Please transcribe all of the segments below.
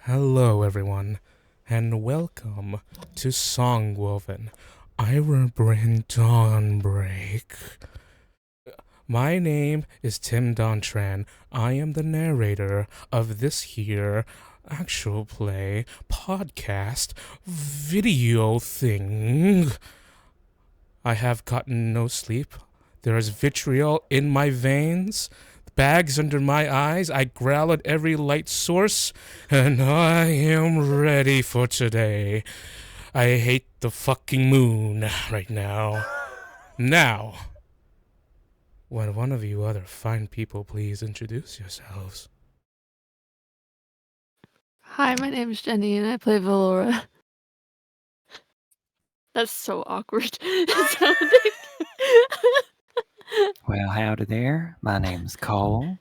Hello, everyone, and welcome to Songwoven, Eira, Bryn, Dawnbreak. My name is Tim Dontran. I am the narrator of this here actual play podcast video thing. I have gotten no sleep. There is vitriol in my veins, bags under my eyes. I growl at every light source, and I am ready for today. I hate the fucking moon right now. Now, would one of you other fine people please introduce yourselves? Hi, my name is Jenny, and I play Valora. That's so awkward. Well, howdy there. My name's Cole.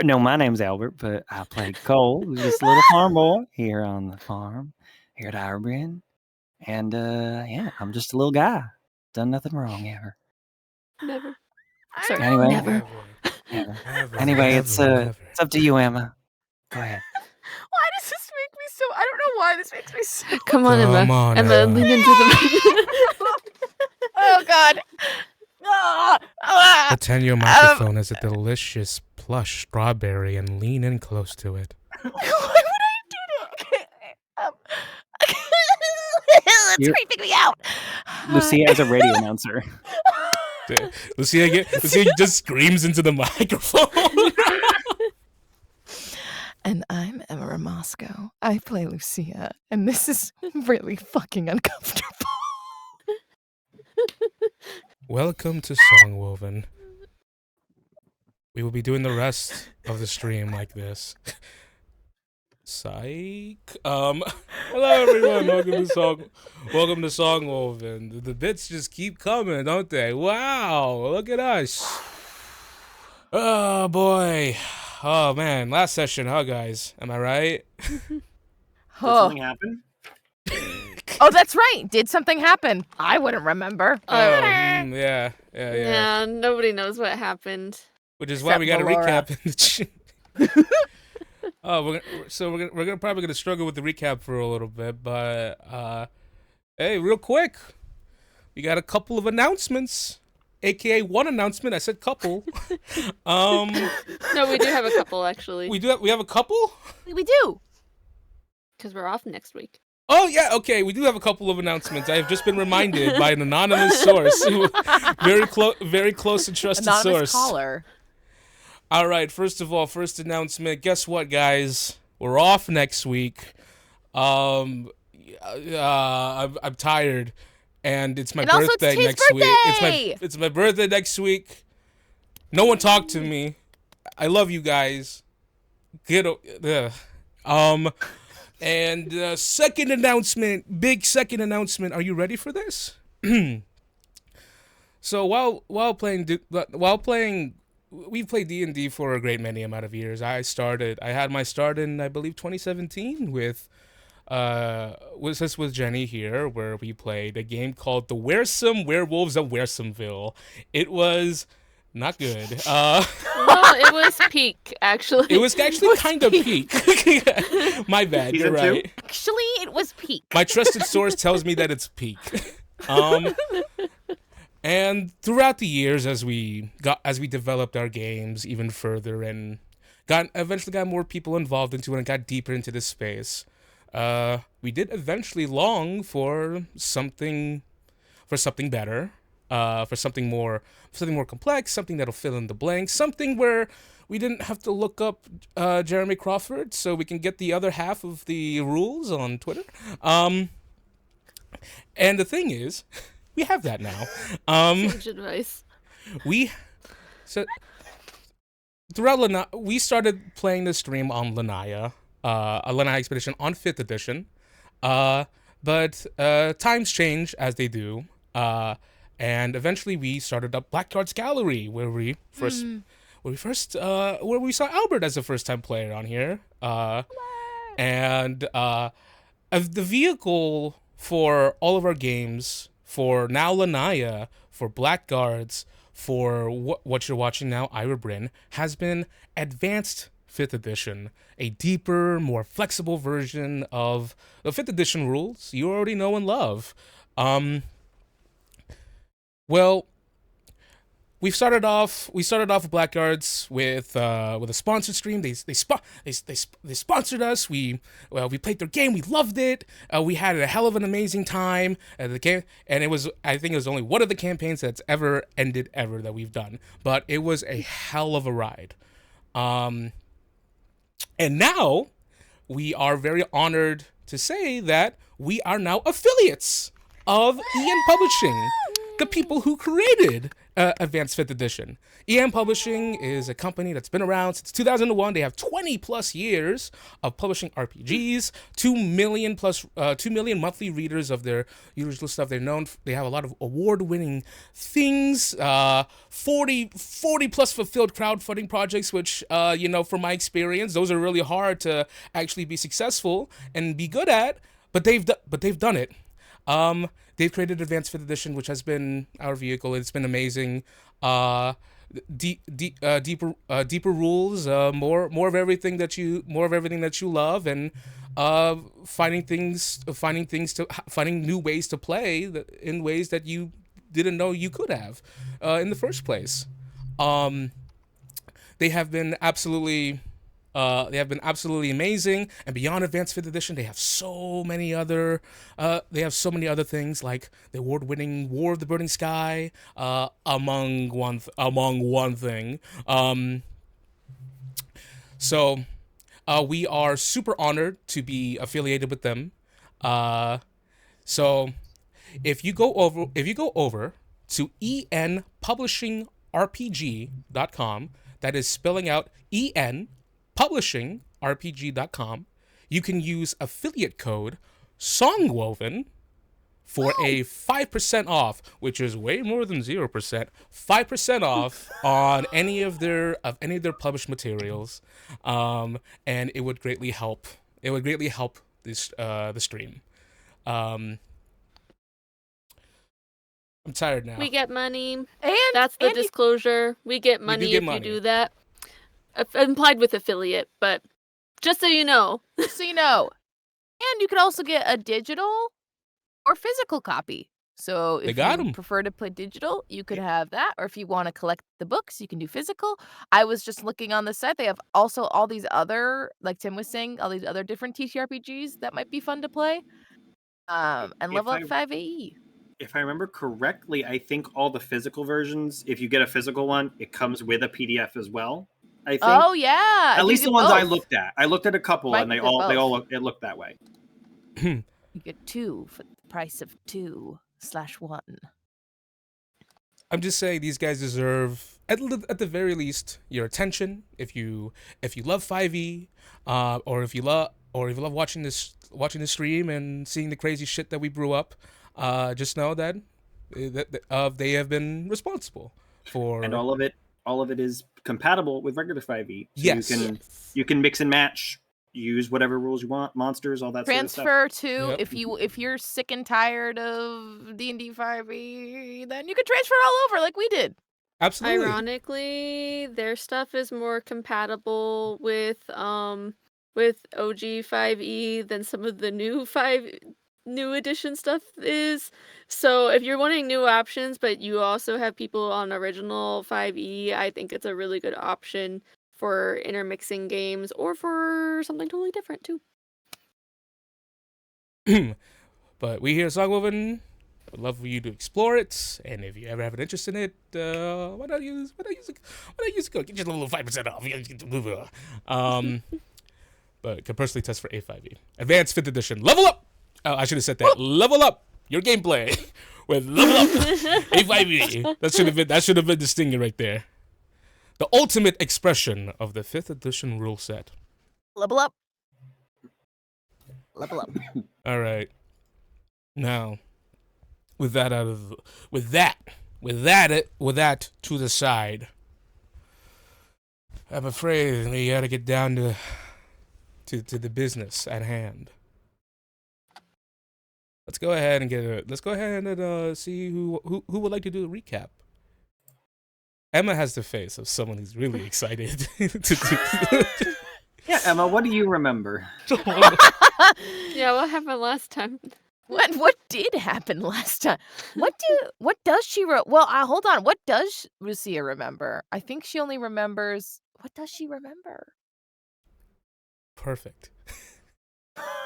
No, my name's Albert, but I play Cole, who's just a little farm boy here on the farm, here at Bryn. And, yeah, I'm just a little guy. Done nothing wrong ever. Never. Sorry, Anyway. never. Anyway, it's up to you, Emma. Go ahead. Why does this make me so... I don't know why this makes me so... Come on, Come Emma. on, Emma, Emma. lean into the Oh, God. Pretend your microphone is a delicious plush strawberry and lean in close to it. Why would I do that? It's You're- creeping me out. Lucia is a radio announcer. Lucia just screams into the microphone. And I'm Emma Ramasco. I play Lucia, and this is really fucking uncomfortable. Welcome to Songwoven. We will be doing the rest of the stream like this. Psych. Hello everyone. Welcome to Songwoven. The bits just keep coming, don't they? Wow, look at us. Oh boy. Oh man, last session, huh guys? Am I right? Oh. happen? Oh, that's right. Did something happen? I wouldn't remember. Yeah. nobody knows what happened. Which is why we got to Valora. recap in the chat. We're probably gonna struggle with the recap for a little bit, but hey, real quick, we got a couple of announcements, aka one announcement. I said couple. No, we do have a couple actually. We have a couple. We do. Because we're off next week. Oh yeah, okay. We do have a couple of announcements. I have just been reminded by an anonymous source, very close and trusted Anonymous source. caller. All right, first of all, first announcement. Guess what, guys? We're off next week. I'm tired, and it's my And also birthday it's his next birthday! week. It's my birthday next week. No one talked to me. I love you guys. And second announcement, big second announcement. Are you ready for this? So while playing, we've played D&D for a great many amount of years. I had my start in, I believe, 2017 with Jenny here, where we played a game called The Wearsome Werewolves of Wearsomeville. It was not good. Well, it was peak, actually. It was actually kind of peak. My bad, you're Season two? right. Actually, it was peak. My trusted source tells me that it's peak. And throughout the years, as we developed our games even further and eventually got more people involved into it and got deeper into this space, we did eventually long for something better, for something more complex, something that'll fill in the blanks, something where we didn't have to look up Jeremy Crawford, so we can get the other half of the rules on Twitter. And the thing is, we have that now. Sage advice. We started playing the stream on Lanaya, a Lanaya expedition on 5th edition. But times change as they do. And eventually we started up Blackguard's Gallery, where we saw Albert as a first-time player on here. And as the vehicle for all of our games, for now Lanaya, for Blackguards, for what you're watching now, Eira Bryn, has been Advanced 5th edition, a deeper, more flexible version of the 5th edition rules you already know and love. Well, we started off with Blackguards with a sponsored stream. They sponsored us. We played their game. We loved it. We had a hell of an amazing time at the game, and I think it was only one of the campaigns that's ever ended that we've done. But it was a hell of a ride. And now we are very honored to say that we are now affiliates of EN Publishing, the people who created Advanced 5th Edition. EN Publishing is a company that's been around since 2001. They have 20 plus years of publishing RPGs, 2 million monthly readers of their usual stuff. They have a lot of award-winning things, 40 plus fulfilled crowdfunding projects, which, from my experience, those are really hard to actually be successful and be good at, but they've done it. They've created Advanced 5th Edition, which has been our vehicle. It's been amazing. Deeper rules, more of everything that you love, and finding new ways to play in ways that you didn't know you could have in the first place. They have been absolutely amazing, and beyond Advanced 5th Edition, they have so many other things like the award-winning War of the Burning Sky, among one thing. So we are super honored to be affiliated with them. So if you go over to enpublishingrpg.com, that is spelling out publishingrpg.com, you can use affiliate code Songwoven for a 5% off, which is way more than 0%. 5% off on any of their published materials, and it would greatly help. It would greatly help this the stream. I'm tired now. We get money. And That's the disclosure. We get money if you do that. Implied with affiliate, but just so you know. so you know. And you could also get a digital or physical copy. So if you prefer to play digital, you could have that. Or if you want to collect the books, you can do physical. I was just looking on the site. They have also all these other, like Tim was saying, all these other different TTRPGs that might be fun to play. And Level Up A5e. If I remember correctly, I think all the physical versions, if you get a physical one, it comes with a PDF as well. I think. Oh yeah. At least the ones I looked at. I looked at a couple, and they all looked that way. You get 2 for the price of 2/1. I'm just saying these guys deserve at the very least your attention. If you love 5e, or if you love watching this stream and seeing the crazy shit that we brew up, just know that they have been responsible for, and all of it is compatible with regular 5e. So yes. You can mix and match, use whatever rules you want, monsters, all that transfer sort of stuff. To if you're sick and tired of D&D 5e, then you could transfer all over like we did. Absolutely. Ironically, their stuff is more compatible with OG 5e than some of the new edition stuff is. So if you're wanting new options, but you also have people on original 5e, I think it's a really good option for intermixing games or for something totally different too. But we here at Songwoven would love for you to explore it, and if you ever have an interest in it, why not use a code? Get your little 5% off. But can personally test for A5e. Advanced 5th Edition. Level up! Oh, I should have said that. Level up your gameplay with Level Up A5e. That should have been the stinger right there. The ultimate expression of the 5th Edition rule set. Level up. Level up. All right. Now, with that to the side, I'm afraid we gotta get down to the business at hand. Let's go ahead and see who would like to do the recap. Emma has the face of someone who's really excited to do Yeah, Emma, what do you remember? Yeah, what happened last time? What did happen last time? What does she well, hold on. What does Lucia remember? I think she only remembers. What does she remember? Perfect. I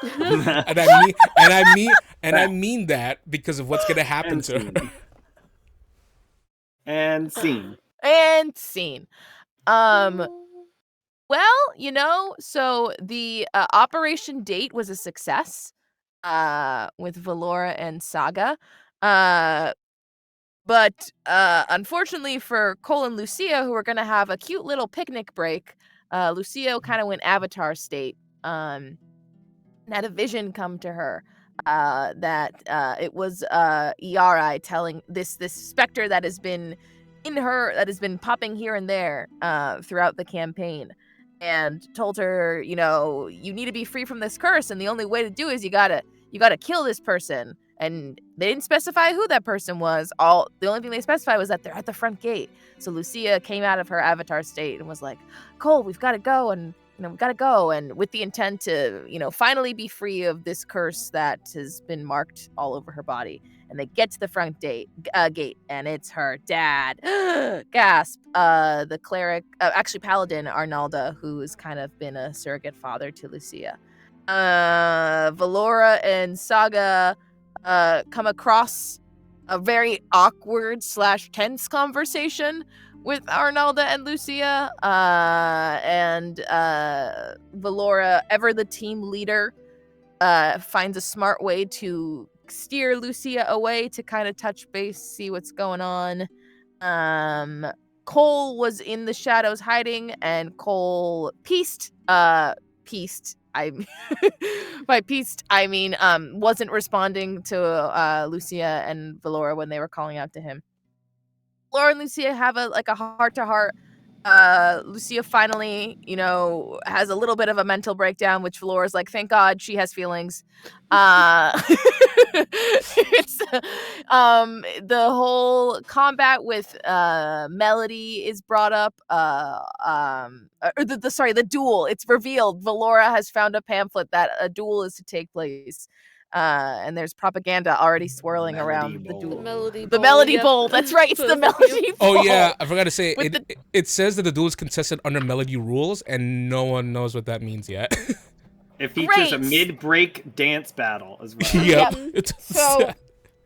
mean that because of what's gonna happen to her. And scene. And scene. Well, so the Operation Date was a success with Valora and Saga. But unfortunately for Cole and Lucia, who were going to have a cute little picnic break, Lucia kind of went avatar state. And had a vision come to her that it was Eira telling this specter that has been in her, that has been popping here and there throughout the campaign, and told her, you need to be free from this curse, and the only way to do is you gotta kill this person. And they didn't specify who that person was. The only thing they specified was that they're at the front gate. So Lucia came out of her avatar state and was like, Cole, we've got to go, and we got to go, and with the intent to, finally be free of this curse that has been marked all over her body. And they get to the front gate, and it's her dad. Gasp. The cleric, actually Paladin Arnalda, who has kind of been a surrogate father to Lucia. Valora and Saga come across a very awkward / tense conversation with Arnalda and Lucia, and Valora, ever the team leader, finds a smart way to steer Lucia away to kind of touch base, see what's going on. Cole was in the shadows hiding, and Cole pieced. By pieced, I mean wasn't responding to Lucia and Valora when they were calling out to him. Laura and Lucia have a heart-to-heart. Lucia finally, has a little bit of a mental breakdown, which Valora's like, thank God she has feelings. It's the whole combat with Melody is brought up. The duel. It's revealed. Valora has found a pamphlet that a duel is to take place. And there's propaganda already swirling around the duel. The Melody Bowl. That's right. It's the Melody Bowl. Oh yeah, I forgot to say it says that the duel is contested under Melody rules, and no one knows what that means yet. It features a mid-break dance battle as well. Yep.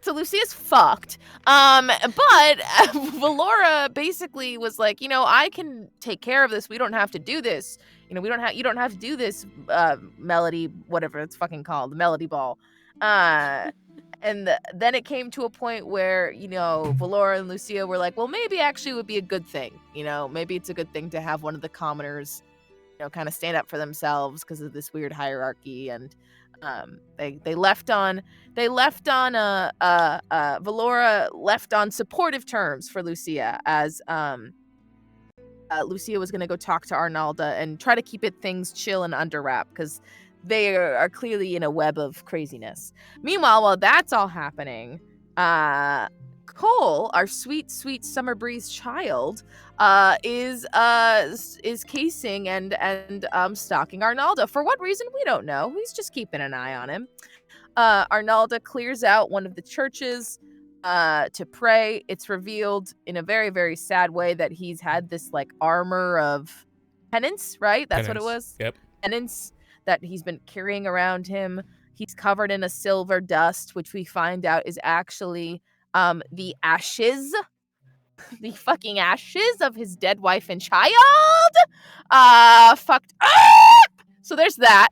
So Lucia's fucked. But Valora basically was like, I can take care of this. We don't have to do this. You don't have to do this, Melody, whatever it's fucking called, the Melody Ball. And then it came to a point where, Valora and Lucia were like, well, maybe actually it would be a good thing. Maybe it's a good thing to have one of the commoners, kind of stand up for themselves because of this weird hierarchy. And they left on Valora left on supportive terms for Lucia, as Lucia was going to go talk to Arnalda and try to keep things chill and under wrap, because they are clearly in a web of craziness. Meanwhile, while that's all happening, Cole, our sweet summer breeze child, is casing and stalking Arnalda. For what reason, we don't know. He's just keeping an eye on him. Arnalda clears out one of the churches to pray. It's revealed in a very, very sad way that he's had this armor of penance, right? That's what it was? Yep. Penance that he's been carrying around him. He's covered in a silver dust, which we find out is actually the ashes, the fucking ashes of his dead wife and child. Fucked up. So there's that.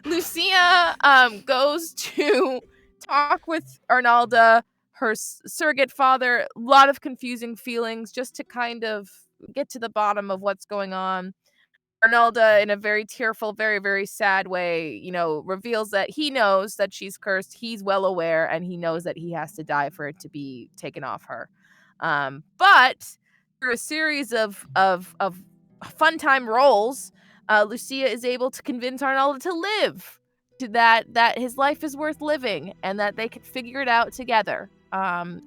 Lucia goes to talk with Arnalda, her surrogate father. A lot of confusing feelings, just to kind of get to the bottom of what's going on. Arnalda, in a very tearful, very, very sad way, reveals that he knows that she's cursed. He's well aware, and he knows that he has to die for it to be taken off her. But through a series of fun time rolls, Lucia is able to convince Arnalda to live, that his life is worth living, and that they could figure it out together.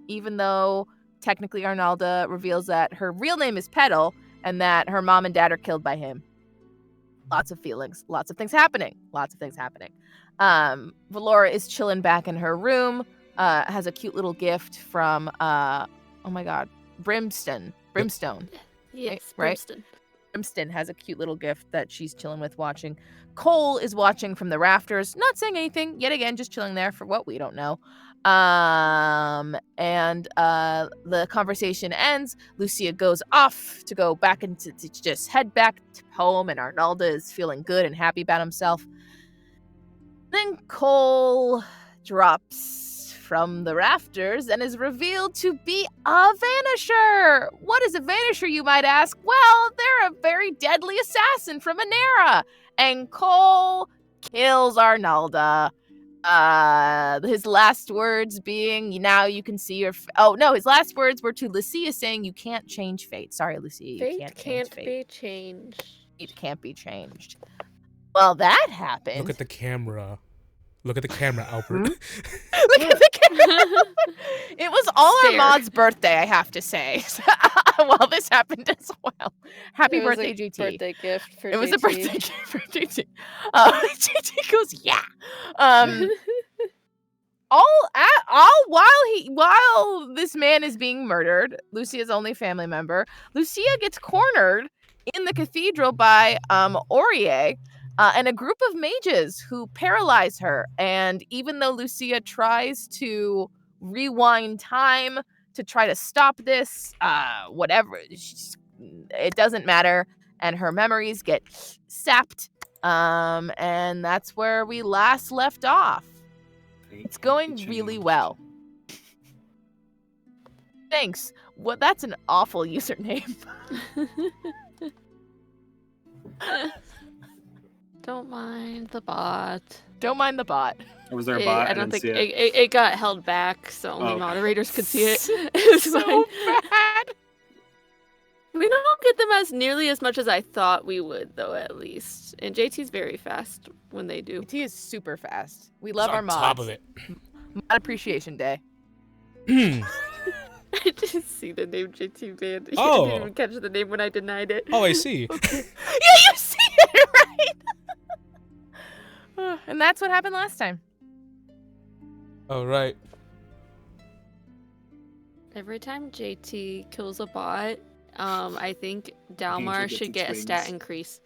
Even though technically Arnalda reveals that her real name is Petal, and that her mom and dad are killed by him. Lots of feelings, lots of things happening. Valora is chilling back in her room, has a cute little gift from, oh my god, Brimstone. Yes, right? Brimstone. Brimstone has a cute little gift that she's chilling with watching. Cole is watching from the rafters, not saying anything, yet again, just chilling there for what we don't know. The conversation ends. Lucia goes off to go back to just head back to home, and Arnalda is feeling good and happy about himself. Then Cole drops from the rafters and is revealed to be a Vanisher. What is a Vanisher, you might ask? Well, they're a very deadly assassin from Anera, and Cole kills Arnalda. His last words being, "Now you can see your." His last words were to Lucia, saying, "You can't change fate." Sorry, Lucia, you can't change fate. Be changed. It can't be changed. Well, that happened. Look at the camera. Look at the camera, Albert. Look at the camera. It was all Stare. Armad's birthday, I have to say. Well, this happened as well. Happy birthday, JT. Birthday gift for It was a JT. birthday gift for JT. JT goes, yeah. While this man is being murdered, Lucia's only family member, Lucia gets cornered in the cathedral by Aurier. And a group of mages who paralyze her. And even though Lucia tries to rewind time to try to stop this, it doesn't matter. And her memories get sapped. And that's where we last left off. It's going really well. Thanks. That's an awful username. Don't mind the bot. Don't mind the bot. Was there a bot? I don't think didn't see it. it got held back, so only moderators could see it. It's so bad. We don't get them as nearly as much as I thought we would, though, at least. And JT's very fast when they do. JT is super fast. We love It's our on mods. top of it. Mod Appreciation Day. I didn't see the name JT Band. Oh. I didn't even catch the name when I denied it. Oh, I see. Yeah, you see it, right? And that's what happened last time. Oh, right. Every time JT kills a bot, I think Dalmar gets should get a its stat wings. increase.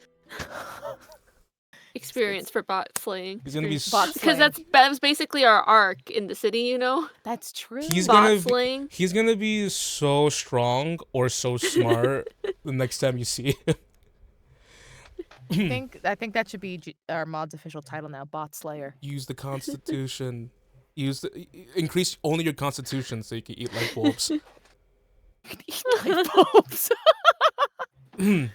Experience for bot slaying. He's gonna be Because that's basically our arc in the city, you know? That's true. He's Bot gonna slaying. he's gonna be so strong or so smart the next time you see him. I think that should be our mod's official title now, Bot Slayer. Use the Constitution. Increase only your Constitution so you can eat light bulbs. Eat light bulbs. You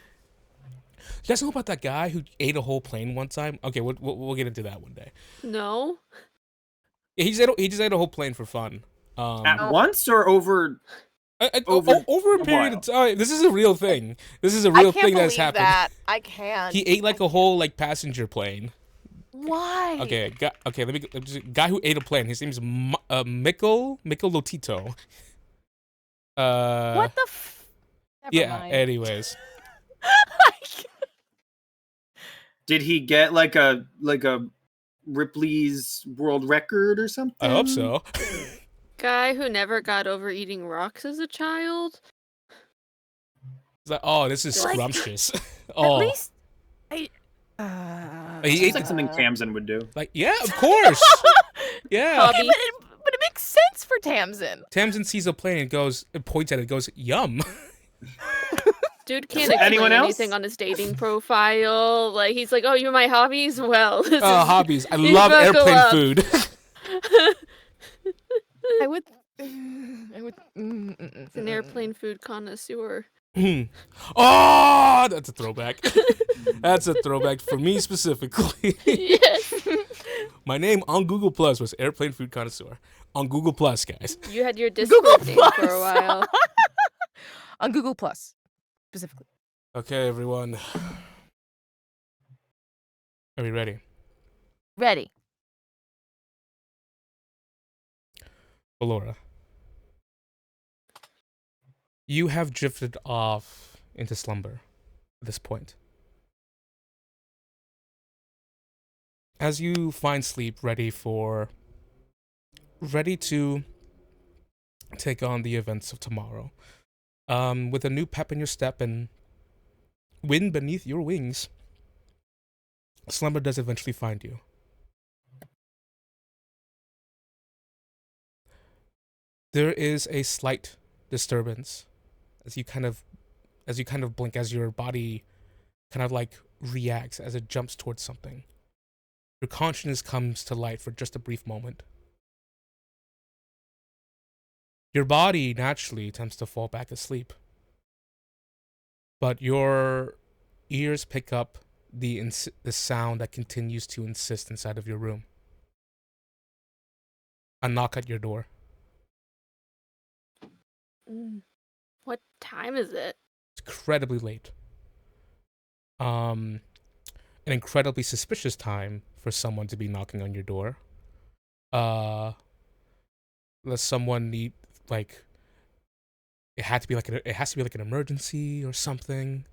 guys know about that guy who ate a whole plane one time? Okay, we'll get into that one day. No? Yeah, he just ate a whole plane for fun. At once or over? Over a period of time. This is a real thing. This is a real thing that's happened. I can't. He ate like a whole passenger plane. Why? Okay, guy who ate a plane. His name's Mikkel Lotito. What the Never mind. Anyways. Did he get like a Ripley's world record or something? I hope so. Guy who never got over eating rocks as a child? It's like, oh, this is Like- scrumptious. At least He Seems ate like something Tamsin would do. like, yeah, of course. Yeah. Hobby. but it makes sense for Tamsin. Tamsin sees a plane and points at it, goes, yum. Dude can't explain Anyone else? anything on his dating profile. Like, he's like, oh, you're my hobbies? Well, this is- Hobbies. I you love buckle airplane up. food. I would. It's an airplane food connoisseur. Oh, that's a throwback. That's a throwback for me specifically. Yes. My name on Google Plus was Airplane Food Connoisseur. On Google Plus, guys. You had your Discord Google name Plus. for a while. On Google Plus, specifically. Okay, everyone. Are we ready? Ready. Laura, you have drifted off into slumber at this point. As you find sleep, ready to take on the events of tomorrow, with a new pep in your step and wind beneath your wings, slumber does eventually find you. There is a slight disturbance as you kind of blink, as your body kind of like reacts as it jumps towards something. Your consciousness comes to light for just a brief moment. Your body naturally tends to fall back asleep, but your ears pick up the sound that continues to insist inside of your room. A knock at your door. What time is it? It's incredibly late. An incredibly suspicious time for someone to be knocking on your door. Unless someone need, like, it has to be like an emergency or something.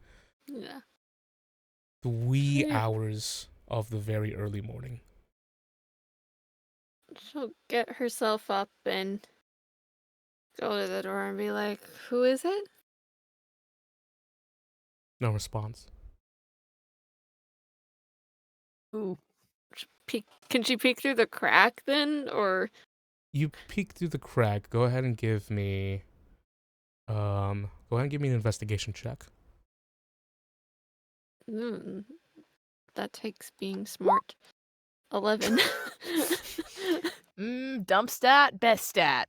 Yeah. The wee hours of the very early morning. She'll get herself up and go to the door and be like, "Who is it?" No response. Ooh. Can she peek through the crack then, or? You peek through the crack. Go ahead and give me an investigation check. That takes being smart. 11. Dump stat, best stat.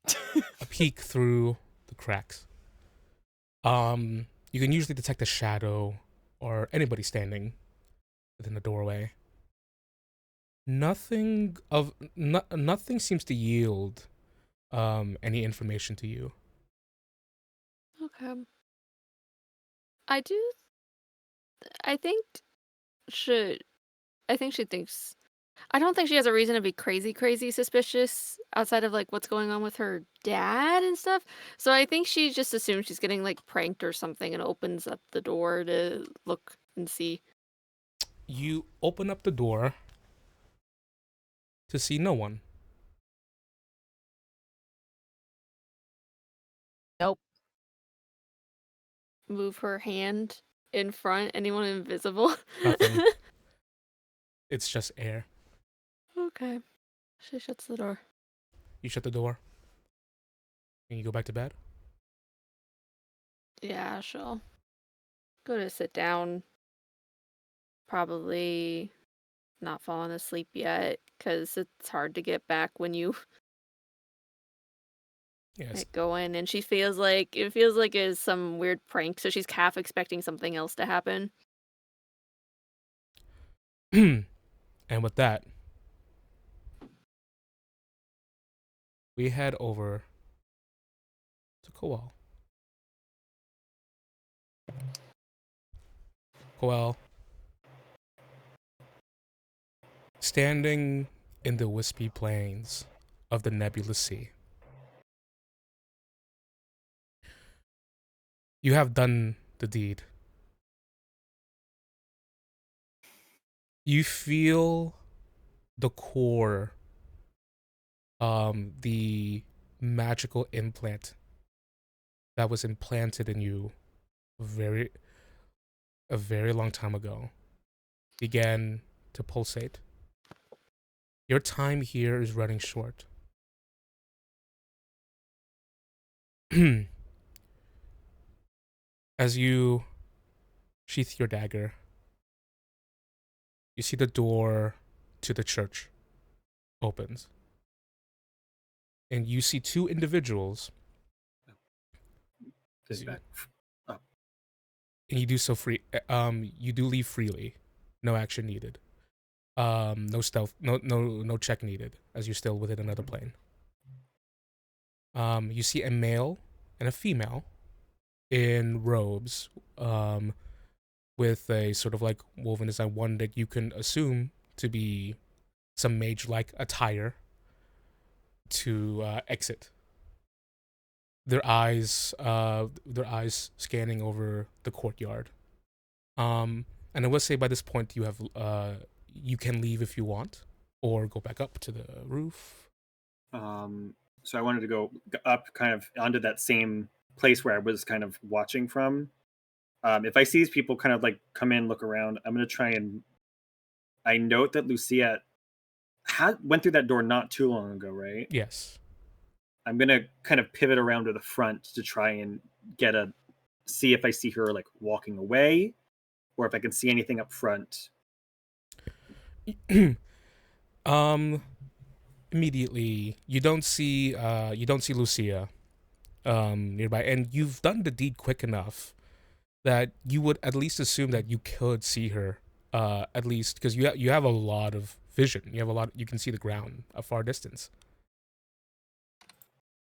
A peek through the cracks. You can usually detect a shadow or anybody standing within the doorway. Nothing seems to yield any information to you. Okay. I think she thinks, I don't think she has a reason to be crazy suspicious outside of like what's going on with her dad and stuff. So I think she just assumes she's getting like pranked or something and opens up the door to look and see. You open up the door to see no one. Nope. Move her hand in front. Anyone invisible? Nothing. It's just air. Okay. She shuts the door. You shut the door. And you go back to bed? Yeah, she'll go to sit down. Probably not falling asleep yet, because it's hard to get back when you go in, and it feels like it's some weird prank, so she's half expecting something else to happen. And with that, we head over to Coel. Coel, standing in the wispy plains of the nebulous sea. You have done the deed. You feel the core, the magical implant that was implanted in you a very long time ago began to pulsate. Your time here is running short. As you sheath your dagger, you see the door to the church opens. And you see two individuals. Back. Oh. And you do so you do leave freely. No action needed. No stealth, no check needed, as you're still within another plane. You see a male and a female in robes, with a sort of like woven design, one that you can assume to be some mage-like attire to exit their eyes scanning over the courtyard. And I will say by this point you have you can leave if you want, or go back up to the roof. So I wanted to go up kind of onto that same place where I was kind of watching from. If I see these people kind of like come in, look around, I'm going to try and... I note that Lucia went through that door not too long ago, right? Yes. I'm going to kind of pivot around to the front to try and see if I see her like walking away, or if I can see anything up front. Immediately you don't see Lucia nearby, and you've done the deed quick enough that you would at least assume that you could see her, at least because you have a lot of vision. You can see the ground a far distance.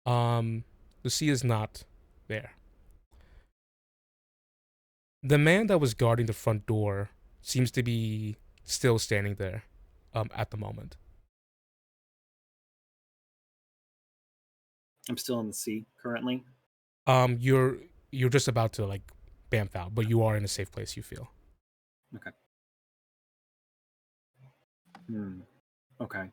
Lucia's not there. The man that was guarding the front door seems to be still standing there at the moment. I'm still in the sea currently. You're just about to like bamf out, but you are in a safe place, you feel. Okay. Okay.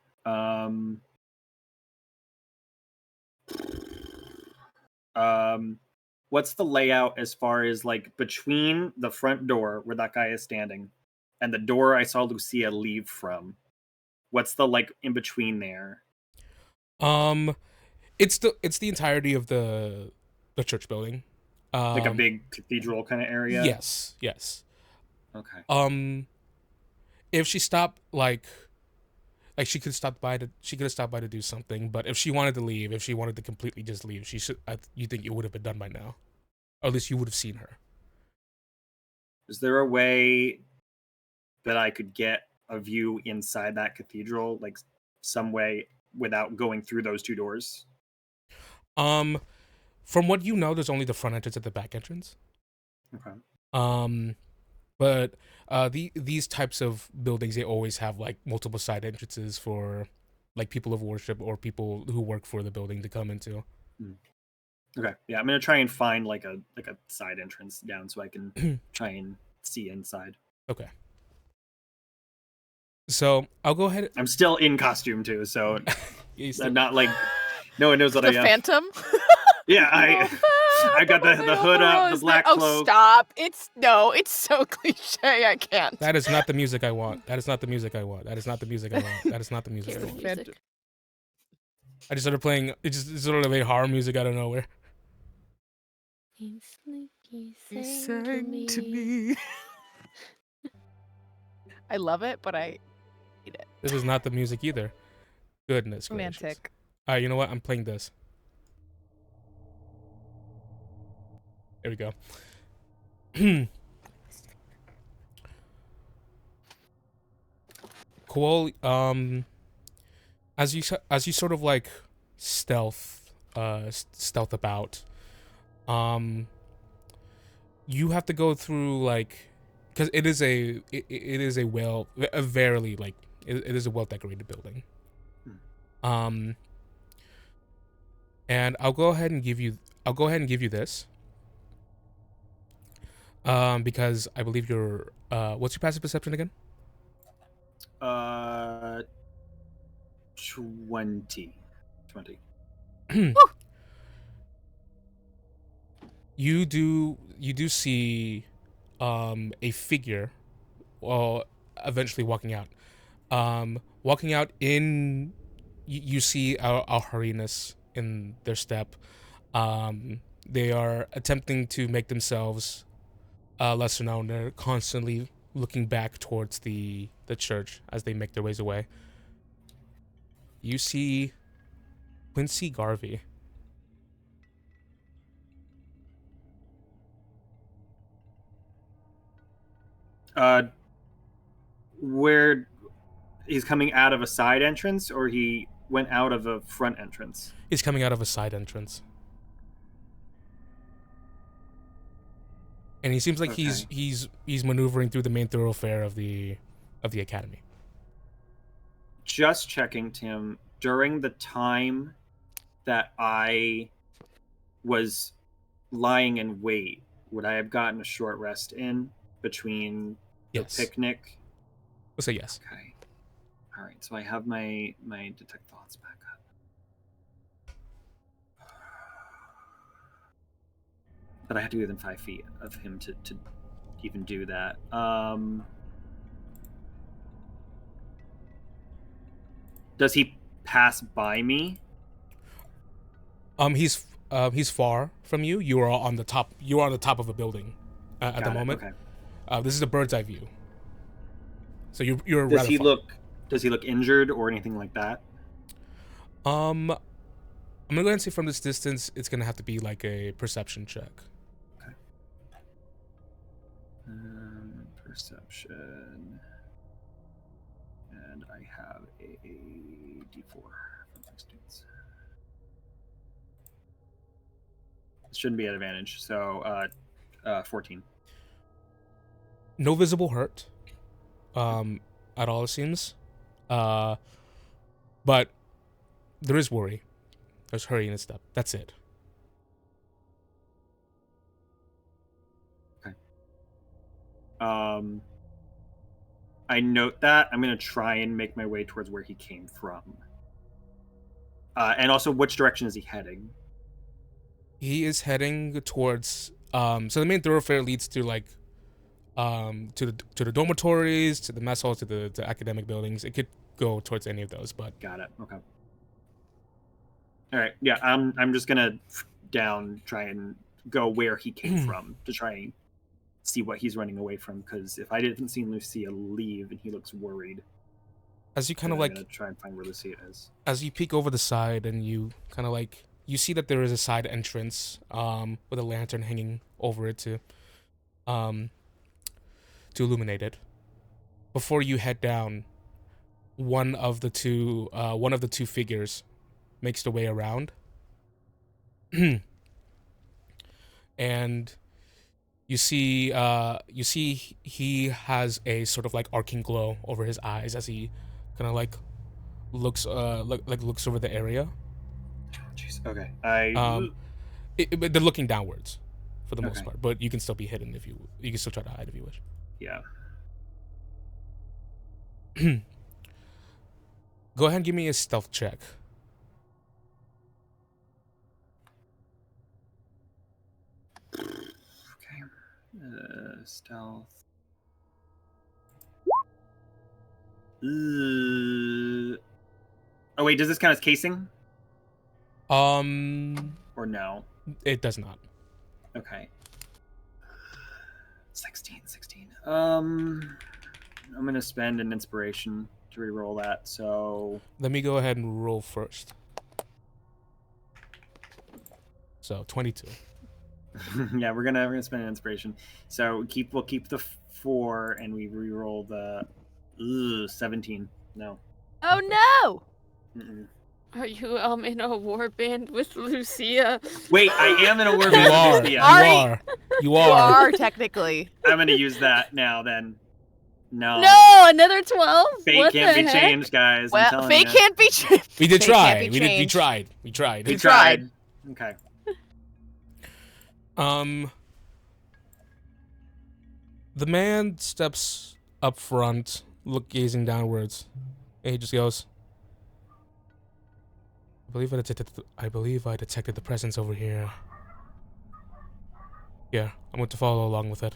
What's the layout as far as like between the front door where that guy is standing and the door I saw Lucia leave from? What's the like in between there? It's the entirety of the church building. Like a big cathedral kind of area? Yes. Okay. If she stopped like she could have stopped by to do something, but if she wanted to leave, if she wanted to completely just leave, you think it would have been done by now. Or at least you would have seen her. Is there a way that I could get a view inside that cathedral, like some way without going through those two doors? From what you know, there's only the front entrance and the back entrance. Okay. But these types of buildings, they always have like multiple side entrances for like people of worship or people who work for the building to come into. Okay. Yeah, I'm gonna try and find like a side entrance down so I can try and see inside. Okay. So I'll go ahead. I'm still in costume too, so I'm not like no one knows what I am. The Phantom. Yeah, I got the hood up, the black cloak. Oh, stop! It's so cliche. I can't. That is not the music I want. That is not the music I want. That is not the music I want. That is not the music I want. I just started playing. It's just sort of a horror music out of nowhere. He sang to me. I love it, but I hate it. This is not the music either. Goodness gracious. Romantic. All right, you know what? I'm playing this. There we go. Cool. As you sort of like stealth about, you have to go through like, because it is a very like it is a well decorated building. And I'll go ahead and give you this. Because I believe you're what's your passive perception again? 20. You do see a figure eventually walking out. You see our hurriness in their step. They are attempting to make themselves lesser known. They're constantly looking back towards the church as they make their ways away. You see Quincy Garvey. Where he's coming out of a side entrance, or he went out of a front entrance? He's coming out of a side entrance. And he seems like he's maneuvering through the main thoroughfare of the academy. Just checking, Tim, during the time that I was lying in wait, would I have gotten a short rest in between the picnic? Let's say yes. Okay. All right. So I have my detect thoughts back up. But I have to be within 5 feet of him to even do that. Does he pass by me? He's far from you. You are on the top. You are on the top of a building at the moment. Okay. This is a bird's eye view. So you're. Does he look injured or anything like that? I'm gonna go ahead and say from this distance, it's gonna have to be like a perception check. Okay. Perception, and I have a D4 from distance. It shouldn't be at advantage. So, 14. No visible hurt, at all it seems, but there is worry. There's hurry in his step. That's it. Okay. I note that. I'm gonna try and make my way towards where he came from. And also, which direction is he heading? He is heading towards. So the main thoroughfare leads to like, to the dormitories, to the mess hall, to the academic buildings. It could go towards any of those, but. Got it. Okay. All right. Yeah, I'm just gonna try and go where he came from to try and see what he's running away from. Because if I didn't see Lucia leave and he looks worried, as you kind of like try and find where Lucia is. As you peek over the side and you kind of like you see that there is a side entrance, with a lantern hanging over it to illuminate it. Before you head down, one of the two figures makes the way around, and you see he has a sort of like arcing glow over his eyes as he kind of like looks looks over the area. Jeez. Okay. But they're looking downwards for the most part, but you can still be hidden if you can still try to hide if you wish. Yeah. Go ahead and give me a stealth check. Okay. Stealth. Oh wait, does this count as casing? Or no? It does not. Okay. 16. I'm gonna spend an inspiration to reroll that. So let me go ahead and roll first. So 22. Yeah, we're gonna spend an inspiration. So we'll keep the 4 and we reroll the 17. No. Oh no! Mm-mm. Are you in a war band with Lucia? Wait, I am in a war band with Lucia. You are. You are technically. I'm gonna use that now then. No. No, another 12. Fate can't be changed, guys. Well, fate can't be changed. We did Fate try. can't be We changed. tried. We tried. Okay. The man steps up front, gazing downwards, and he just goes, I believe I detected the presence over here. Yeah, I'm going to follow along with it.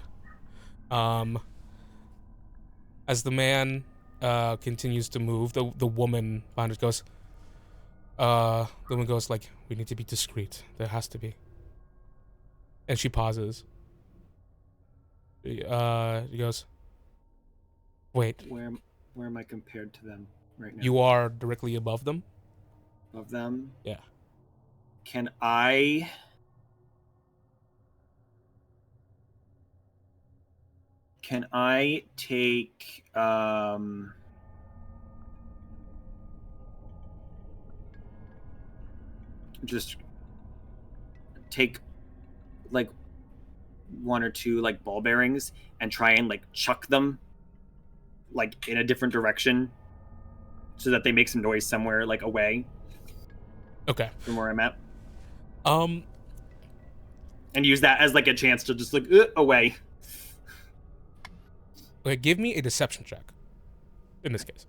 As the man continues to move, the woman behind us goes, the woman goes like, we need to be discreet. There has to be. And she pauses. He goes, wait. Where am I compared to them right now? You are directly above them? Above them? Yeah. Can I take just take like 1 or 2 like ball bearings and try and like chuck them like in a different direction so that they make some noise somewhere like away? Okay. From where I'm at. and use that as like a chance to just like away. Okay, give me a deception check. In this case.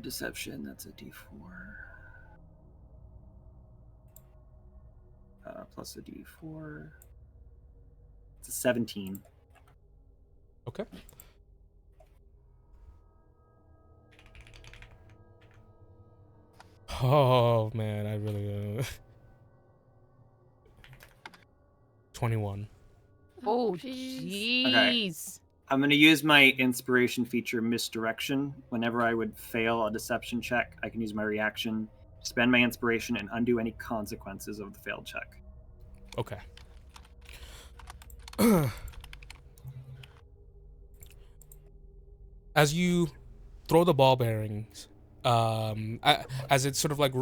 Deception. That's a D4. Plus a D4. It's a 17. Okay. Oh man, I really 21. Oh jeez. jeez. I'm going to use my inspiration feature, misdirection. Whenever I would fail a deception check, I can use my reaction, spend my inspiration, and undo any consequences of the failed check. Okay. As you throw the ball bearings, as it sort of like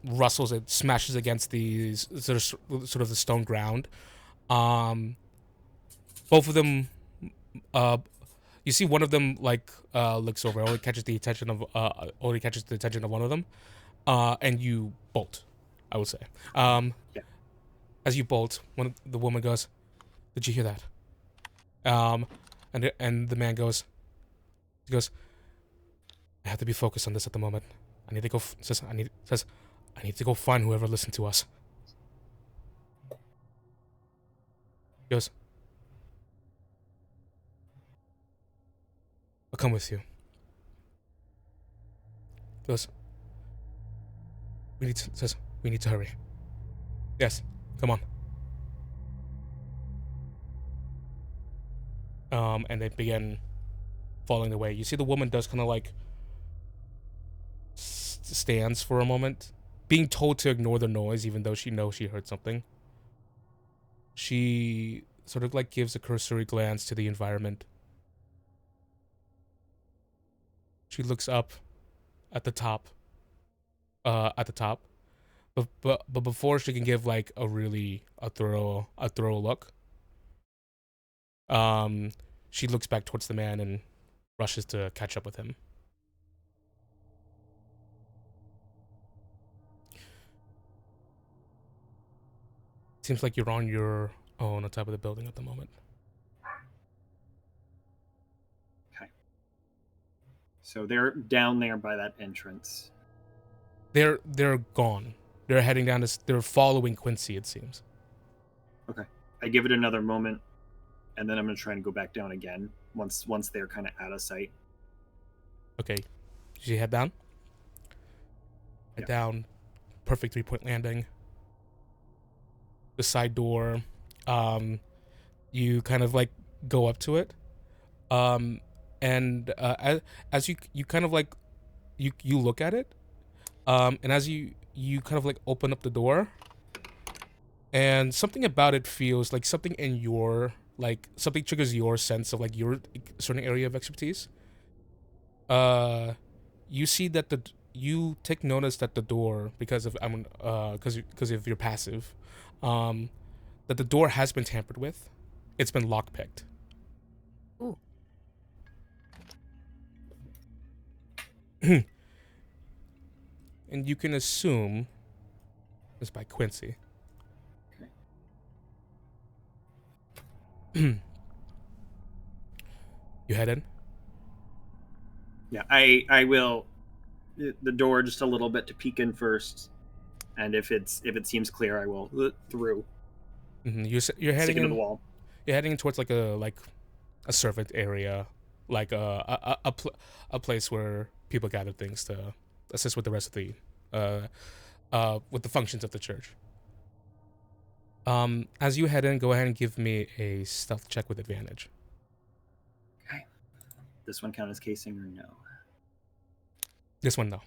rustles, it smashes against the sort of the stone ground. Both of them, you see one of them looks over, only catches the attention of one of them, and you bolt. I would say. Yeah. As you bolt, the woman goes, "Did you hear that?" And the man goes, "I have to be focused on this at the moment. I need to go." I need to go find whoever listened to us. He goes, "I'll come with you." He goes, we need to hurry. Yes, come on. And they begin falling away. You see the woman does kind of like stands for a moment, being told to ignore the noise even though she knows she heard something. She sort of like gives a cursory glance to the environment. She looks up at the top. But before she can give like a thorough look, she looks back towards the man and rushes to catch up with him. Seems like you're on your own on top of the building at the moment. Okay. So they're down there by that entrance. They're gone. They're heading down they're following Quincy, it seems. Okay. I give it another moment, and then I'm going to try and go back down again once they're kind of out of sight. Okay. Did you head down? Head Yeah. down. Perfect 3-point landing. The side door. You kind of like go up to it. And as you kind of like you look at it. And as you kind of like open up the door, and something about it feels like something in your something triggers your sense of like your certain area of expertise. You see that you take notice that the door, because of your passive, that the door has been tampered with. It's been lockpicked. Ooh. And you can assume it's by Quincy. You head in? Yeah, I will the door just a little bit to peek in first, and if it seems clear, I will through. Mm-hmm. You're heading into the wall. You're heading towards like a servant area, like a place where people gather things to assist with the rest of the with the functions of the church. As you head in, go ahead and give me a stealth check with advantage. Okay. This one count as casing or no? This one, no.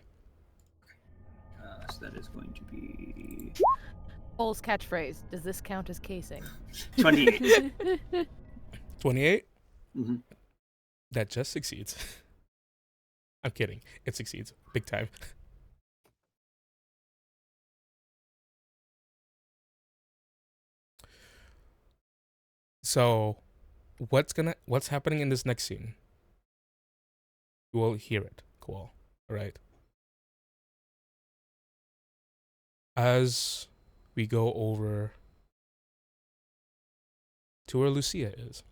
So that is going to be Cole's catchphrase. Does this count as casing? 28. 28? Mm-hmm. That just succeeds. I'm kidding. It succeeds. Big time. So, what's happening in this next scene? You will hear it. Cool. All right. As we go over to where Lucia is.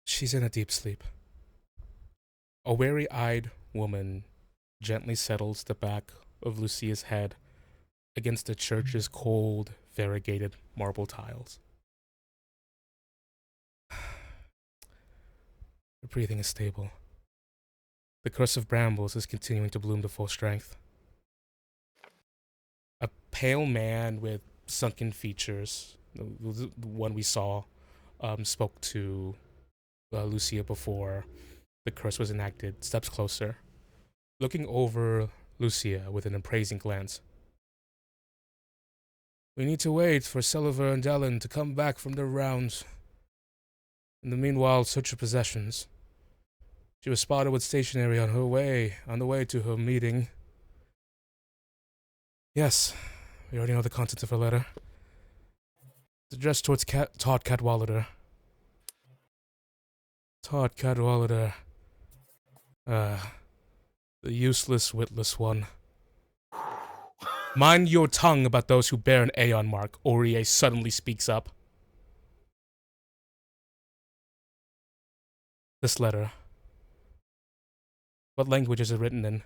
She's in a deep sleep. A weary-eyed woman gently settles the back of Lucia's head against the church's cold, variegated marble tiles. Her breathing is stable. The crust of brambles is continuing to bloom to full strength. A pale man with sunken features, the one we saw, spoke to Lucia before the curse was enacted, steps closer, looking over Lucia with an appraising glance. We need to wait for Selliver and Dellen to come back from their rounds. In the meanwhile, search your possessions. She was spotted with stationery on the way to her meeting. Yes, we already know the contents of her letter. It's addressed towards Todd Cadwallader. Todd Cadwallader. The useless, witless one. Mind your tongue about those who bear an Aeon mark, Orie suddenly speaks up. This letter. What language is it written in?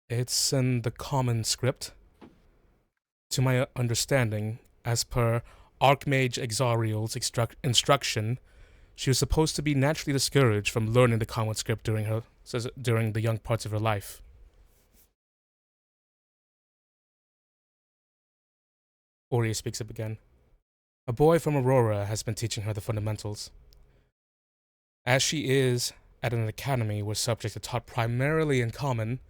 It's in the common script. To my understanding, as per Archmage Xandrelor's instruction, she was supposed to be naturally discouraged from learning the common script during the young parts of her life. Orie speaks up again. A boy from Aurora has been teaching her the fundamentals. As she is at an academy where subjects are taught primarily in common,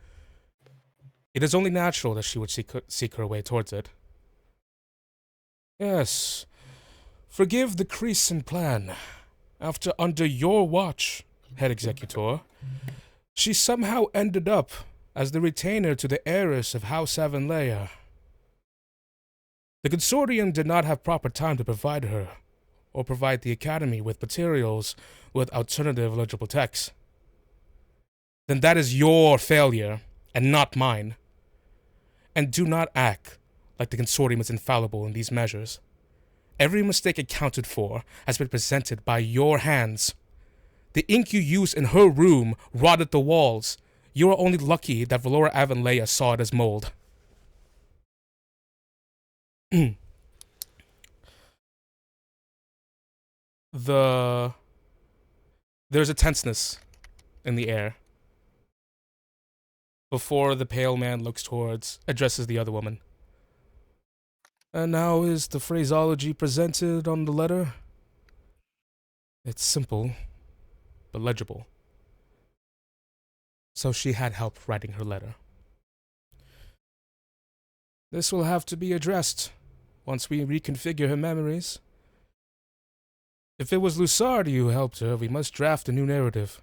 it is only natural that she would seek her way towards it. Yes, forgive the crease in plan. Under your watch, head executor, she somehow ended up as the retainer to the heiress of House Avonlea. The consortium did not have proper time to provide her, or provide the academy with materials with alternative legible texts. Then that is your failure, and not mine. And do not act like the consortium is infallible in these measures. Every mistake accounted for has been presented by your hands. The ink you used in her room rotted the walls. You are only lucky that Valora Avonlea saw it as mold. There's a tenseness in the air before the pale man addresses the other woman. And now is the phraseology presented on the letter? It's simple, but legible. So she had help writing her letter. This will have to be addressed once we reconfigure her memories. If it was Lusardi who helped her, we must draft a new narrative.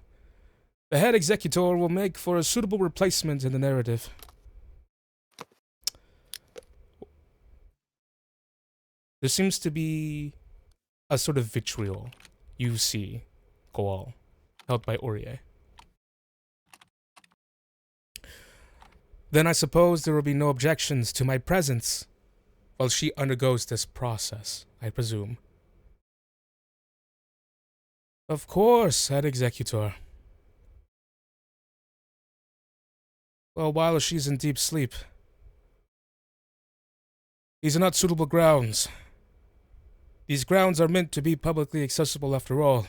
The head executor will make for a suitable replacement in the narrative. There seems to be a sort of vitriol you see, Goal, held by Orie. Then I suppose there will be no objections to my presence while she undergoes this process, I presume. Of course, head executor. Well, while she's in deep sleep. These are not suitable grounds. These grounds are meant to be publicly accessible after all.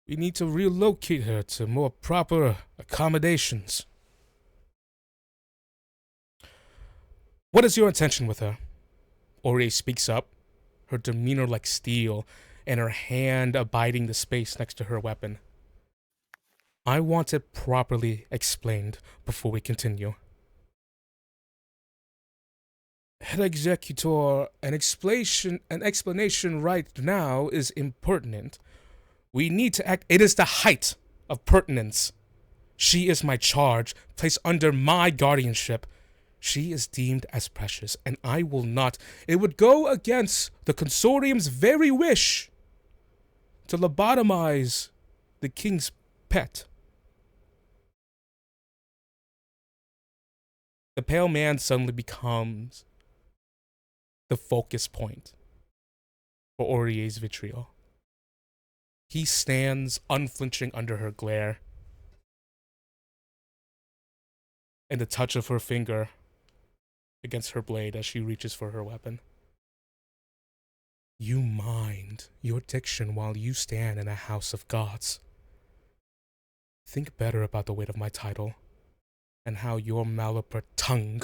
We need to relocate her to more proper accommodations. What is your intention with her? Orie speaks up, her demeanor like steel, and her hand abiding the space next to her weapon. I want it properly explained before we continue. Head executor, an explanation right now is impertinent. We need to act. It is the height of pertinence. She is my charge, placed under my guardianship. She is deemed as precious, and I will not. It would go against the consortium's very wish to lobotomize the king's pet. The pale man suddenly becomes the focus point for Aurier's vitriol. He stands unflinching under her glare, and the touch of her finger against her blade as she reaches for her weapon. You mind your diction while you stand in a house of gods. Think better about the weight of my title, and how your malapert tongue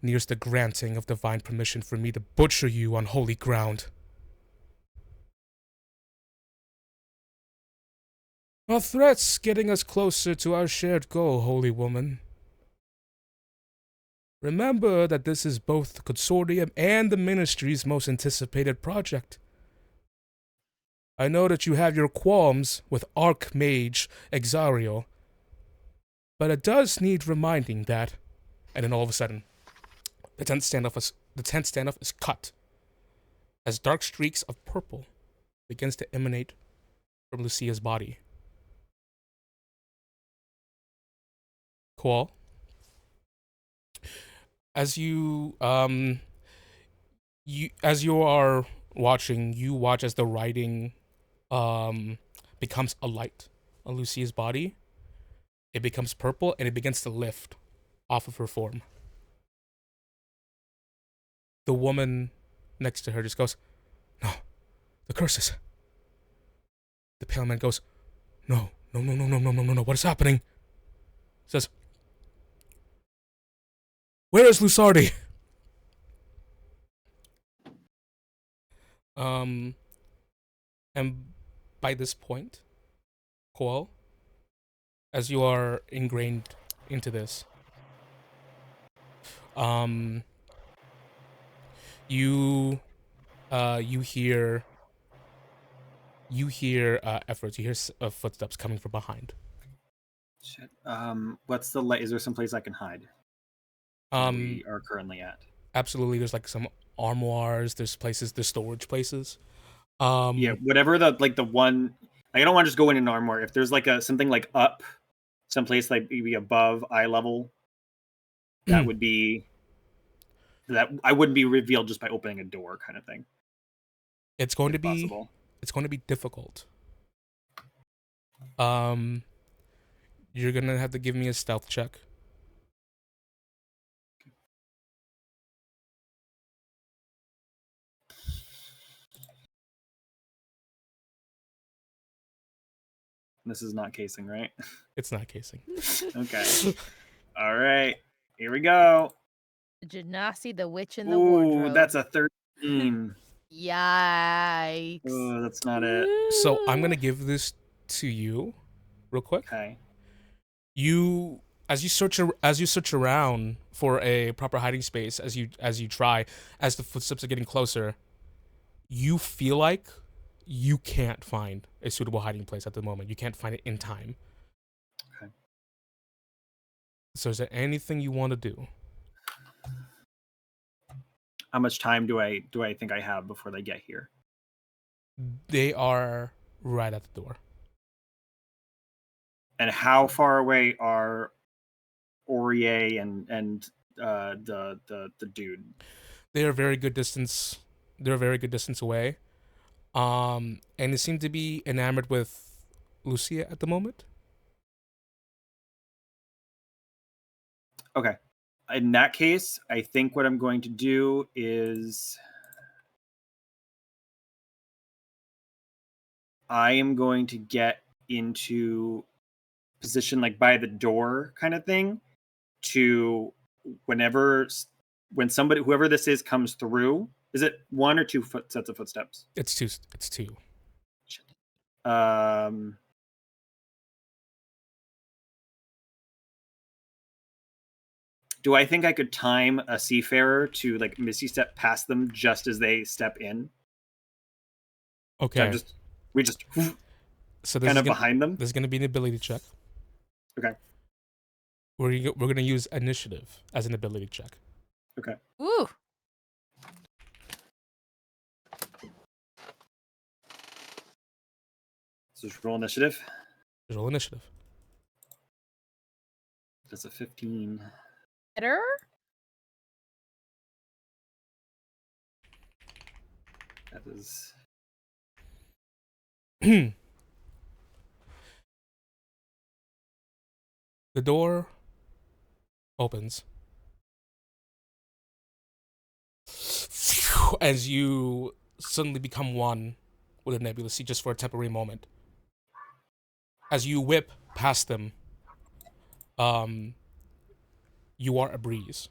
nears the granting of divine permission for me to butcher you on holy ground. Are threats getting us closer to our shared goal, holy woman? Remember that this is both the consortium and the ministry's most anticipated project. I know that you have your qualms with Archmage Xandrelor, but it does need reminding that. And then all of a sudden, the tent standoff is cut as dark streaks of purple begins to emanate from Lucia's body. Cool. As you are watching, you watch as the writing becomes a light on Lucia's body. It becomes purple and it begins to lift off of her form. The woman next to her just goes, "No, the curses." The pale man goes, No, what is happening? Says, "Where is Lusardi?" And by this point, Coel, as you are ingrained into this, you hear efforts. You hear footsteps coming from behind. Shit. What's the light? Is there some place I can hide? We are currently at. Absolutely. There's like some armoires. There's storage places. Yeah, whatever the one. I don't want to just go in an armoire. If there's like something like up, someplace like maybe above eye level, that would be. That I wouldn't be revealed just by opening a door, kind of thing. It's going to be possible. It's going to be difficult. You're gonna have to give me a stealth check. This is not casing, right? It's not casing. Okay. All right. Here we go. Genasi, the witch in the wardrobe. Ooh, that's a 13. Yikes. Oh, that's not it. So I'm gonna give this to you, real quick. Okay. As you search around for a proper hiding space, as the footsteps are getting closer, you feel like you can't find a suitable hiding place at the moment. You can't find it in time. Okay. So is there anything you want to do? How much time do I think I have before they get here? They are right at the door. And how far away are Aurier and the dude? They are a very good distance. They're a very good distance away. And they seem to be enamored with Lucia at the moment. Okay. In that case, I think what I'm going to do is I am going to get into position like by the door kind of thing to whoever this is comes through. Is it one or two sets of footsteps? It's two. Shit. Do I think I could time a seafarer to like misty step past them just as they step in? Okay. So we just so kind of behind them. There's going to be an ability check. Okay. We're going to use initiative as an ability check. Okay. Ooh. So just roll initiative. Roll initiative. That's a 15. Better? That is. The door opens as you suddenly become one with a nebula sea just for a temporary moment. As you whip past them, you are a breeze.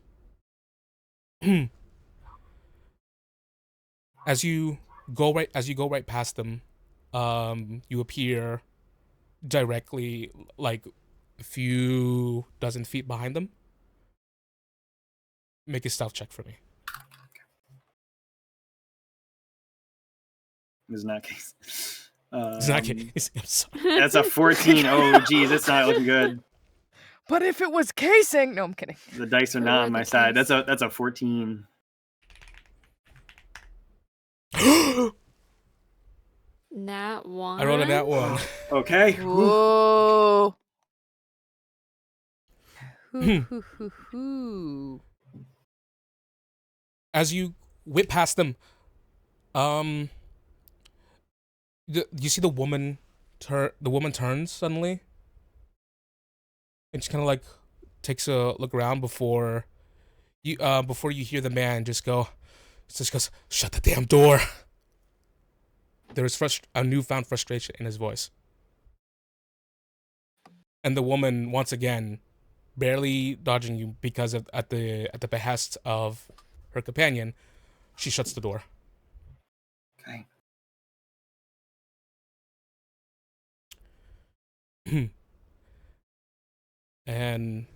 As you go right past them, you appear directly like a few dozen feet behind them. Make a stealth check for me. It's not case. It's not case. I'm sorry. That's a 14. Oh, geez, it's not looking good. But if it was casing, no, I'm kidding. The dice are not on my side. That's a 14. Nat 1. I rolled a nat 1. Okay. Whoa. As you whip past them, you see the woman turns suddenly, and she kind of like takes a look around before you hear the man just goes, "Shut the damn door." There is a newfound frustration in his voice, and the woman once again, barely dodging you because of at the behest of her companion, she shuts the door. Okay. And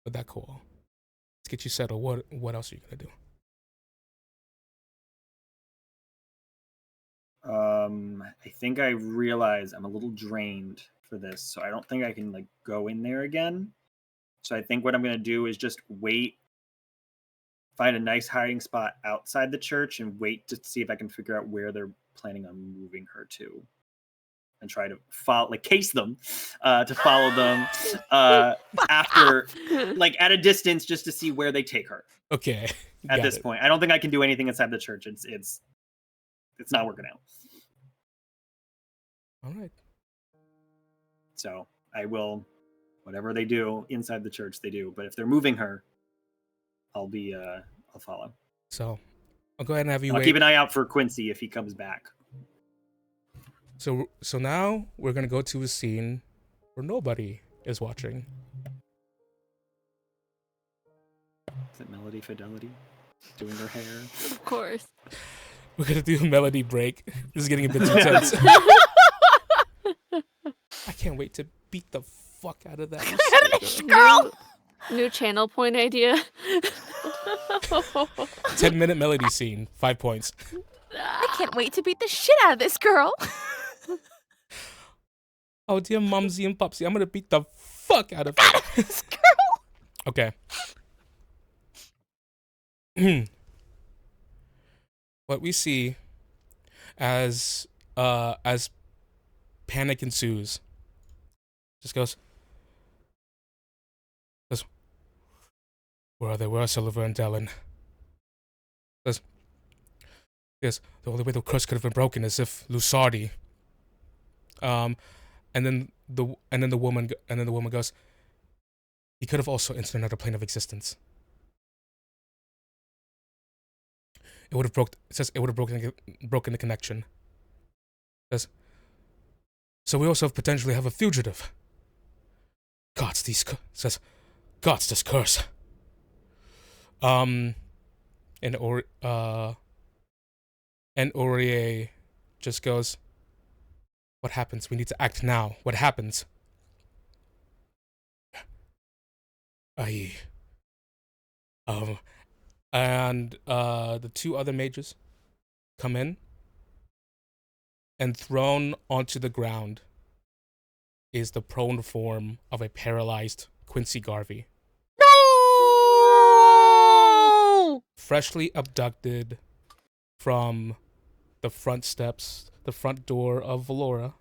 with that call, let's get you settled. What else are you gonna do? I think I realize I'm a little drained for this, so I don't think I can like go in there again. So I think what I'm gonna do is just wait, find a nice hiding spot outside the church, and wait to see if I can figure out where they're planning on moving her to, and try to follow, like case them, to follow them after, like at a distance, just to see where they take her. Okay. At this point, I don't think I can do anything inside the church. It's not working out. All right. So I will, whatever they do inside the church, they do. But if they're moving her, I'll follow. So I'll go ahead and have you I'll wait. keep an eye out for Quincy if he comes back. So now we're gonna go to a scene where nobody is watching. Is it Melody Fidelity doing her hair? Of course. We're gonna do a melody break. This is getting a bit too tense. I can't wait to beat the fuck out of that. Girl! New channel point idea. 10-minute melody scene, 5 points. I can't wait to beat the shit out of this girl. Oh dear Mumsy and Pupsy, I'm gonna beat the fuck out of this girl. Okay. What we see as panic ensues just goes, where are they? Where are Silver and Dellen? Yes, the only way the curse could have been broken is if Lusardi. And then the woman goes, he could have also entered another plane of existence. It would have broken the connection. It says, so we also potentially have a fugitive. God's this curse. And Aurier just goes, what happens? We need to act now. What happens? And the two other mages come in, and thrown onto the ground is the prone form of a paralyzed Quincy Garvey. No! Freshly abducted from the front door of Valora.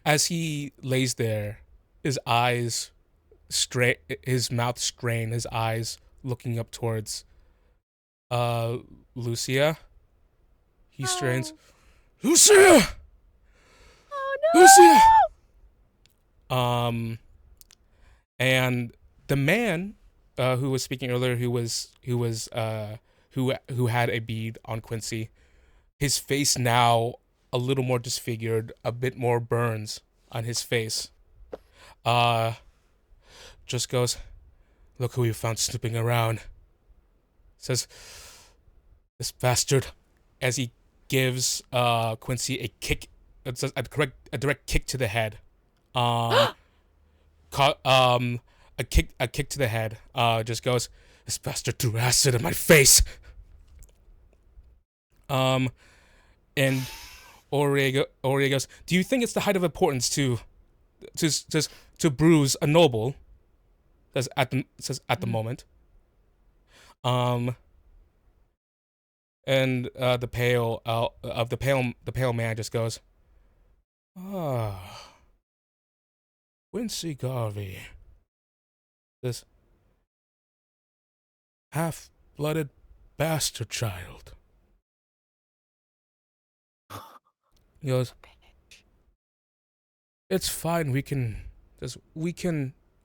As he lays there, his eyes his mouth strained, his eyes looking up towards Lucia. He strains, Lucia! Oh Lucia! And the man who was speaking earlier, who had a bead on Quincy, his face now a little more disfigured, a bit more burns on his face. Just goes, look who you found snooping around. Says, this bastard, as he gives Quincy a kick, a direct kick to the head. A kick to the head. Just goes, this bastard threw acid in my face. And Eira goes, do you think it's the height of importance to bruise a noble? Says at the moment. And the pale man just goes, Quincy Garvey, this half-blooded bastard child. He goes, it's fine. We can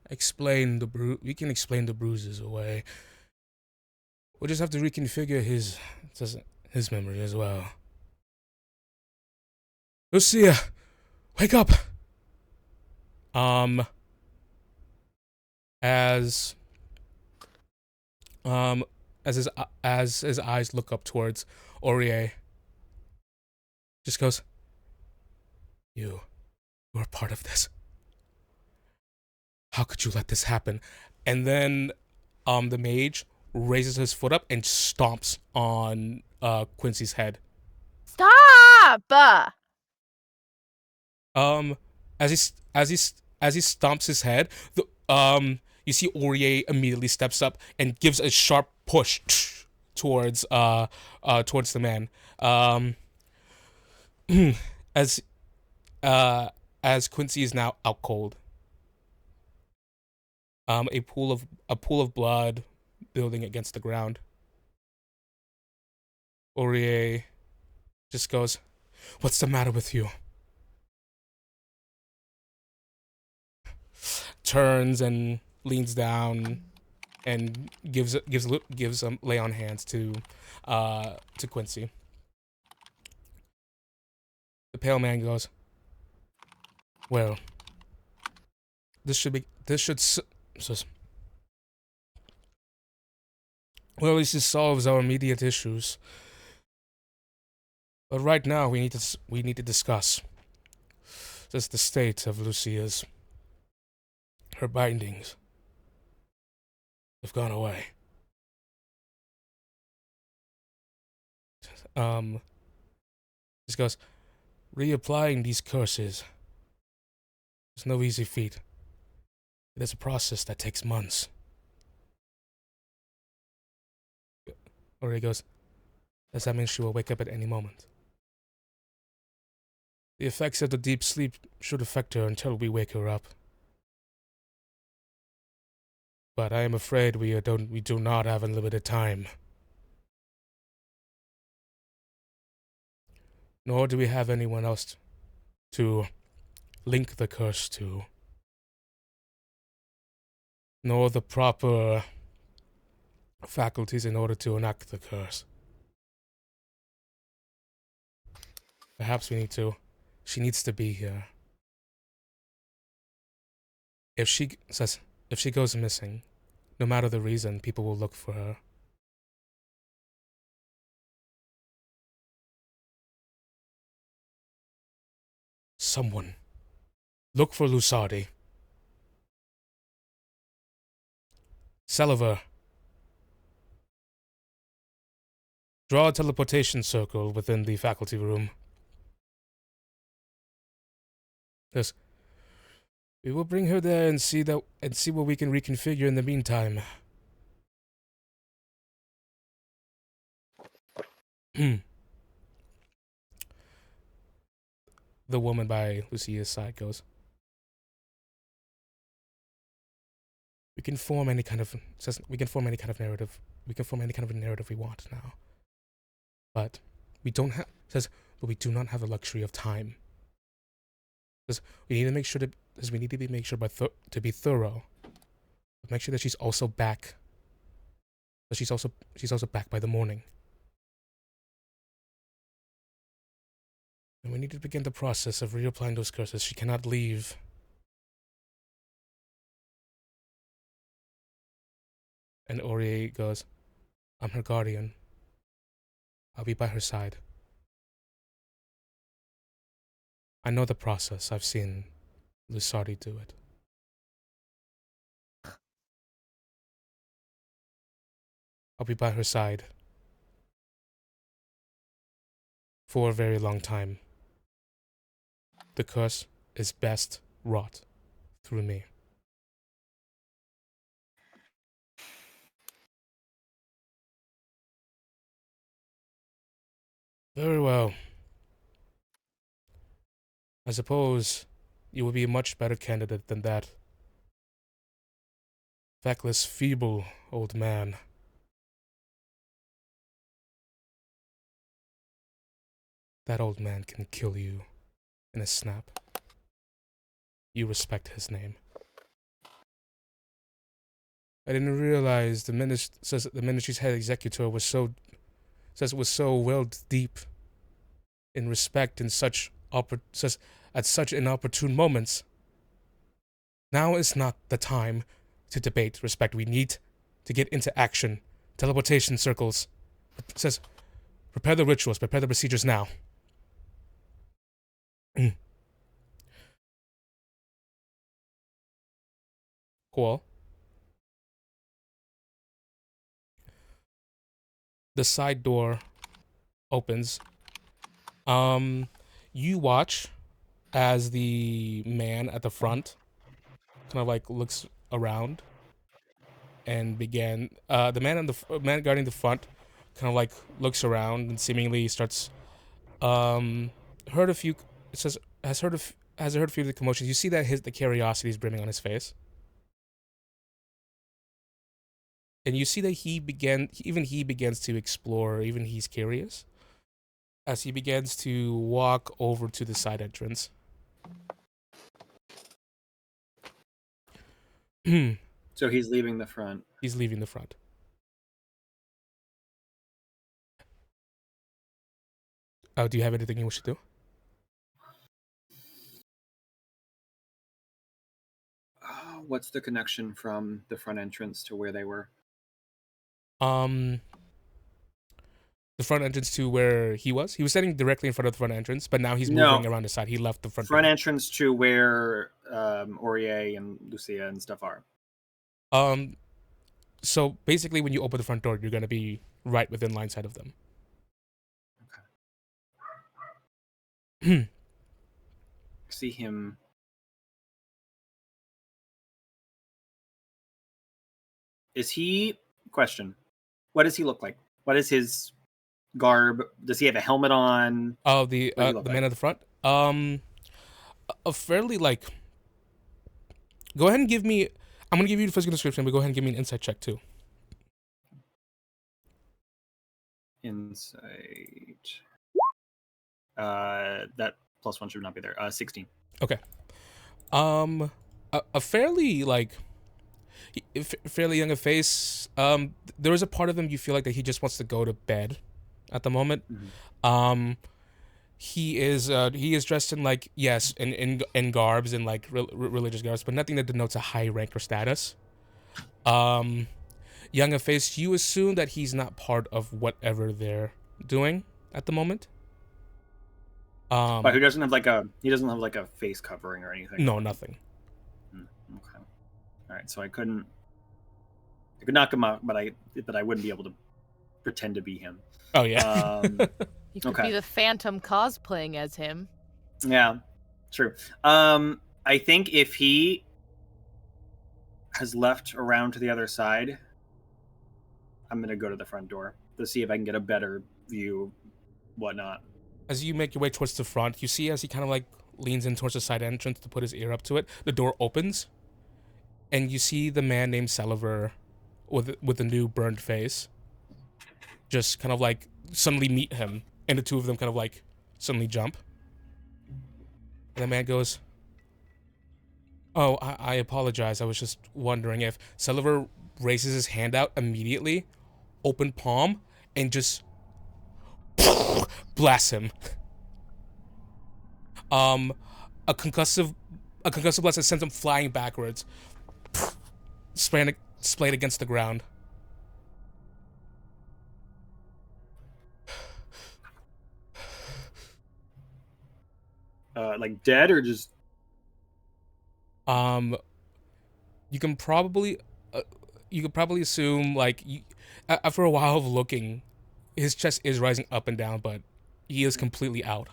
explain the bruises away. We'll just have to reconfigure his memory as well. Lucia, wake up. As his eyes look up towards Aurier, just goes, you are part of this. How could you let this happen? And then the mage raises his foot up and stomps on Quincy's head. Stop! As he stomps his head, you see Aurier immediately steps up and gives a sharp push towards the man. As Quincy is now out cold. A pool of blood building against the ground. Aurier just goes, what's the matter with you? Turns and leans down and gives lay on hands to Quincy. The pale man goes, well, well, at least it solves our immediate issues. But right now, we need to discuss just the state of Lucia's. Her bindings have gone away. Just goes, reapplying these curses is no easy feat. It is a process that takes months. Or he goes, does that mean she will wake up at any moment? The effects of the deep sleep should affect her until we wake her up. But I am afraid we do not have unlimited time. Nor do we have anyone else to link the curse to. Nor the proper faculties in order to enact the curse. Perhaps she needs to be here. If she goes missing, no matter the reason, people will look for her. Someone, look for Lusardi. Saliver, draw a teleportation circle within the faculty room. Yes. We will bring her there and see what we can reconfigure in the meantime. The woman by Lucia's side goes, we can form any kind of narrative. We can form any kind of narrative we want now. But we do not have the luxury of time. Says we need to make sure to be thorough. Make sure that she's also back. But she's also back by the morning. And we need to begin the process of reapplying those curses. She cannot leave. And Ori goes, I'm her guardian. I'll be by her side. I know the process. I've seen Lusardi do it. I'll be by her side for a very long time. The curse is best wrought through me. Very well. I suppose you would be a much better candidate than that feckless, feeble old man. That old man can kill you in a snap. You respect his name. I didn't realize the ministry's head executor was so well deep in respect in at such inopportune moments. Now is not the time to debate respect. We need to get into action. Teleportation circles. It says, prepare the rituals, prepare the procedures now. Cool. The side door opens. You watch as the man at the front kind of like looks around and the man guarding the front kind of like looks around and seemingly starts heard a few has heard a few of the commotions. You see that the curiosity is brimming on his face. And you see that he begins to explore, even he's curious, as he begins to walk over to the side entrance. So he's leaving the front. He's leaving the front. Do you have anything you wish to do? What's the connection from the front entrance to where they were? The front entrance to where he was? He was standing directly in front of the front entrance, but now he's moving around the side. He left the front entrance to where Aurier and Lucia and stuff are. So basically when you open the front door, you're going to be right within line sight of them. Okay. See him. Is he... Question. What does he look like? What is his garb? Does he have a helmet on? Oh, the man at the front? A fairly, like... Go ahead and give me... I'm going to give you the physical description, but go ahead and give me an insight check, too. Insight... that +1 should not be there. 16. Okay. A fairly, like... fairly young of face. There is a part of him you feel like that he just wants to go to bed at the moment. Mm-hmm. He is dressed in like in garbs and like religious garbs, but nothing that denotes a high rank or status. Young of face, you assume that he's not part of whatever they're doing at the moment. But he doesn't have like a face covering or anything. No, nothing. Okay. All right, so I could knock him out, but I wouldn't be able to pretend to be him. Oh yeah. You could be the Phantom cosplaying as him. Yeah, true. I think if he has left around to the other side, I'm gonna go to the front door to see if I can get a better view, whatnot. As you make your way towards the front, you see as he kind of like leans in towards the side entrance to put his ear up to it, the door opens, and you see the man named Xandrelor with a new burned face just kind of like suddenly meet him, and the two of them kind of like suddenly jump. And the man goes, "Oh, I apologize. I was just wondering if..." Xandrelor raises his hand out immediately, open palm, and just blasts him. A concussive blast that sends him flying backwards, splayed against the ground. Like dead or just? You can probably assume like after a while of looking, his chest is rising up and down, but he is completely out.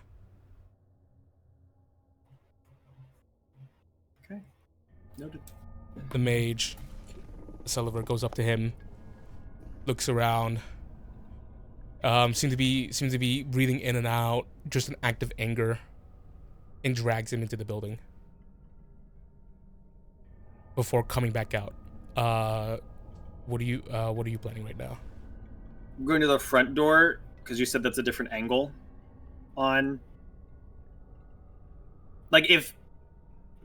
Okay. Noted. The mage, Xandrelor, goes up to him, looks around. Seems to be breathing in and out, just an act of anger, and drags him into the building before coming back out. What are you planning right now? I'm going to the front door because you said that's a different angle on. Like, if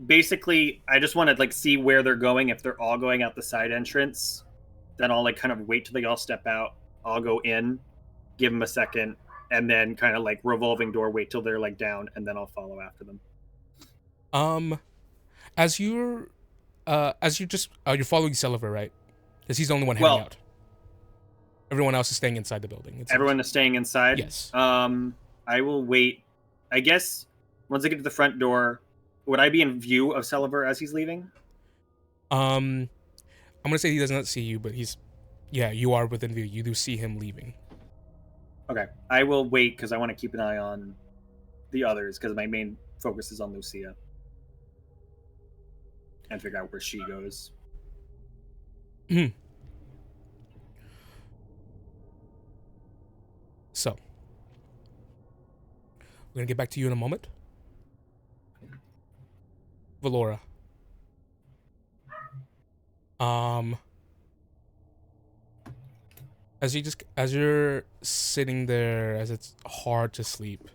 basically I just want to like see where they're going. If they're all going out the side entrance, then I'll like kind of wait till they all step out. I'll go in, give them a second, and then kind of like revolving door, wait till they're like down, and then I'll follow after them. As you're following Xandrelor, right? Because he's the only one heading out. Everyone else is staying inside the building. Everyone is staying inside? Yes. I will wait. I guess once I get to the front door, would I be in view of Xandrelor as he's leaving? I'm gonna say he does not see you, but you are within view. You do see him leaving. Okay. I will wait because I want to keep an eye on the others because my main focus is on Lucia. And figure out where she goes. So, we're gonna get back to you in a moment. Valora. As you're sitting there, as it's hard to sleep,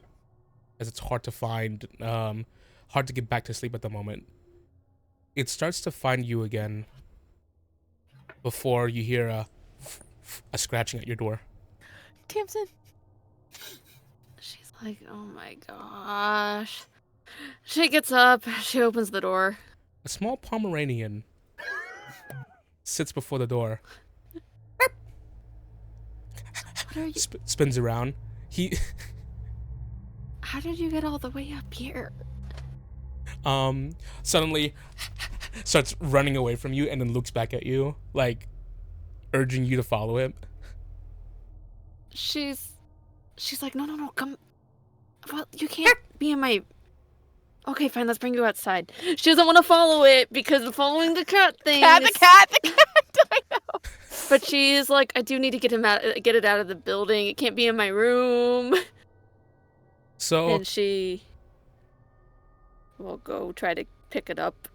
as it's hard to find, hard to get back to sleep at the moment, it starts to find you again before you hear a scratching at your door. Tamsin. She's like, oh my gosh. She gets up, she opens the door. A small Pomeranian sits before the door. What are you? Spins around. How did you get all the way up here? Suddenly starts running away from you and then looks back at you, like urging you to follow him. She's like, no, come. Well, you can't be in my... Okay, fine, let's bring you outside. She doesn't want to follow it because of following the cat thing. The cat. I know. But she's like, I do need to get it out of the building. It can't be in my room. So... And she will go try to pick it up.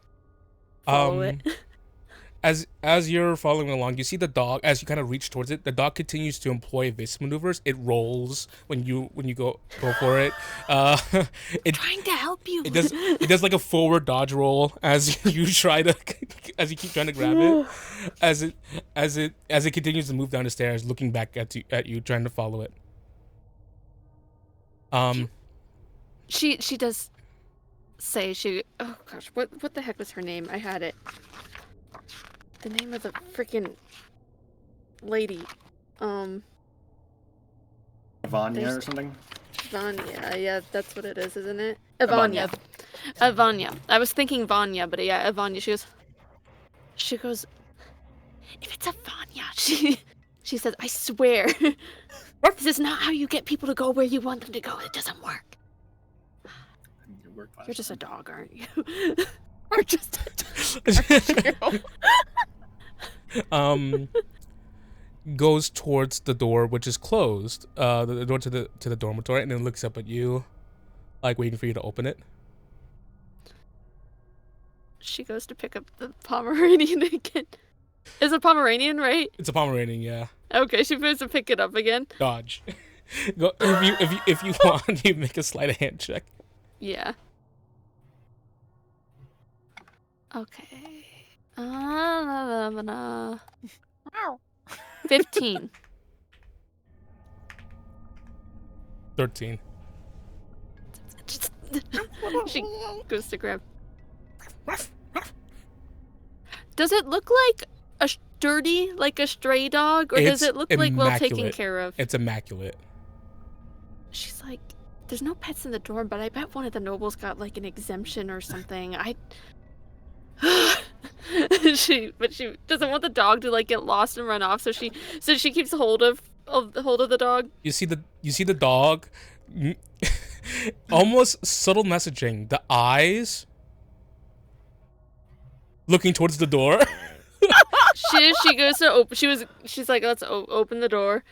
Follow it. As you're following along, you see the dog. As you kind of reach towards it, the dog continues to employ evasive maneuvers. It rolls when you go for it. Trying to help you. It does like a forward dodge roll as you keep trying to grab it. As it continues to move down the stairs, looking back at you, trying to follow it. She does say oh gosh, what the heck was her name? I had it. The name of the freaking lady. Vanya or something? Vanya, yeah, that's what it is, isn't it? Evanya. I was thinking Vanya, but yeah, Evanya. She goes, if it's Evanya, she says, I swear, this is not how you get people to go where you want them to go. It doesn't work. You're just a dog, aren't you? Or just a dog. goes towards the door, which is closed, the door to the dormitory, and then looks up at you, like waiting for you to open it. She goes to pick up the Pomeranian again. Is a Pomeranian, right? It's a Pomeranian, yeah. Okay, she goes to pick it up again. Dodge. Go if you want, you make a sleight of hand check. Yeah. Okay. 15. 13. She goes to grab. Does it look like a sturdy, like a stray dog, or does it look like well taken care of? It's immaculate. She's like, there's no pets in the dorm, but I bet one of the nobles got like an exemption or something. She doesn't want the dog to like get lost and run off, so she keeps hold of the dog. You see the dog, almost subtle messaging. The eyes looking towards the door. She goes to open. She's like, let's open the door,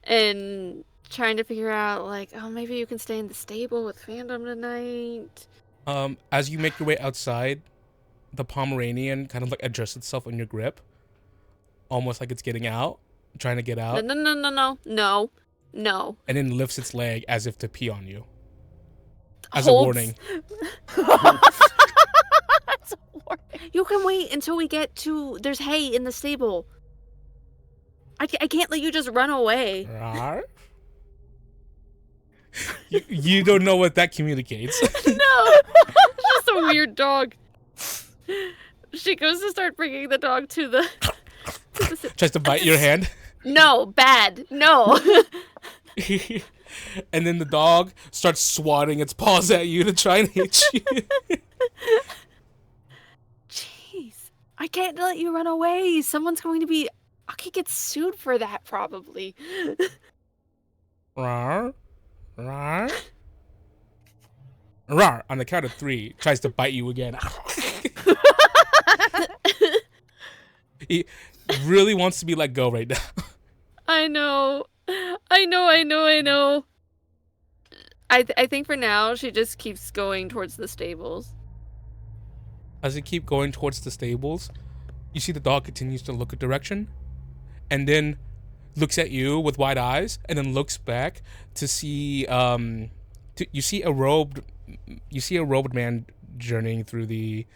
and trying to figure out like, oh, maybe you can stay in the stable with Phantom tonight. As you make your way outside, the Pomeranian kind of like adjusts itself on your grip, almost like it's getting out, trying to get out. No. And then lifts its leg as if to pee on you. As a warning. That's a warning. You can wait until we get to. There's hay in the stable. I can't let you just run away. You don't know what that communicates. No, it's just a weird dog. She goes to start bringing the dog to the Tries to bite your hand. No, bad. No. And then the dog starts swatting its paws at you to try and hit you. Jeez. I can't let you run away. Someone's going to be... I could get sued for that, probably. Rawr. Rawr. Rawr. On the count of 3, tries to bite you again. He really wants to be let go right now. I know. I think for now, she just keeps going towards the stables. As you keep going towards the stables, you see the dog continues to look a direction, and then looks at you with wide eyes, and then looks back to see you see a robed man journeying through the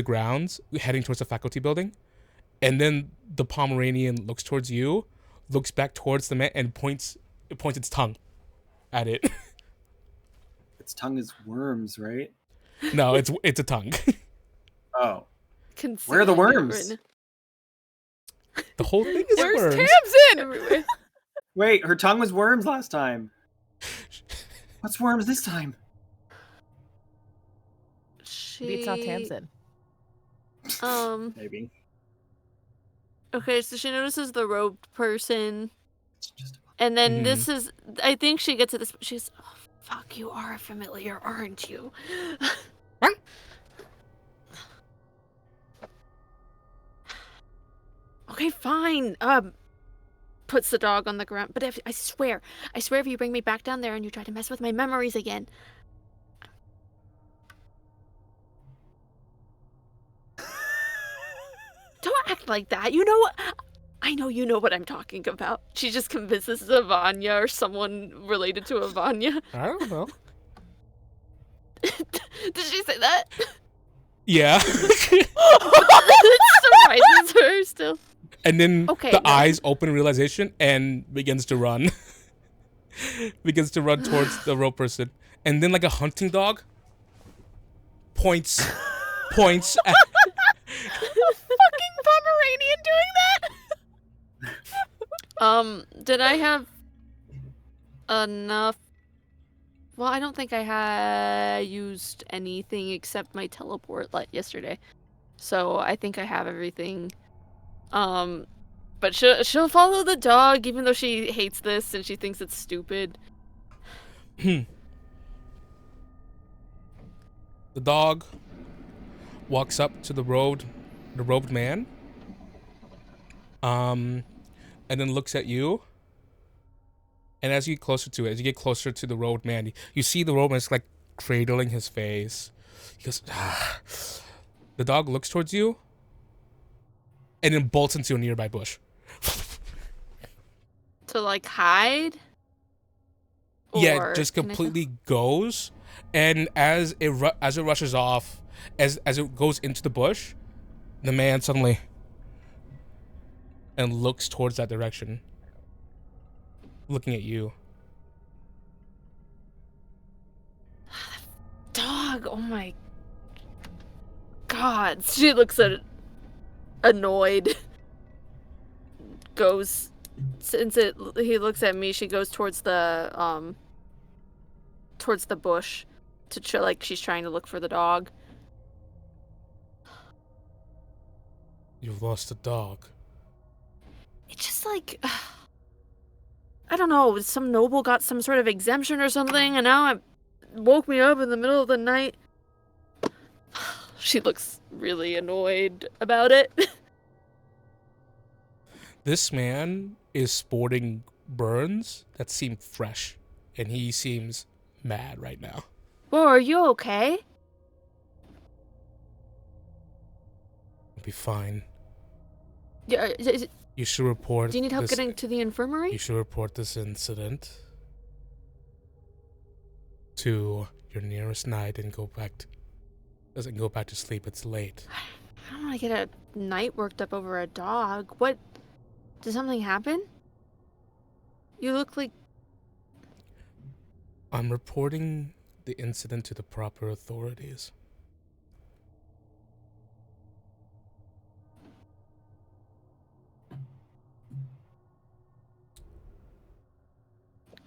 grounds, heading towards the faculty building, and then the Pomeranian looks towards you, looks back towards the man, and points its tongue at it. Its tongue is worms, right? No, it's a tongue. Oh. Where are the worms? The whole thing is Where's worms. Tamsin? Wait, her tongue was worms last time. What's worms this time? Maybe it's not Tamsin. Maybe. Okay, so she notices the robed person. And then this is... I think she gets to this... She's... Oh, fuck, you are a familiar, aren't you? Okay, fine. Puts the dog on the ground. But I swear if you bring me back down there and you try to mess with my memories again... Don't act like that. You know what? I know you know what I'm talking about. She just convinces Ivania or someone related to Ivania. I don't know. Did she say that? Yeah. It surprises her still. And then eyes open in realization and begins to run. Begins to run towards the rope person. And then like a hunting dog points at... Fucking Pomeranian doing that? Did I have enough? Well, I don't think I had used anything except my teleport like yesterday. So I think I have everything. But she'll follow the dog even though she hates this and she thinks it's stupid. The dog walks up to the robed man and then looks at you. And as you get closer to it, as you get closer to the roadman, you see the roadman's like cradling his face. He goes, ah. The dog looks towards you and then bolts into a nearby bush. To like hide? Yeah, just completely goes. And as it rushes off, as it goes into the bush, the man suddenly and looks towards that direction, looking at you. Dog, oh my God. She looks at it, annoyed. Goes, since he looks at me, she goes towards the bush to like she's trying to look for the dog. You've lost a dog. It's just like, I don't know, some noble got some sort of exemption or something, and now it woke me up in the middle of the night. She looks really annoyed about it. This man is sporting burns that seem fresh, and he seems mad right now. Well, are you okay? I'll be fine. Yeah. You should report. Do you need help getting to the infirmary? You should report this incident to your nearest knight and go back to sleep. It's late. I don't want to get a knight worked up over a dog. What? Did something happen? You look like... I'm reporting the incident to the proper authorities.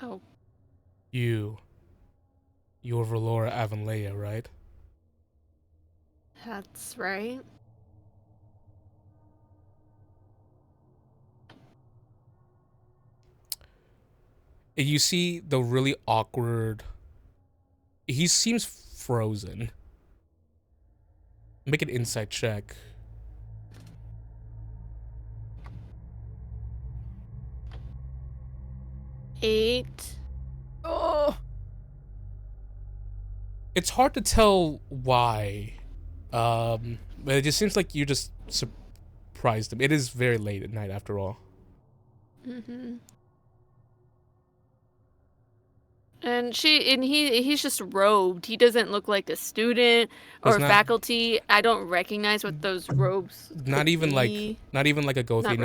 Oh. You're Valora Avanleia, right? That's right. And you see the really awkward... He seems frozen. Make an insight check. Eight. Oh. It's hard to tell why. But it just seems like you just surprised him. It is very late at night after all. Mm-hmm. And he's just robed. He doesn't look like a student or faculty. I don't recognize what those robes not even be. like a Gothi,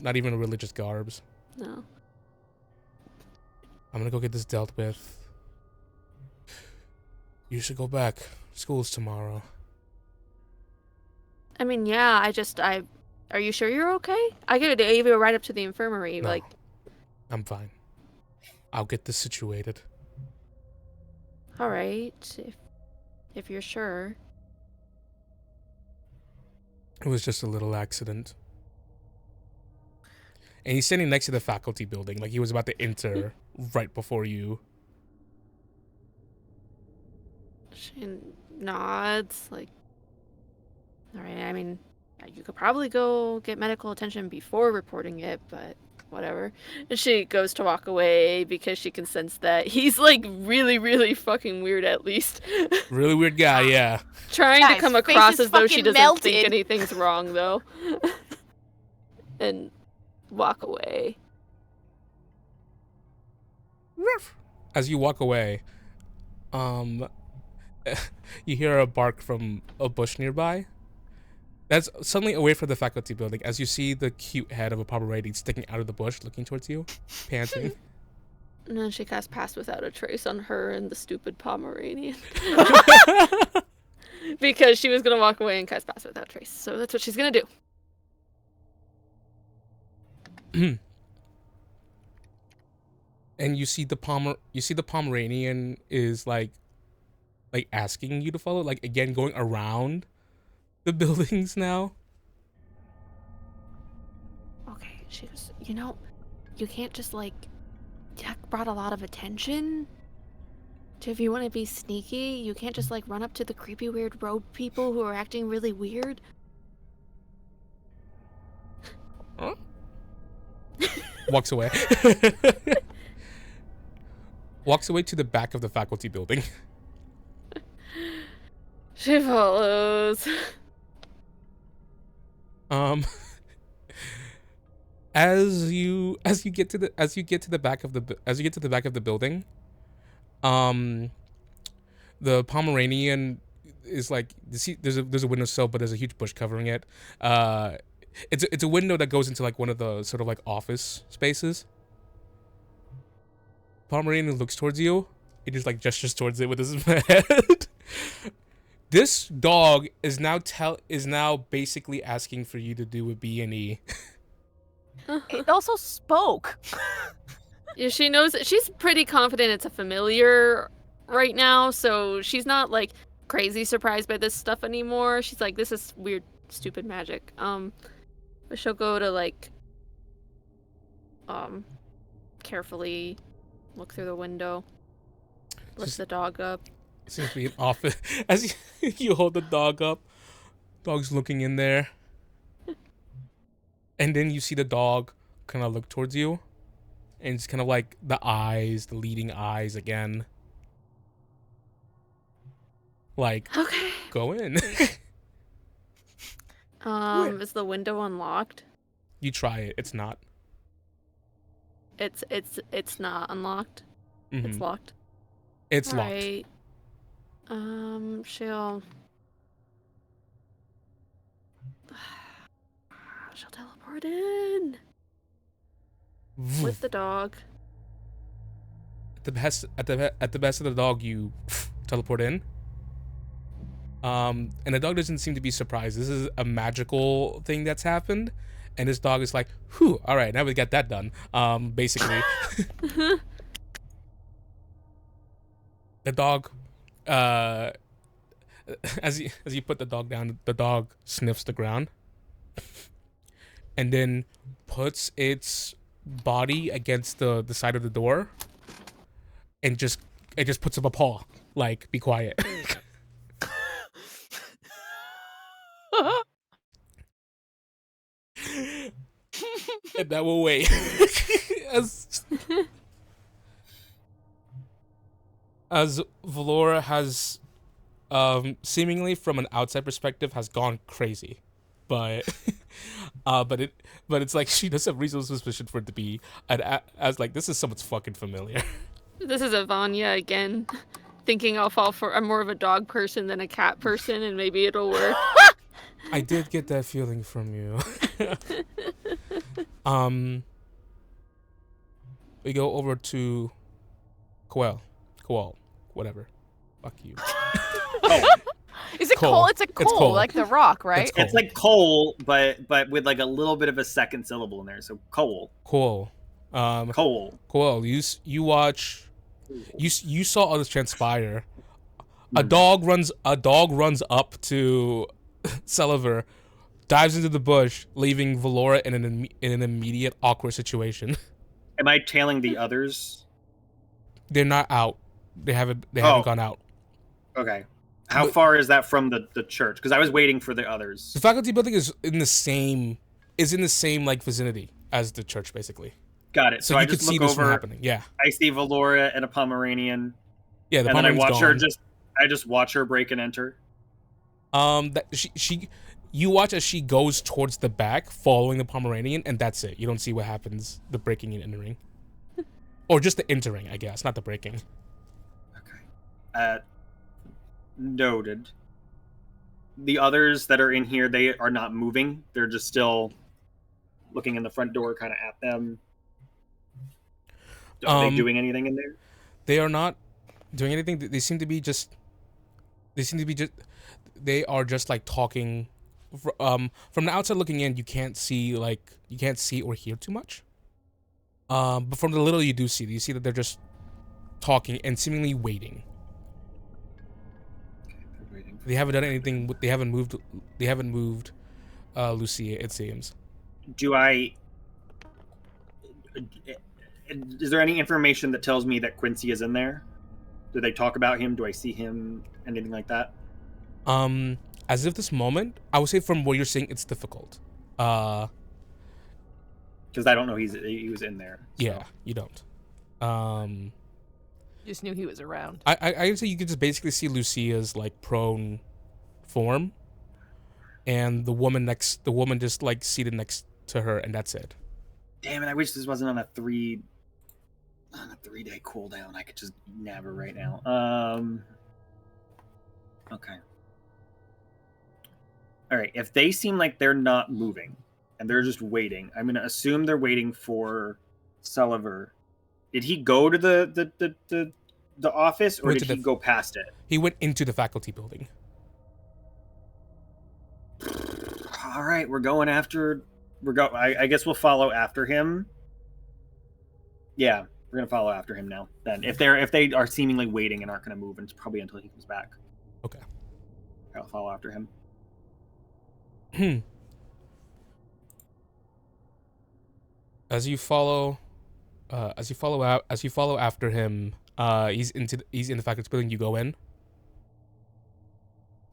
not even religious garbs. No. I'm gonna go get this dealt with. You should go back. School's tomorrow. I mean, yeah, are you sure you're okay? I gave you right up to the infirmary, No, like... I'm fine. I'll get this situated. Alright, if you're sure. It was just a little accident. And he's standing next to the faculty building, like he was about to enter right before you. She nods, like, alright, I mean, you could probably go get medical attention before reporting it, but whatever. And she goes to walk away because she can sense that he's, like, really, really fucking weird, at least. Really weird guy, yeah. Trying to come across as though she doesn't think anything's wrong, though. And walk away. As you walk away, you hear a bark from a bush nearby. That's suddenly away from the faculty building as you see the cute head of a Pomeranian sticking out of the bush looking towards you, panting. And then she casts Pass Without a Trace on her and the stupid Pomeranian. Because she was going to walk away and cast Pass Without a Trace. So that's what she's going to do. And you see the Pomeranian is like asking you to follow, like again going around the buildings now. Okay, she goes, you can't just like, Jack brought a lot of attention. If you want to be sneaky, you can't just like run up to the creepy weird robe people who are acting really weird. Huh? walks away. Walks away to the back of the faculty building. She follows. As you get to the back of the building, the Pomeranian is like, there's a windowsill, but there's a huge bush covering it. It's a window that goes into like one of the sort of like office spaces. Pomeranian looks towards you. He just like gestures towards it with his head. This dog is now basically asking for you to do a B&E. It also spoke. Yeah, she knows she's pretty confident it's a familiar right now, so she's not like crazy surprised by this stuff anymore. She's like, this is weird, stupid magic. But she'll go to like carefully look through the window. Lift the dog up. It seems to be an office. As you hold the dog up, dog's looking in there. And then you see the dog kind of look towards you. And it's kind of like the leading eyes again. Like, okay, go in. Is the window unlocked? You try it. It's not. It's not unlocked. Mm-hmm. It's locked. It's locked. Right. She'll teleport in with the dog. At the behest of the dog, you teleport in. And the dog doesn't seem to be surprised. This is a magical thing that's happened, and this dog is like, "Whew! All right, now we got that done." Basically, the dog, as you put the dog down, the dog sniffs the ground, and then puts its body against the side of the door, and it just puts up a paw, like, be quiet. And that will wait. As Valora has, seemingly from an outside perspective, has gone crazy, but it's like she does have reasonable suspicion for it to be, as like, this is someone's fucking familiar. This is Ivania again, thinking I'll fall for. I'm more of a dog person than a cat person, and maybe it'll work. I did get that feeling from you. We go over to Coel, whatever. Fuck you. Oh, Is it coal? It's a coal, like the rock, right? it's like coal, but with like a little bit of a second syllable in there. So coal. Cool. Coal. You watch. You saw all this transpire. A dog runs up to Sulliver, dives into the bush, leaving Valora in an immediate awkward situation. Am I tailing the others? They're not out. They haven't gone out. Okay. How far is that from the church? Because I was waiting for the others. The faculty building is in the same like vicinity as the church, basically. Got it. So I you just could see look this over. from happening. Yeah. I see Valora and a Pomeranian. Yeah, the and then I Pomeranian's watch gone. her I just watch her break and enter. You watch as she goes towards the back, following the Pomeranian, and that's it. You don't see what happens, the breaking and entering. Or just the entering, I guess, not the breaking. Okay. Noted. The others that are in here, they are not moving. They're just still looking in the front door, kind of at them. Are they doing anything in there? They are not doing anything. They are just like talking. From the outside looking in, you can't see or hear too much. But from the little you do see, that they're just talking and seemingly waiting. They haven't done anything. They haven't moved. Lucia, it seems. Is there any information that tells me that Quincy is in there? Do they talk about him? Do I see him? Anything like that? As of this moment, I would say from what you're saying, it's difficult. Because I don't know he was in there. So. Yeah, you don't. Just knew he was around. I'd say you could just basically see Lucia's like prone form, and the woman just like seated next to her, and that's it. Damn it! I wish this wasn't on a 3-day cooldown. I could just nab her right now. Okay. All right. If they seem like they're not moving and they're just waiting, I'm gonna assume they're waiting for Sulliver. Did he go to the office, or did he go past it? He went into the faculty building. All right, we're going after. I guess we'll follow after him. Yeah, we're gonna follow after him now. Then, if they are seemingly waiting and aren't gonna move, and it's probably until he comes back. Okay. I'll follow after him. As you follow after him, he's in the faculty building. You go in.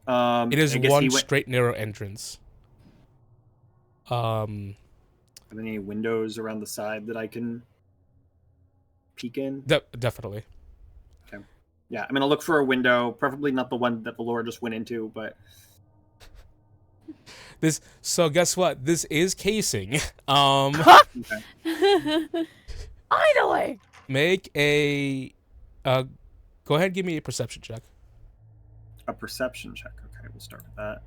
It is one straight narrow entrance. Are there any windows around the side that I can peek in? Definitely. Okay. Yeah, I'm gonna look for a window, preferably not the one that Valora just went into, but. So guess what? This is casing. Okay. Finally. Make a. Go ahead and give me a perception check. A perception check. Okay, we'll start with that.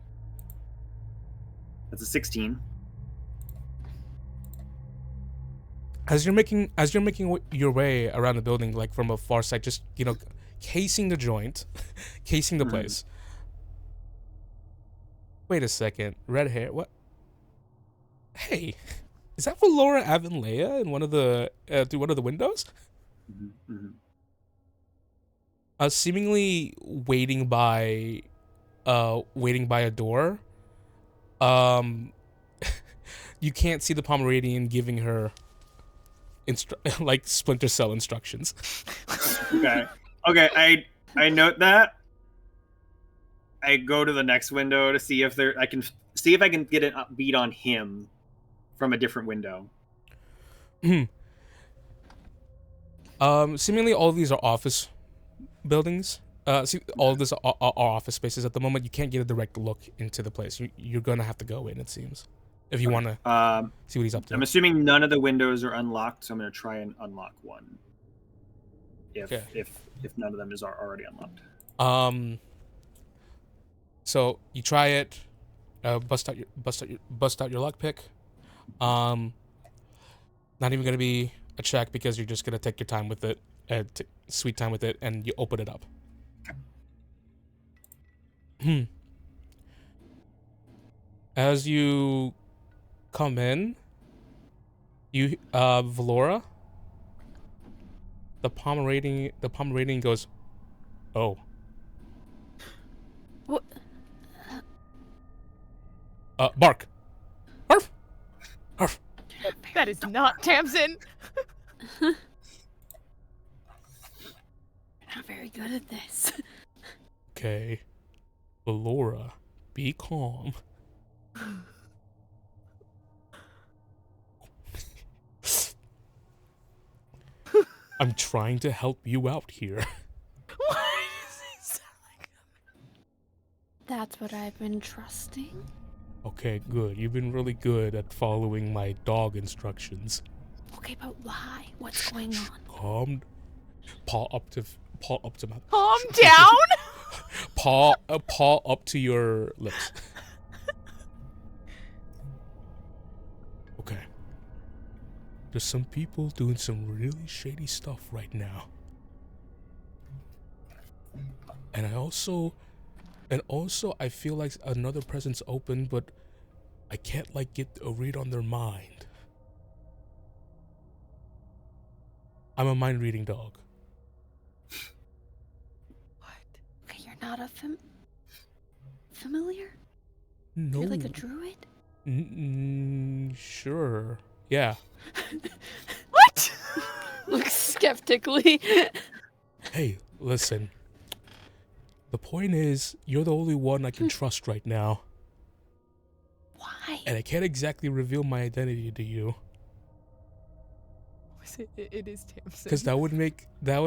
That's a 16. As you're making your way around the building, like from a far side, just casing the joint, casing the place. Wait a second, red hair. What? Hey, is that Valora Avenleia in one of the through one of the windows? Seemingly waiting by a door. You can't see the Pomeranian giving her like Splinter Cell instructions. Okay. I note that. I go to the next window to see if I can get a beat on him from a different window. Seemingly all of these are office buildings. All of these are office spaces at the moment. You can't get a direct look into the place. You're gonna have to go in, it seems, if you want to see what he's up to. I'm assuming none of the windows are unlocked, so I'm gonna try and unlock one. If none of them is already unlocked. So you try it, bust out your lockpick. Not even gonna be a check because you're just gonna take your time with it, sweet time with it, and you open it up. As you come in, you Valora, the Pomeranian goes, "Oh." What? Bark. Arf. Arf. That is not Tamsin. You're not very good at this. Okay. Valora, be calm. I'm trying to help you out here. Why does it sound like That's what I've been trusting. Okay, good. You've been really good at following my dog instructions. Okay, but why? What's going on? Calm. Paw up to mouth. calm down? Paw up to your lips. Okay. There's some people doing some really shady stuff right now. And also I feel like another presence open, but I can't like get a read on their mind. I'm a mind reading dog. What? Okay, you're not a familiar? No. You're like a druid? Sure. Yeah. What? Looks skeptically. Hey, listen. The point is, you're the only one I can trust right now. Why? And I can't exactly reveal my identity to you. It is Tamsin. Because that would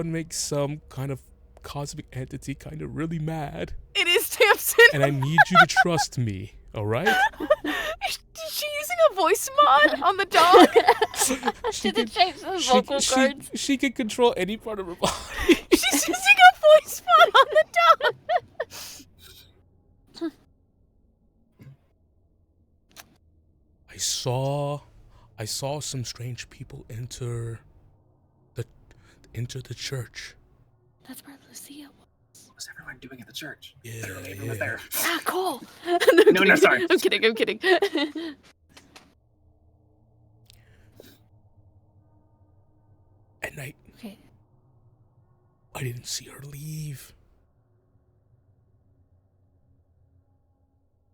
make some kind of cosmic entity kind of really mad. It is Tamsin. And I need you to trust me, all right? Is she using a voice mod on the dog? Did it change the vocal cords? She can control any part of her body. She's using a voice mod on the dog. I saw some strange people enter the church. That's where Lucia was. What was everyone doing at the church? Yeah, Literally everyone was there. Ah, cool. No, sorry. I'm kidding. At night, Okay. I didn't see her leave.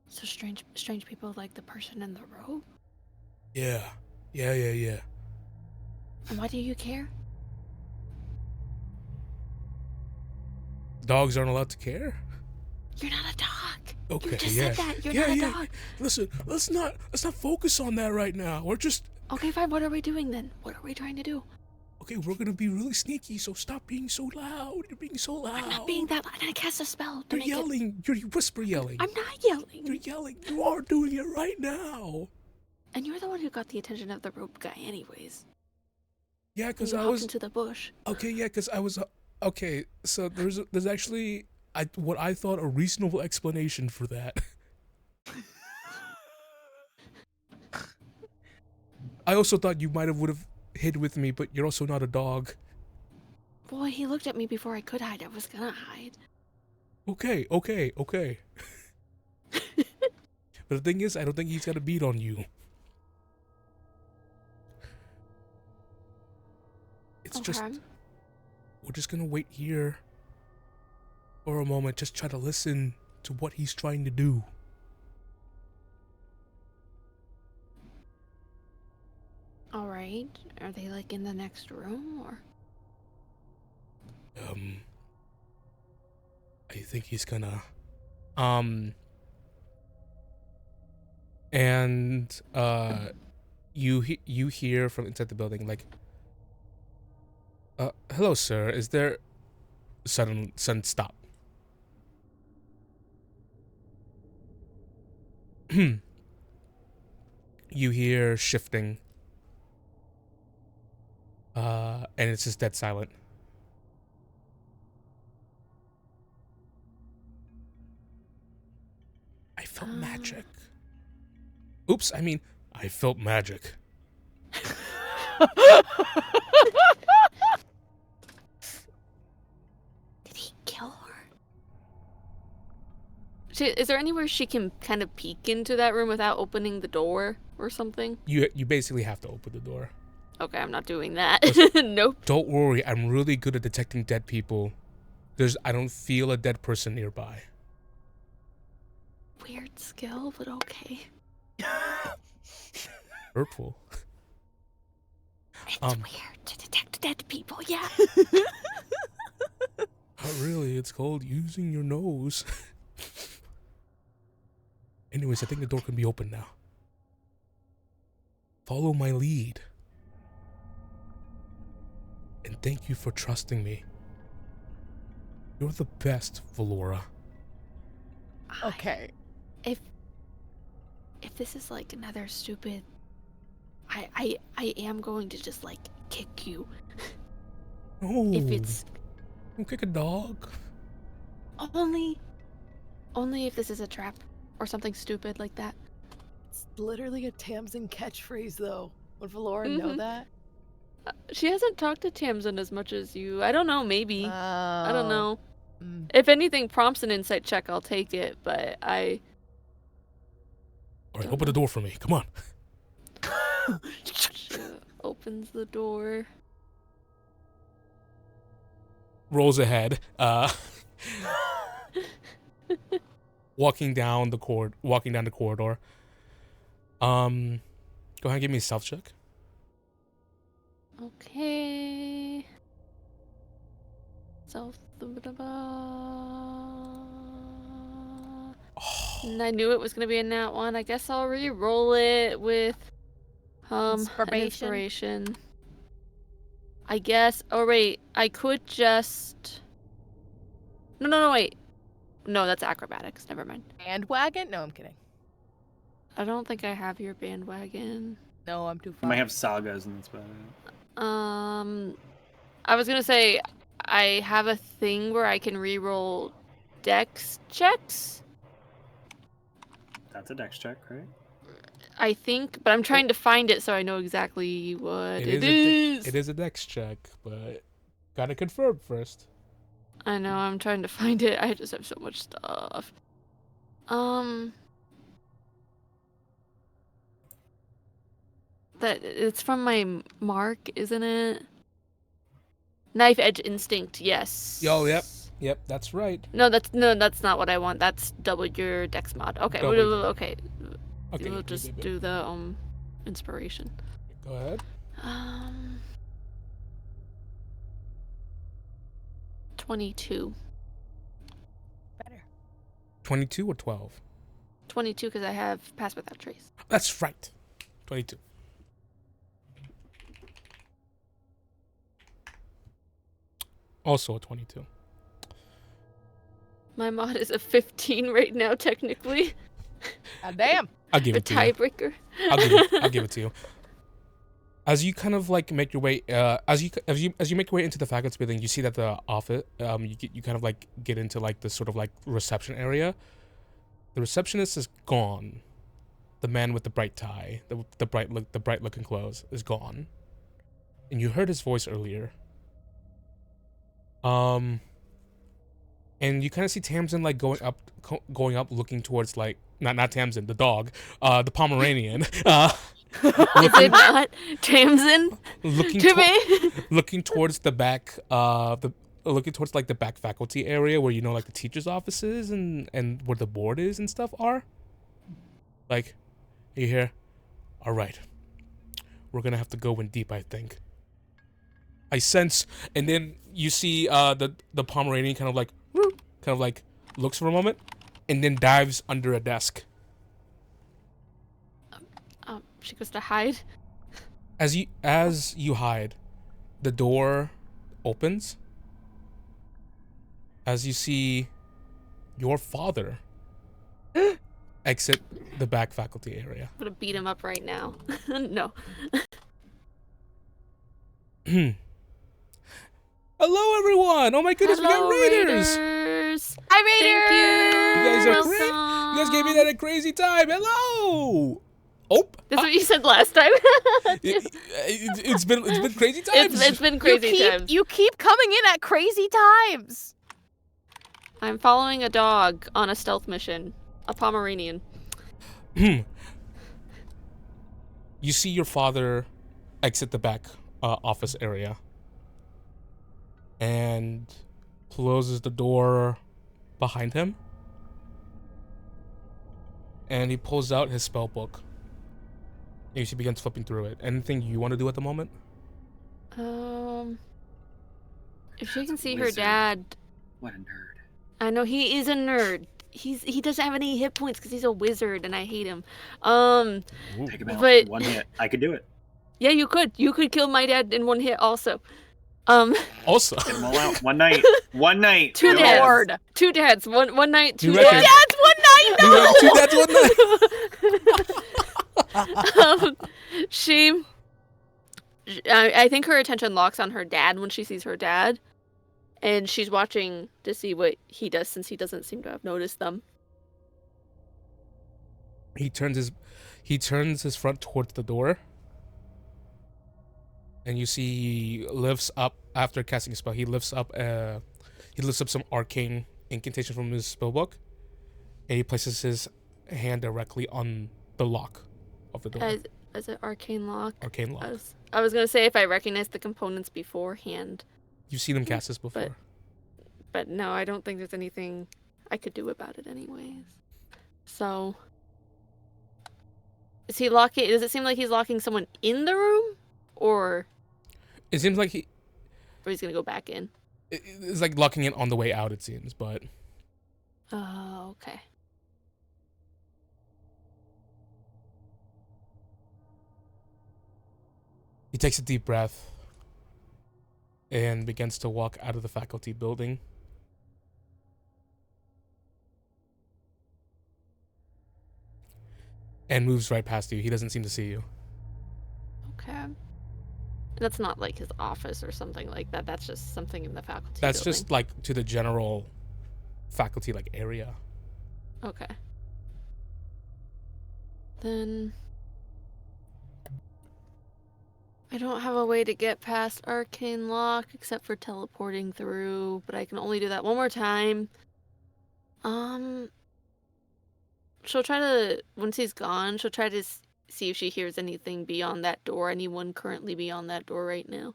So strange people like the person in the robe? Yeah. And why do you care? Dogs aren't allowed to care? You're not a dog. Okay, You just yeah. said that. You're not a dog. Listen, let's not focus on that right now. We're just Okay, fine. What are we doing then? What are we trying to do? okay. We're gonna be really sneaky, so stop being so loud. You're being so loud. I'm not being that loud. I'm gonna cast a spell to You're make it. yelling. You're whisper yelling. I'm not yelling. You're yelling. You are doing it right now. And you're the one who got the attention of the rope guy, anyways. Yeah, because You I hopped was into the bush. okay. Yeah, because I was okay. So there's actually what I thought a reasonable explanation for that. I also thought you would have hid with me, but you're also not a dog. Boy, he looked at me before I could hide. I was gonna hide. Okay. But the thing is, I don't think he's got a beat on you. It's just, Okay. we're just gonna wait here for a moment, just try to listen to what he's trying to do. All right. Are they like in the next room or? I think he's gonna, and you hear from inside the building like, hello sir, is there, sudden stop. You hear shifting, and it's just dead silent. I felt magic. Oops, I felt magic. Did he kill her? Is there anywhere she can kind of peek into that room without opening the door or something? You basically have to open the door. Okay, I'm not doing that. Nope. Don't worry, I'm really good at detecting dead people. I don't feel a dead person nearby. Weird skill, but okay. Hurtful. It's weird to detect dead people, yeah. Not really, it's called using your nose. Anyways, I think the door can be opened now. Follow my lead. And thank you for trusting me. You're the best, Valora. Okay. If this is like another stupid, I am going to just like kick you. No. If it's Don't kick a dog. only if this is a trap or something stupid like that. It's literally a Tamsin catchphrase, though. Would Valora know Mhm. that? She hasn't talked to Tamsin as much as you. I don't know, maybe. I don't know. Mm. If anything prompts an insight check, I'll take it, but I... Alright, open the door for me. Come on. She opens the door. Rolls ahead. Walking down the corridor. Go ahead and give me a stealth check. Okay. And I knew it was gonna be a nat one. I guess I'll re-roll it with Inspiration. inspiration. I guess. Oh wait, I could just. No, wait. No, that's acrobatics. Never mind. Bandwagon? No, I'm kidding. I don't think I have your bandwagon. No, I'm too I far. might have sagas, and that's about it. I was gonna say I have a thing where I can reroll dex checks. That's a dex check, right? I think, but I'm trying to find it so I know exactly what it is. It is a dex check, but gotta confirm first. I know, I'm trying to find it. I just have so much stuff. That it's from my mark, isn't it? Knife edge instinct, yes. Yo, yep, that's right. No, that's not what I want. That's double your dex mod. Okay, okay. We'll just do the inspiration. Go ahead. 22. Better. 22 or 12? 22 because I have pass without trace. That's right. 22. Also a 22. My mod is a 15 right now, technically. God damn. I'll give The it to you. tiebreaker. I'll give it to you. As you kind of like make your way, as you make your way into the faculty building, you see that the office, you kind of like get into like the sort of like reception area. The receptionist is gone. The man with the bright tie, the bright looking clothes is gone. And you heard his voice earlier. And you kind of see Tamsin like going up, looking towards like not Tamsin, the dog, the Pomeranian. Is it not Tamsin? Looking towards the back, looking towards like the back faculty area where like the teachers' offices and where the board is and stuff are. Like, you hear? All right, we're gonna have to go in deep, I think. I sense, and then you see the Pomeranian kind of like looks for a moment, and then dives under a desk. She goes to hide. As you hide, the door opens. As you see your father exit the back faculty area. I'm gonna beat him up right now. No. Hello, everyone! Oh my goodness, Hello, we got raiders! Hi, Raiders! Thank you. You guys are great. Welcome. You guys gave me that a crazy time. Hello. Oh. That's what you said last time. It's been crazy times. It's been crazy times. You keep coming in at crazy times. I'm following a dog on a stealth mission. A Pomeranian. You see your father exit the back office area and closes the door behind him. And he pulls out his spell book. And she begins flipping through it. Anything you want to do at the moment? If she can see her Wizard. dad. What a nerd. I know he is a nerd. He doesn't have any hit points because he's a wizard and I hate him. Take him out. But- One hit. I could do it. Yeah, you could kill my dad in one hit also. Also. Get them all out. One night. One night. Two No dads. more. Lord. Two dads. One night. Two You dads. reckon? That's one night. You have two dads one night. I think her attention locks on her dad when she sees her dad, and she's watching to see what he does since he doesn't seem to have noticed them. He turns his front towards the door. And you see he lifts up after casting a spell. He lifts up some arcane incantation from his spellbook, and he places his hand directly on the lock of the door. As an arcane lock. Arcane lock. I was gonna say if I recognized the components beforehand, You've seen him cast this before. but no, I don't think there's anything I could do about it anyways. So, is he locking? Does it seem like he's locking someone in the room, or It seems like he's gonna go back in? it's like locking it on the way out. It seems, but Oh, okay. he takes a deep breath, and begins to walk out of the faculty building. And moves right past you. He doesn't seem to see you. Okay. That's not like his office or something like that. That's just something in the faculty That's building. just like to the general faculty like area. Okay. Then I don't have a way to get past Arcane Lock except for teleporting through, but I can only do that one more time. She'll try to, once he's gone, she'll try to see if she hears anything beyond that door, anyone currently beyond that door right now.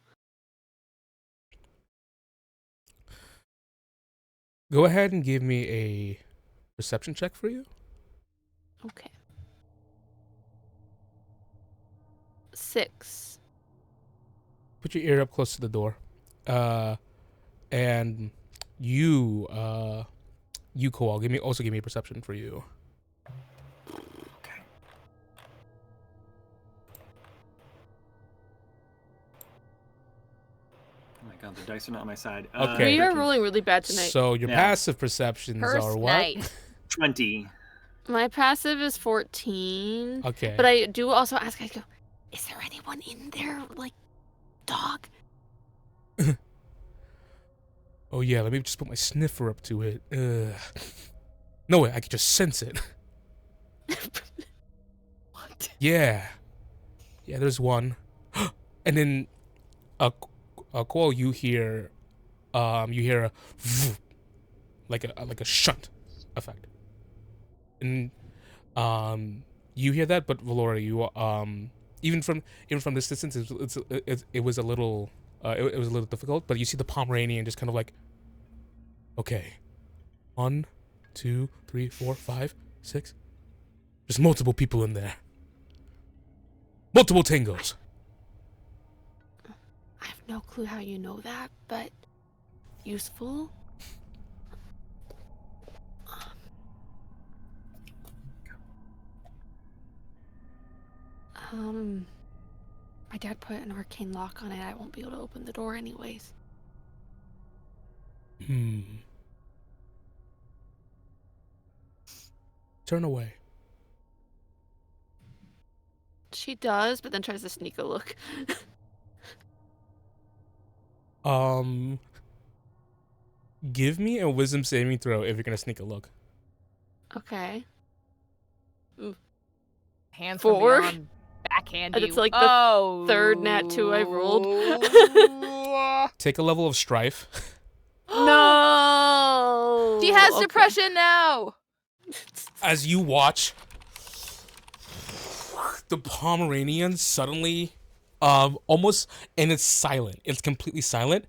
Go ahead and give me a perception check for you. Okay. 6. Put your ear up close to the door. And you Koal, give me a perception for you. Okay. Oh my god, the dice are not on my side. Okay. We are rolling really bad tonight. So your passive perceptions First are what? night. 20. My passive is 14. Okay. But I do also ask, I go, is there anyone in there, like, dog? Oh yeah, let me just put my sniffer up to it. No way, I can just sense it. What? Yeah, there's one. And then, Koal, you hear a like a shunt effect. And you hear that, but Valora, you even from this distance, it was a little difficult. But you see the Pomeranian just kind of like, okay, 1, 2, 3, 4, 5, 6. There's multiple people in there. Multiple tangos. I have no clue how you know that, but useful. My dad put an arcane lock on it. I won't be able to open the door anyways. Turn away. She does, but then tries to sneak a look. Give me a wisdom saving throw if you're gonna sneak a look. Okay. Hands 4? from beyond backhand And you. it's like the third nat 2 I've rolled. Take a level of strife. No! She has Okay. depression now. As you watch, the Pomeranian suddenly, almost, and it's silent. It's completely silent.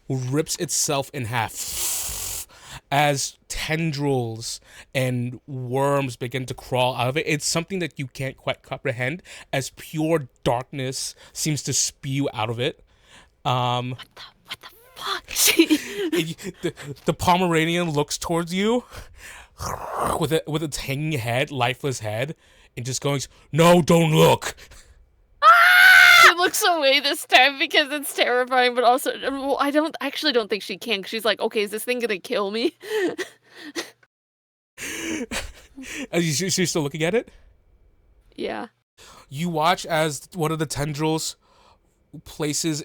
Rips itself in half as tendrils and worms begin to crawl out of it. It's something that you can't quite comprehend, as pure darkness seems to spew out of it. What the fuck? The Pomeranian looks towards you with its hanging head, lifeless head, and just goes, "No, don't look." She looks away this time because it's terrifying, but also, well, I don't think she can. 'Cause she's like, okay, is this thing gonna kill me? As you're still looking at it, Yeah. you watch as one of the tendrils places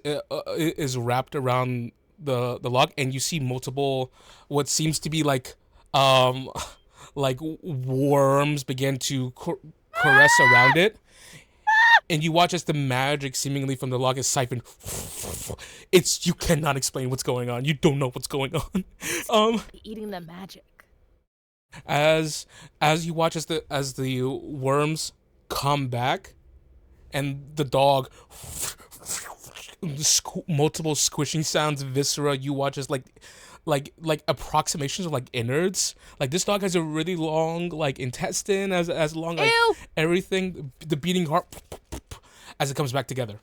is wrapped around the log, and you see multiple what seems to be like worms begin to caress around it. And you watch as the magic seemingly from the log is siphoned. You cannot explain what's going on. You don't know what's going on. Eating the magic. As you watch as the worms come back, and the dog, multiple squishing sounds, viscera. You watch as like approximations of like innards. Like this dog has a really long like intestine, as long like Ew. everything. The beating heart as it comes back together,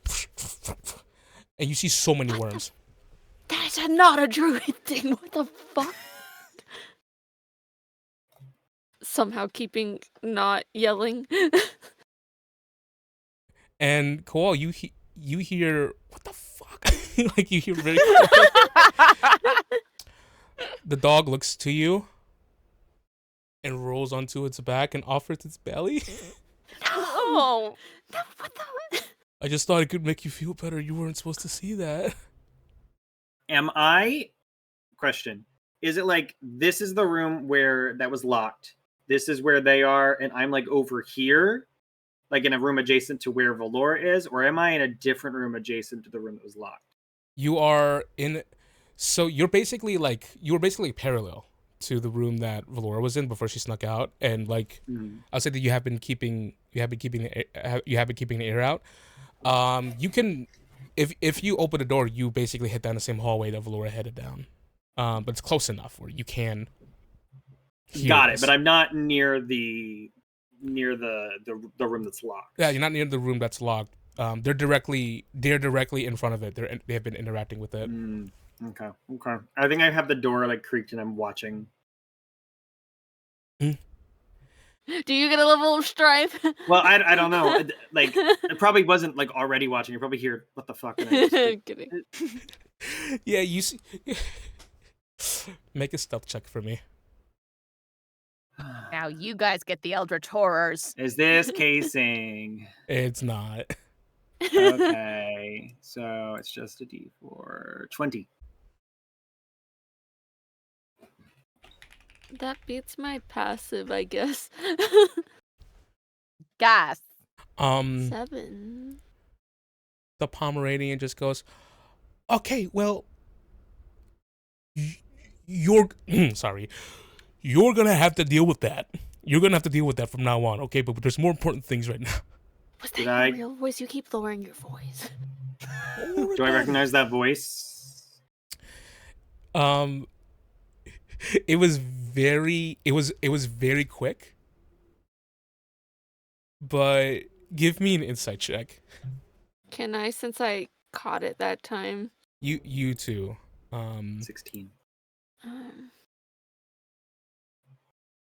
and you see so many worms. That is not a druid thing. What the fuck? Somehow keeping not yelling. And Koal, you hear what the fuck? Like you hear very. The dog looks to you and rolls onto its back and offers its belly. No. What the? I just thought it could make you feel better. You weren't supposed to see that. Am I? Question. Is it like this is the room where that was locked? This is where they are, and I'm like over here, like in a room adjacent to where Valor is, or am I in a different room adjacent to the room that was locked? You are in. So you were basically parallel to the room that Valora was in before she snuck out, and like I'll say that you have been keeping the air out. You can, if you open the door, you basically head down the same hallway that Valora headed down. But it's close enough where you can. Got it, but I'm not near the room that's locked. Yeah, you're not near the room that's locked. They're directly in front of it. They have been interacting with it. Okay. I think I have the door like creaked and I'm watching. Do you get a level of strife? Well, I don't know. Like, it probably wasn't like already watching. You probably hear what the fuck. Kidding. Yeah, you see. Make a stealth check for me. Now you guys get the Eldritch Horrors. Is this casing? It's not. Okay, so it's just a D4. 20. That beats my passive, I guess. Gas. 7. The Pomeranian just goes, okay, well, you're sorry. You're gonna have to deal with that. You're gonna have to deal with that from now on, okay? But there's more important things right now. Was that your real voice? You keep lowering your voice. Do I recognize that voice? It was very quick. But give me an insight check. Can I, since I caught it that time? You too. 16.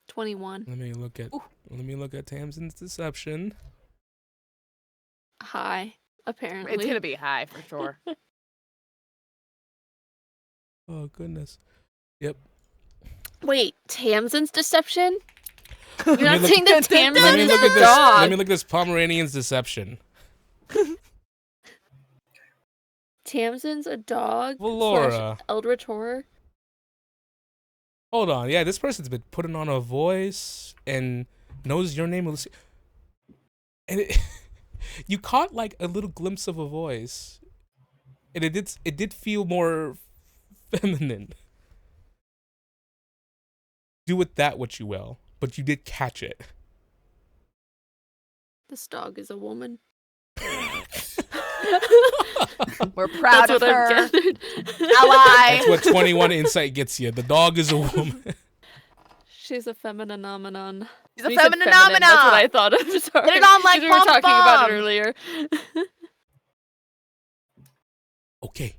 21. Let me look at Tamsin's deception. High, apparently. It's gonna be high for sure. Oh goodness. Yep. Wait, Tamsin's deception? You're not saying that Tamsin Let me is look a at this. dog. Let me look at this Pomeranian's deception. Tamsin's a dog. Valora. / Eldritch Horror. Hold on. Yeah, this person's been putting on a voice and knows your name. And you caught like a little glimpse of a voice, and it did feel more feminine. Do with that what you will, but you did catch it. This dog is a woman. We're proud of her. I've gathered. Ally. That's what 21 insight gets you. The dog is a woman. She's a femininomenon. She's a You said feminine, femininomenon. That's what I thought of. Sorry. Get it on like we were talking about it pom-pom. earlier. Okay.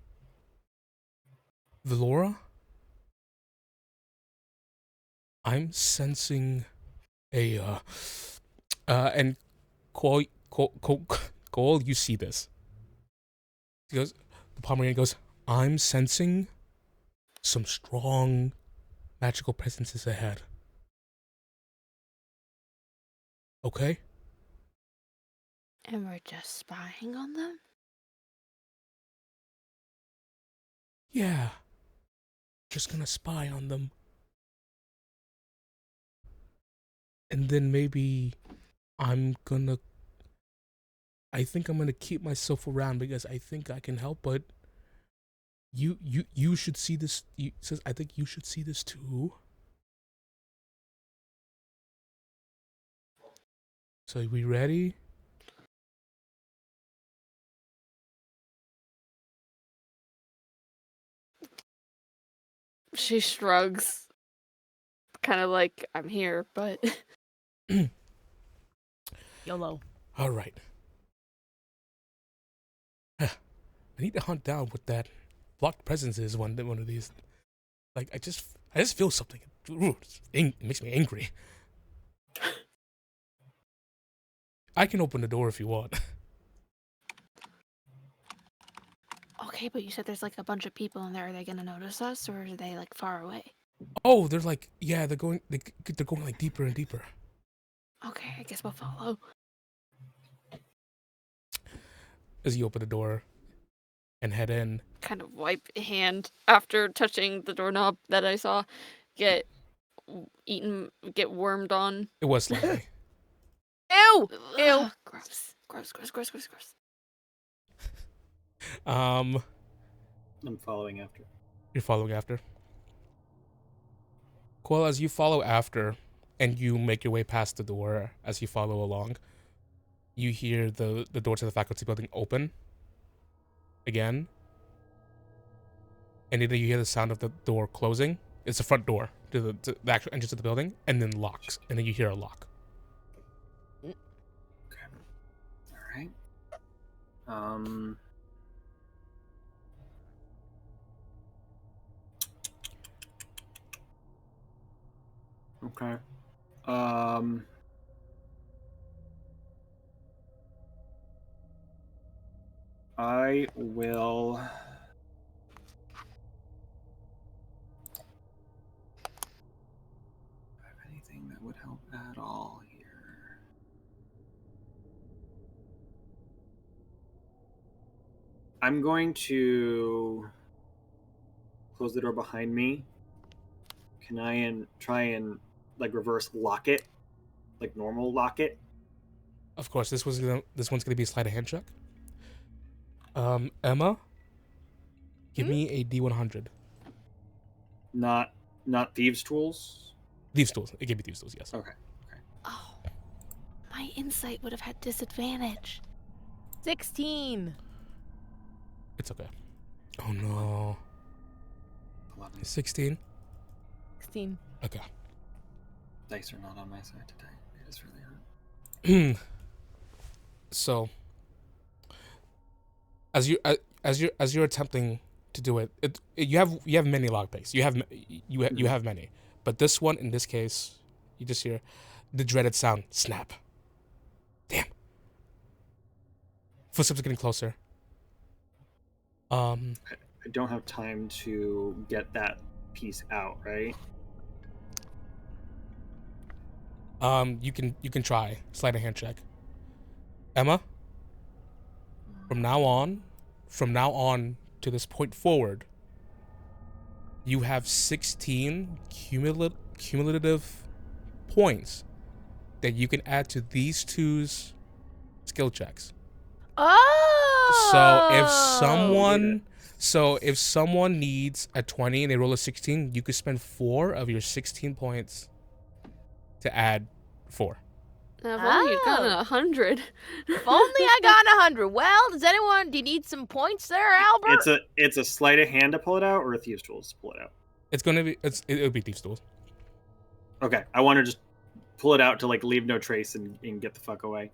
Valora? I'm sensing a and Cole, you see this. He goes, the Pomeranian goes, I'm sensing some strong magical presences ahead. Okay? And we're just spying on them? Yeah. Just gonna spy on them. And then maybe I think I'm gonna keep myself around because I think I can help, but you should see this. Says I think you should see this too. So are we ready? She shrugs. Kind of like, I'm here, but... YOLO. All right. I need to hunt down what that blocked presence is one of these. Like, I just feel something. Ooh, it makes me angry. I can open the door if you want. Okay, but you said there's like a bunch of people in there. Are they gonna notice us, or are they like far away? Oh, they're like, yeah, they're going like deeper and deeper. Okay, I guess we'll follow. As you open the door and head in. Kind of wipe a hand after touching the doorknob that I saw get wormed on. It was slightly. Ew! Ew. Ugh, gross. I'm following after. You're following after. Cool, as you follow after and you make your way past the door as you follow along, you hear the door to the faculty building open again. And then you hear the sound of the door closing. It's the front door to the actual entrance of the building, and then locks. And then you hear a lock. Okay. All right. Okay. I will. Have anything that would help at all here? I'm going to close the door behind me. Can I try and like reverse lock it, like normal lock it? Of course, this one's gonna be a sleight of hand check. Emma, give me a D100. Not thieves' tools. Thieves' tools. It gave me thieves' tools. Yes. Okay. Oh, my insight would have had disadvantage. 16. It's okay. Oh no. 11. 16. 16. Okay. Dice are not on my side today. It is really hard. So, as you're attempting to do it, you have many log picks. You have many, but this one in this case, you just hear the dreaded sound snap. Damn. Footsteps are getting closer. I don't have time to get that piece out, right? You can try sleight of hand check. Emma, from now on to this point forward, you have 16 cumulative points that you can add to these two's skill checks. Oh! So if someone needs a 20 and they roll a 16, you could spend 4 of your 16 points to add 4. Now, if only you'd gotten 100. If only I got 100. Well, do you need some points there, Albert? It's a sleight of hand to pull it out, or a thieves' tools to pull it out. It'll be thieves' tools. Okay, I want to just pull it out to like leave no trace and get the fuck away.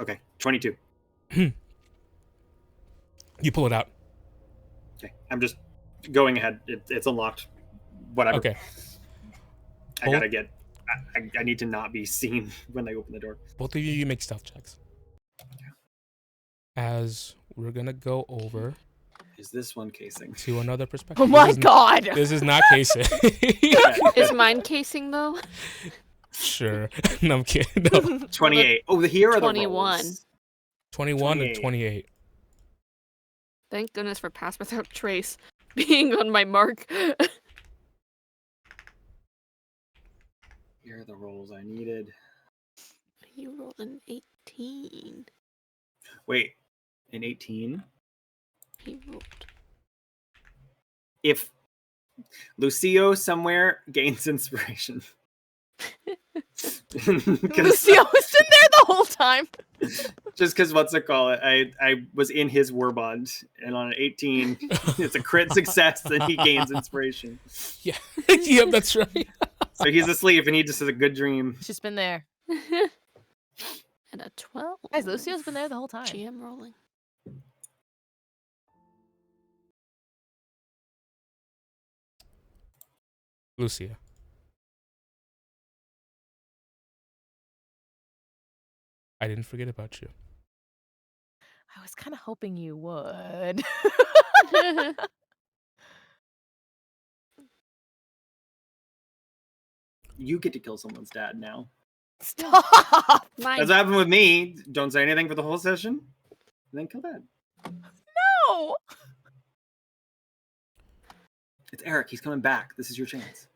Okay, 22. You pull it out. Okay, I'm just going ahead. It's unlocked. Whatever. Okay. I need to not be seen when they open the door. Both of you make stealth checks. As we're gonna go over. Is this one casing? To another perspective. Oh my god! This is not casing. Is mine casing though? Sure. No, I'm kidding. No. 28. Oh, here are the 21. rolls. 21 and 28. Thank goodness for pass without trace being on my mark. Here are the rolls I needed. You rolled an 18. Wait, an 18? He rolled. If Lucio somewhere gains inspiration. Lucio was in there the whole time. Just because what's it called? I was in his war bond, and on an 18, it's a crit success, and he gains inspiration. Yeah, yep, that's right. So he's asleep, and he just has a good dream. She's been there. And a 12. Guys, Lucio's been there the whole time. GM rolling. Lucia. I didn't forget about you. I was kind of hoping you would. You get to kill someone's dad now. Stop! Mine. That's what happened with me. Don't say anything for the whole session, and then kill dad. No! It's Eric. He's coming back. This is your chance.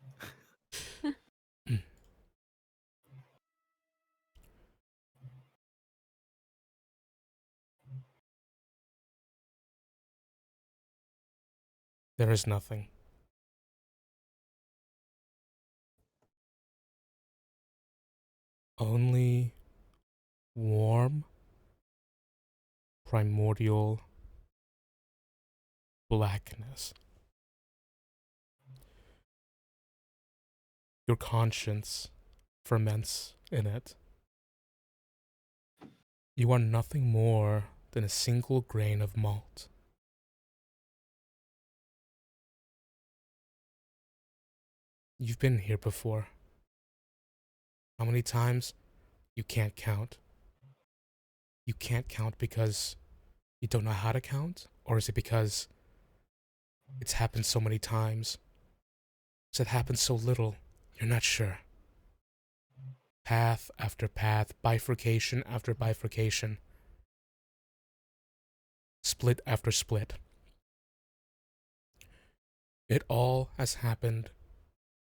There is nothing. Only warm, primordial blackness. Your conscience ferments in it. You are nothing more than a single grain of malt. You've been here before. How many times? You can't count. You can't count because you don't know how to count? Or is it because it's happened so many times? Does it happen so little? You're not sure. Path after path, bifurcation after bifurcation. Split after split. It all has happened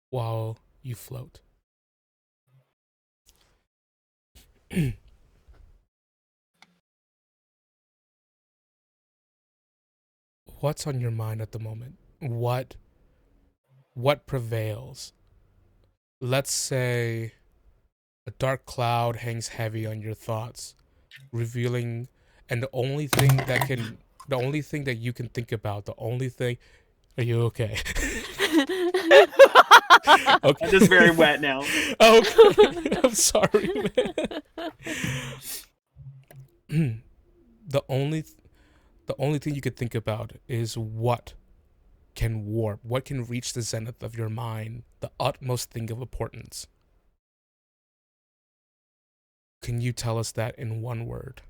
while you float. What's on your mind at the moment? What prevails? Let's say a dark cloud hangs heavy on your thoughts, revealing, and the only thing that you can think about, are you okay? Okay. I'm just very wet now. Okay. I'm sorry, man. The only thing you could think about is what can warp, what can reach the zenith of your mind, the utmost thing of importance. Can you tell us that in one word?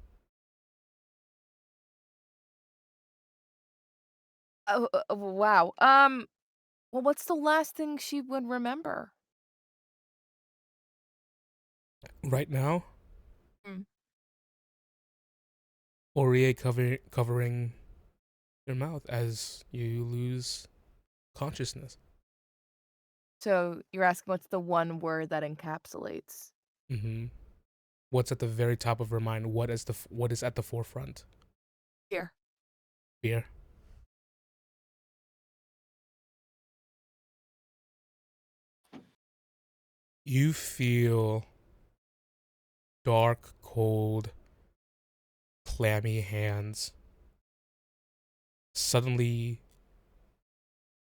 Oh, wow. Well, what's the last thing she would remember? Right now? Mm. Aurea covering your mouth as you lose consciousness. So you're asking what's the one word that encapsulates? Mm-hmm. What's at the very top of her mind? What is at the forefront? Fear. Fear. You feel dark, cold, clammy hands suddenly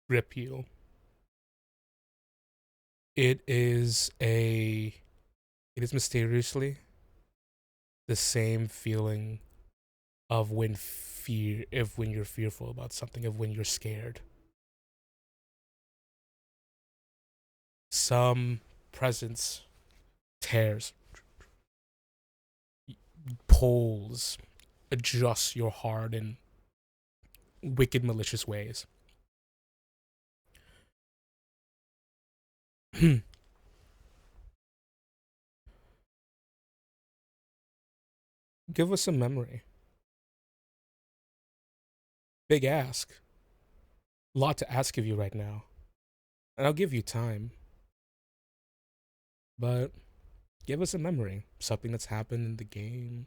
grip you. It is mysteriously the same feeling of when you're fearful about something, of when you're scared. Some presence tears, pulls, adjusts your heart in wicked, malicious ways. Give us a memory. Big ask. Lot to ask of you right now. And I'll give you time. But give us a memory. Something that's happened in the game.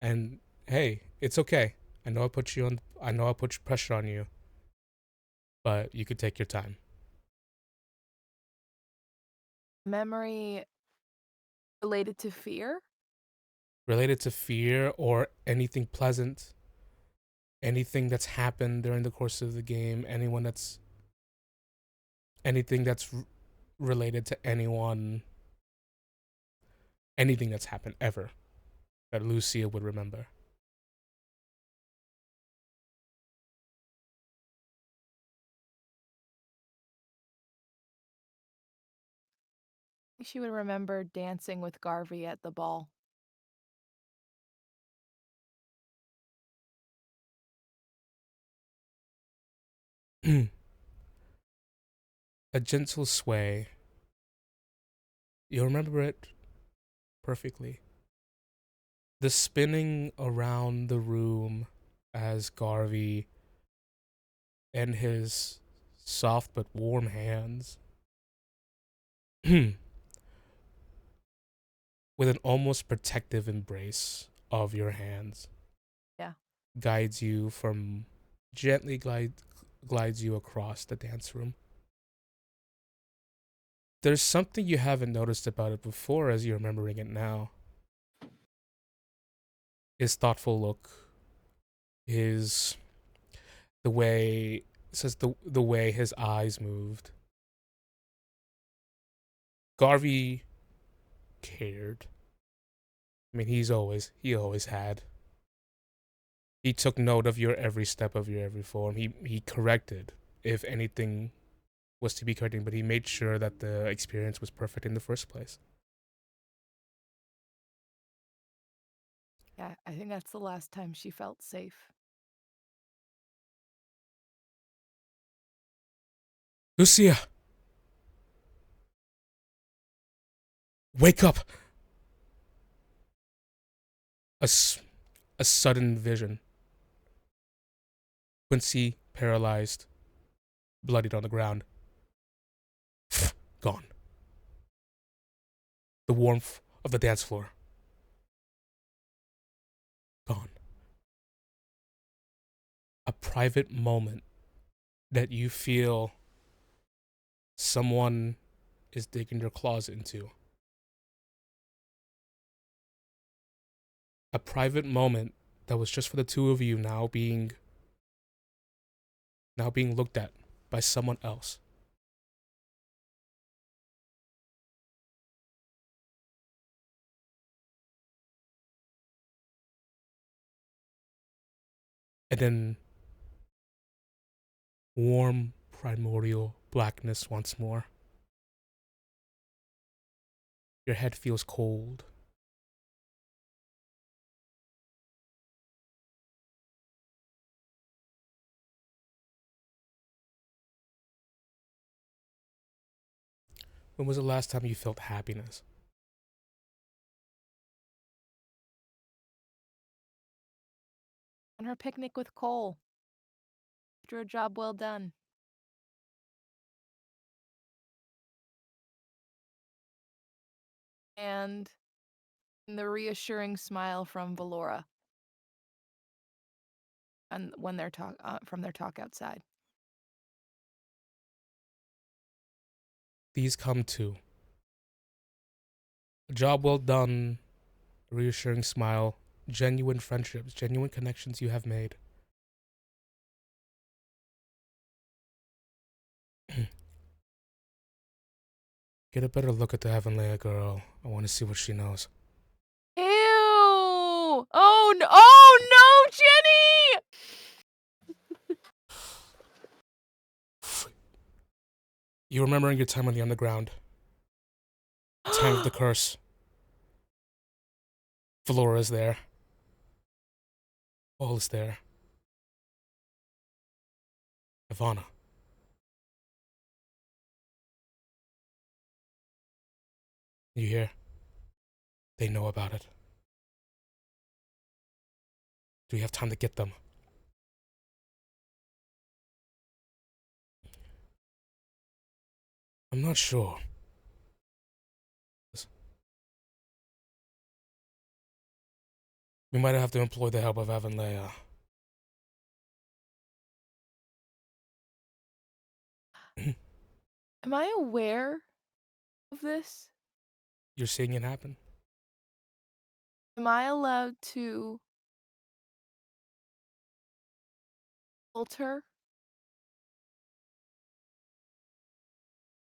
And hey, it's okay. I know I put pressure on you. But you could take your time. Memory related to fear? Related to fear or anything pleasant. Anything that's happened during the course of the game. Anything that's related to anyone. Anything that's happened ever that Lucia would remember. She would remember dancing with Garvey at the ball. A gentle sway. You'll remember it perfectly. The spinning around the room as Garvey and his soft but warm hands with an almost protective embrace of your hands. Yeah. Guides you from gently glides you across the dance room. There's something you haven't noticed about it before as you're remembering it now. His thoughtful look, the way the way his eyes moved. Garvey cared. I mean, he always had. He took note of your every step of your every form. He corrected if anything was to be corrected, but he made sure that the experience was perfect in the first place. Yeah, I think that's the last time she felt safe. Lucia! Wake up! A sudden vision. Quincy, paralyzed, bloodied on the ground. Gone. The warmth of the dance floor. Gone. A private moment that you feel someone is digging your closet into. A private moment that was just for the two of you now being looked at by someone else. And then warm primordial blackness once more. Your head feels cold. When was the last time you felt happiness? On her picnic with Cole. After a job well done. And the reassuring smile from Valora. And when they're from their talk outside. These come too. A job well done, a reassuring smile, genuine friendships, genuine connections you have made. Get a better look at the Heavenly girl. I want to see what she knows. Ew! Oh no! Oh no, Jenny! You remembering your time on the underground. The time of the curse. Valora's there. All is there. Ivana. You hear? They know about it. Do we have time to get them? I'm not sure. We might have to employ the help of Avonlea. Am I aware of this? You're seeing it happen? Am I allowed to alter?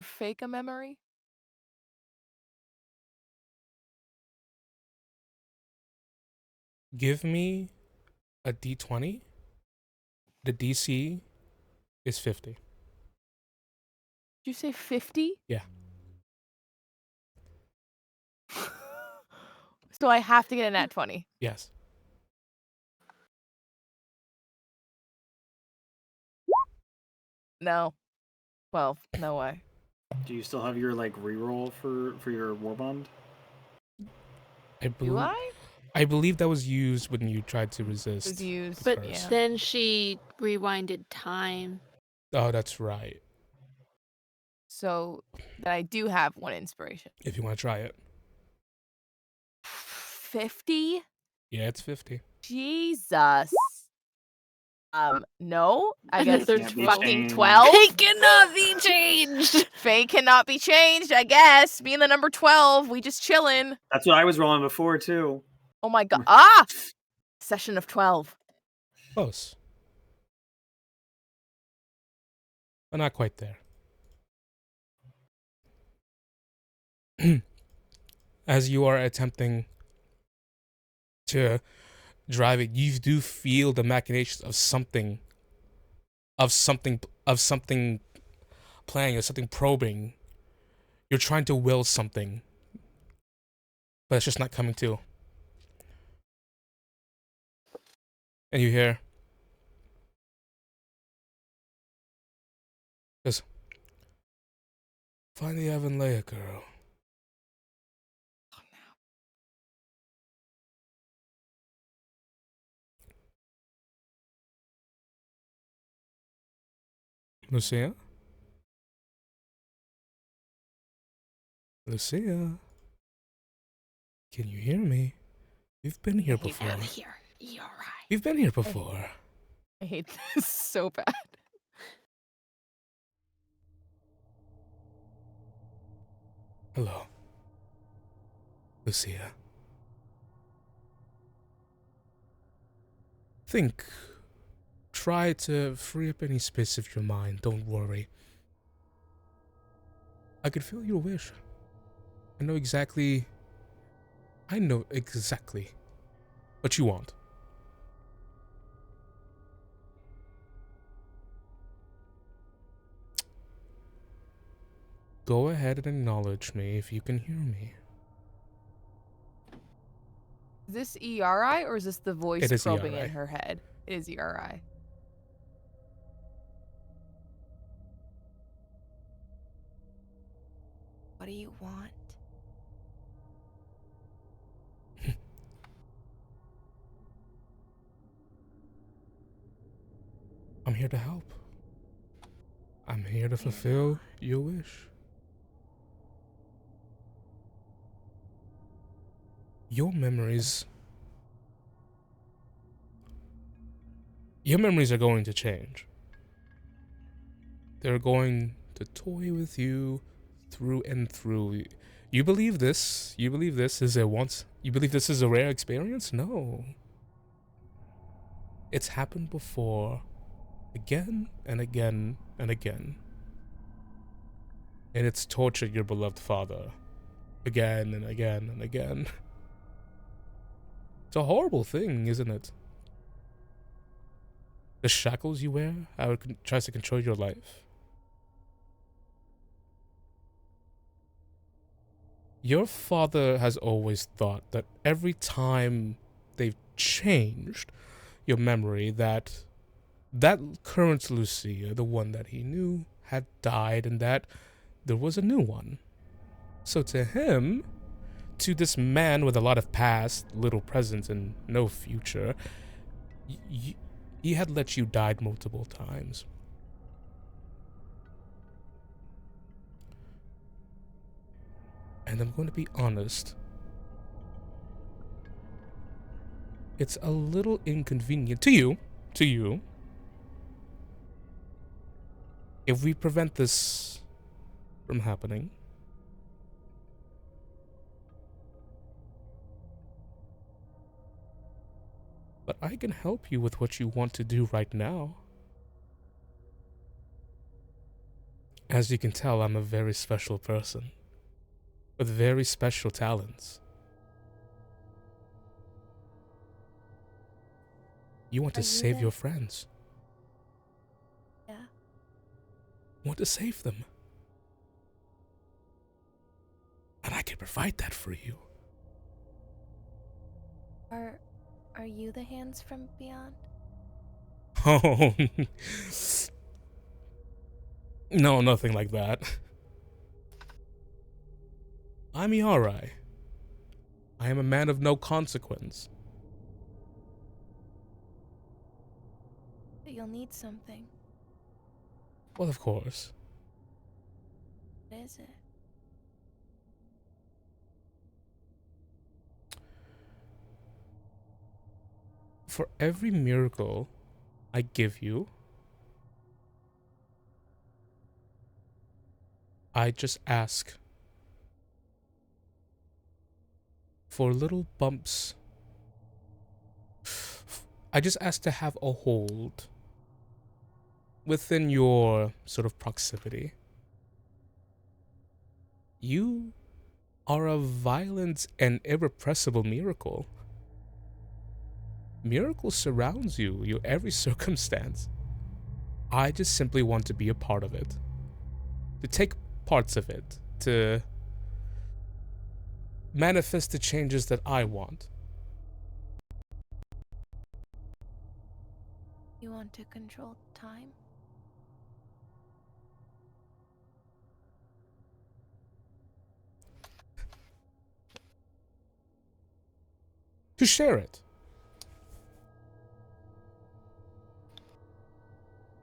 Fake a memory? Give me a D20. The DC is 50. Did you say 50? Yeah. So I have to get a nat 20. Yes. No. Well, no way. Do you still have your like reroll for your warbond? Do I? I believe that was used when you tried to resist. It was used. But first. then she rewinded time. Oh, that's right. So then I do have 1 inspiration. If you want to try it. 50? Yeah, it's 50. Jesus. No. I guess Another there's 12. fucking 12. It cannot be changed. Fate cannot be changed, I guess. Being the number 12, we just chilling. That's what I was rolling before too. Oh my god. Ah! Session of 12. Close. But not quite there. As you are attempting to drive it, you do feel the machinations of something playing or something probing. You're trying to will something, but it's just not coming to. And you hear, just find the Avonlea girl. Lucia? Lucia? Can you hear me? We've been here before. I'm here. You're right. We've been here before. I hate this so bad. Hello. Lucia. Think. Try to free up any space of your mind. Don't worry. I could feel your wish. I know exactly what you want. Go ahead and acknowledge me if you can hear me. Is this ERI or is this the voice It is probing ERI. in her head? It is ERI. What do you want? I'm here to help. I'm here to fulfill your wish. Your memories are going to change. They're going to toy with you through and through. You believe this? You believe this is a rare experience? No. It's happened before, again and again and again. And it's tortured your beloved father, again and again and again. It's a horrible thing, isn't it? The shackles you wear, how it tries to control your life. Your father has always thought that every time they've changed your memory, that current Lucia, the one that he knew, had died and that there was a new one. So to him, to this man with a lot of past, little present, and no future, he had let you die multiple times. And I'm going to be honest. It's a little inconvenient to you. If we prevent this from happening, but I can help you with what you want to do right now. As you can tell, I'm a very special person with very special talents. You want to save your friends. Yeah. You want to save them. And I can provide that for you. Are you the hands from beyond? Oh. No, nothing like that. I'm Eira. I am a man of no consequence. But you'll need something. Well, of course. What is it? For every miracle I give you, I just ask for little bumps. I just ask to have a hold within your sort of proximity. You are a violent and irrepressible miracle. Miracle surrounds you, your every circumstance. I just simply want to be a part of it. To take parts of it. To manifest the changes that I want. You want to control time? To share it.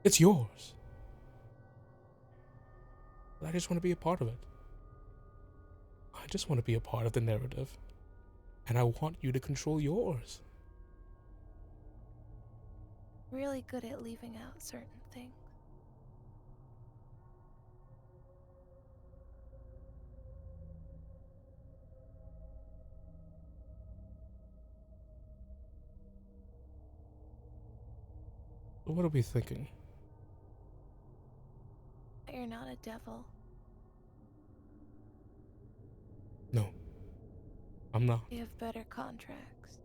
It's yours. But I just want to be a part of it. I just want to be a part of the narrative. And I want you to control yours. Really good at leaving out certain things. What are we thinking? You're not a devil. No. I'm not. You have better contracts.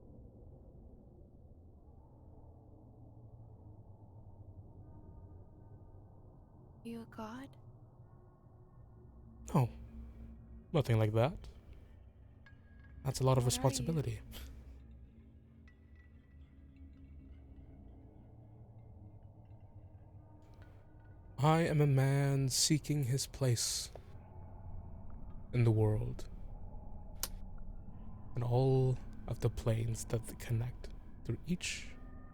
You a god? No. Nothing like that. That's a lot of What are you? responsibility. I am a man seeking his place in the world. And all of the planes that connect through each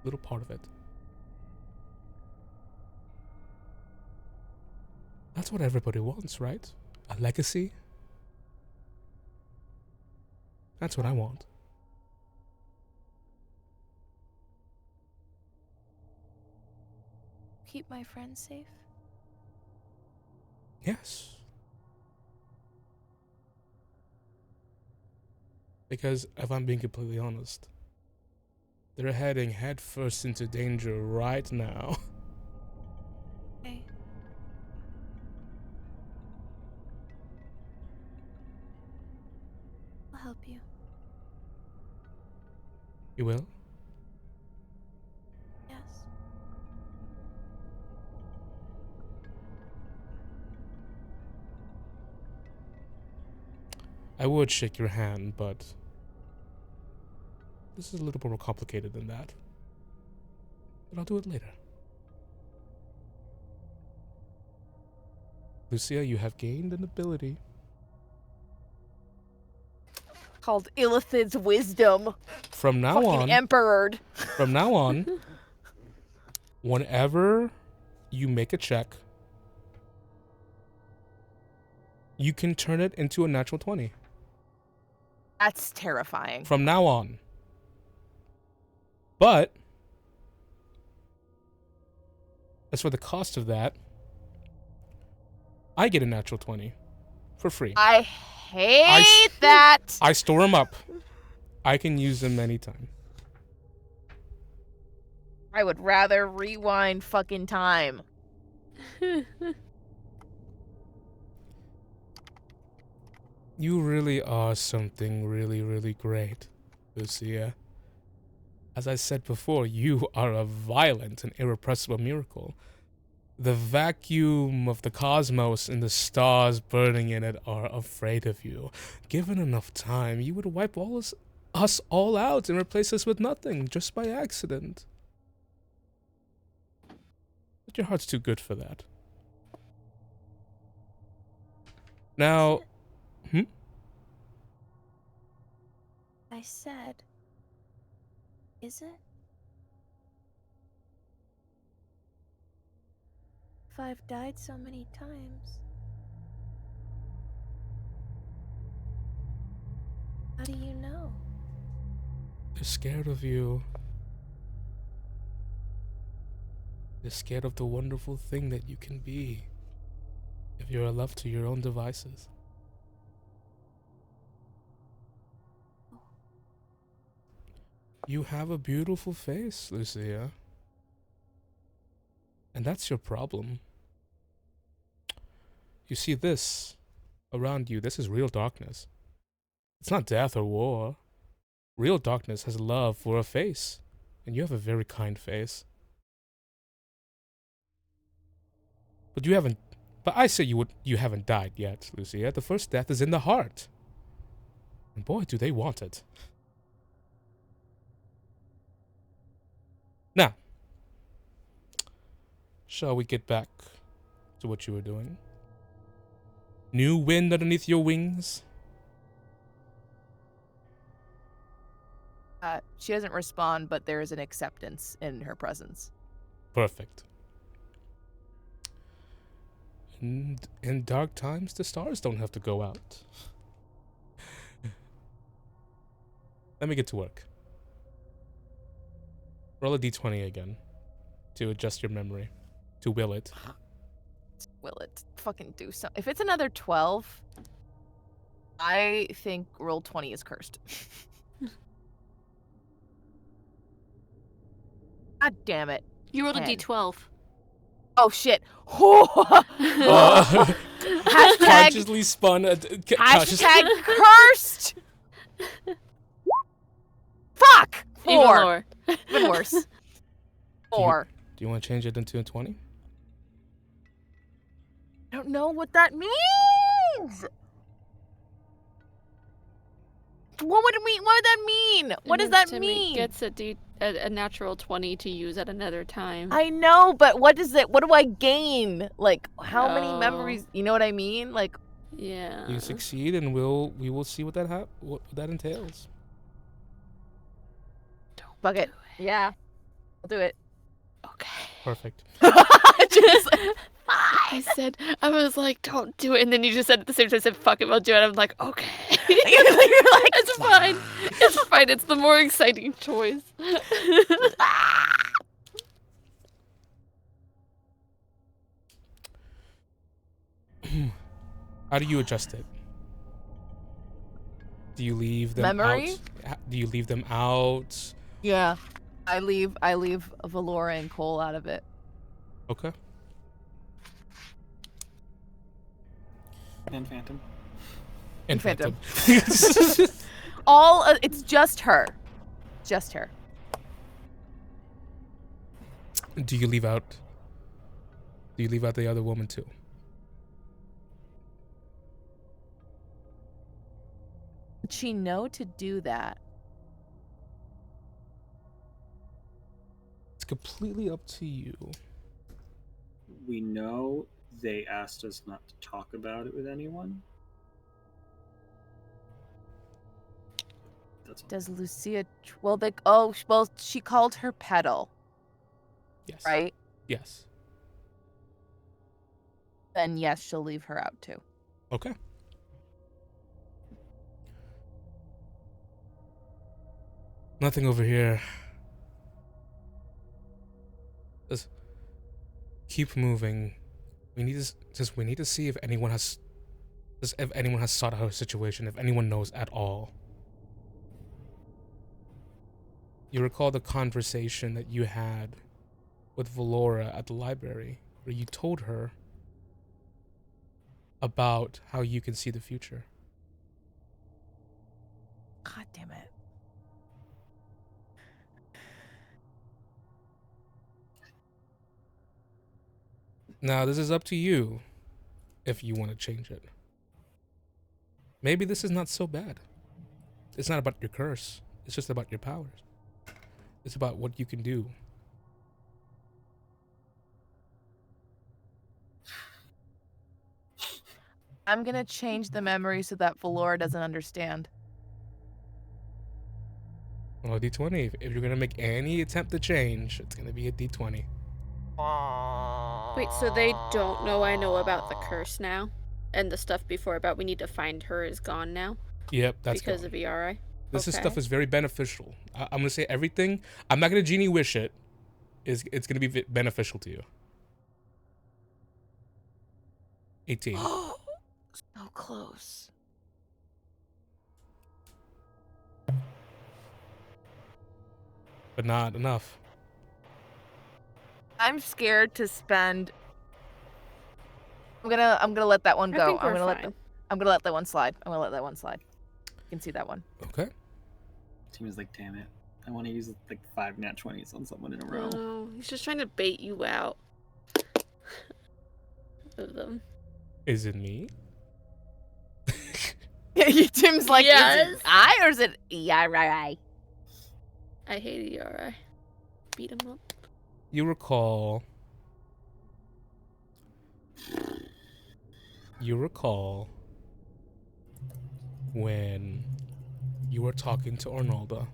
little part of it. That's what everybody wants, right? A legacy? That's what I want. Keep my friends safe? Yes. Because if I'm being completely honest, they're heading headfirst into danger right now. Okay. I'll help you. You will? Yes. I would shake your hand, but this is a little more complicated than that. But I'll do it later. Lucia, you have gained an ability. Called Illithid's Wisdom. From now Fucking on, emperored. from now on, whenever you make a check, you can turn it into a natural 20. That's terrifying. From now on. But as for the cost of that, I get a natural 20 for free. I hate that. I store them up. I can use them anytime. I would rather rewind fucking time. You really are something really, really great, Lucia. As I said before, you are a violent and irrepressible miracle. The vacuum of the cosmos and the stars burning in it are afraid of you. Given enough time, you would wipe us all out and replace us with nothing, just by accident. But your heart's too good for that. Now, I said, is it? If I've died so many times, how do you know? They're scared of you. They're scared of the wonderful thing that you can be if you're left to your own devices. You have a beautiful face, Lucia. And that's your problem. You see this around you, this is real darkness. It's not death or war. Real darkness has love for a face. And you have a very kind face. But I say you haven't died yet, Lucia. The first death is in the heart. And boy, do they want it. Now, shall we get back to what you were doing? New wind underneath your wings? She doesn't respond, but there is an acceptance in her presence. Perfect. In dark times, the stars don't have to go out. Let me get to work. Roll a d20 again to adjust your memory. To will it. Will it fucking do something? If it's another 12, I think roll 20 is cursed. God damn it. You rolled 10. a d12. Oh shit. Hashtag, Consciously spun. hashtag cursed. Fuck. 4. Even lower. Even worse. 4. Do you want to change it into a 20? I don't know what that means. What would it mean? What would that mean? What does that mean? Gets a natural 20 to use at another time. I know, but what is it? What do I gain? Like, how many memories? You know what I mean? Like, yeah. You succeed, and we will see what that entails. fuck it. Yeah, I'll do it. Okay. Perfect. Just, I was like, don't do it. And then you just said at the same time, said, fuck it, we'll do it. I'm like, okay. you're like, It's fine. It's fine. It's the more exciting choice. How do you adjust it? Do you leave them Memory? out? Do you leave them out? yeah, I leave Valora and Cole out of it. Okay. And Phantom. And Phantom. Phantom. It's just her. Just her. Do you leave out the other woman too? Would she know to do that? It's completely up to you. We know they asked us not to talk about it with anyone. That's all. Does Lucia? She called her Petal, Yes. right? Yes. Then yes, she'll leave her out too. Okay. Nothing over here. Just keep moving. We need to see if anyone has sought out her situation, if anyone knows at all. You recall the conversation that you had with Valora at the library, where you told her about how you can see the future. God damn it. Now, this is up to you if you want to change it. Maybe this is not so bad. It's not about your curse. It's just about your powers. It's about what you can do. I'm gonna change the memory so that Valora doesn't understand. Well, D20. If you're gonna make any attempt to change, it's gonna be a D20. Wait, so they don't know I know about the curse now? And the stuff before about we need to find her is gone now? Yep, that's because gone. of ERI? This Okay. stuff is very beneficial. I'm gonna say everything. I'm not gonna genie wish it. It's gonna be beneficial to you. 18. So close. But not enough. I'm scared to spend. I'm gonna let that one I go. think I'm we're gonna fine. let that one slide. I'm gonna let that one slide. You can see that one. Okay. Team is like, damn it. I want to use like 5 nat 20s on someone in a row. No, he's just trying to bait you out of them. Is it me? Tim's like, Yes. is it I or is it ERI? I hate ERI. Beat him up. You recall when you were talking to Arnaldo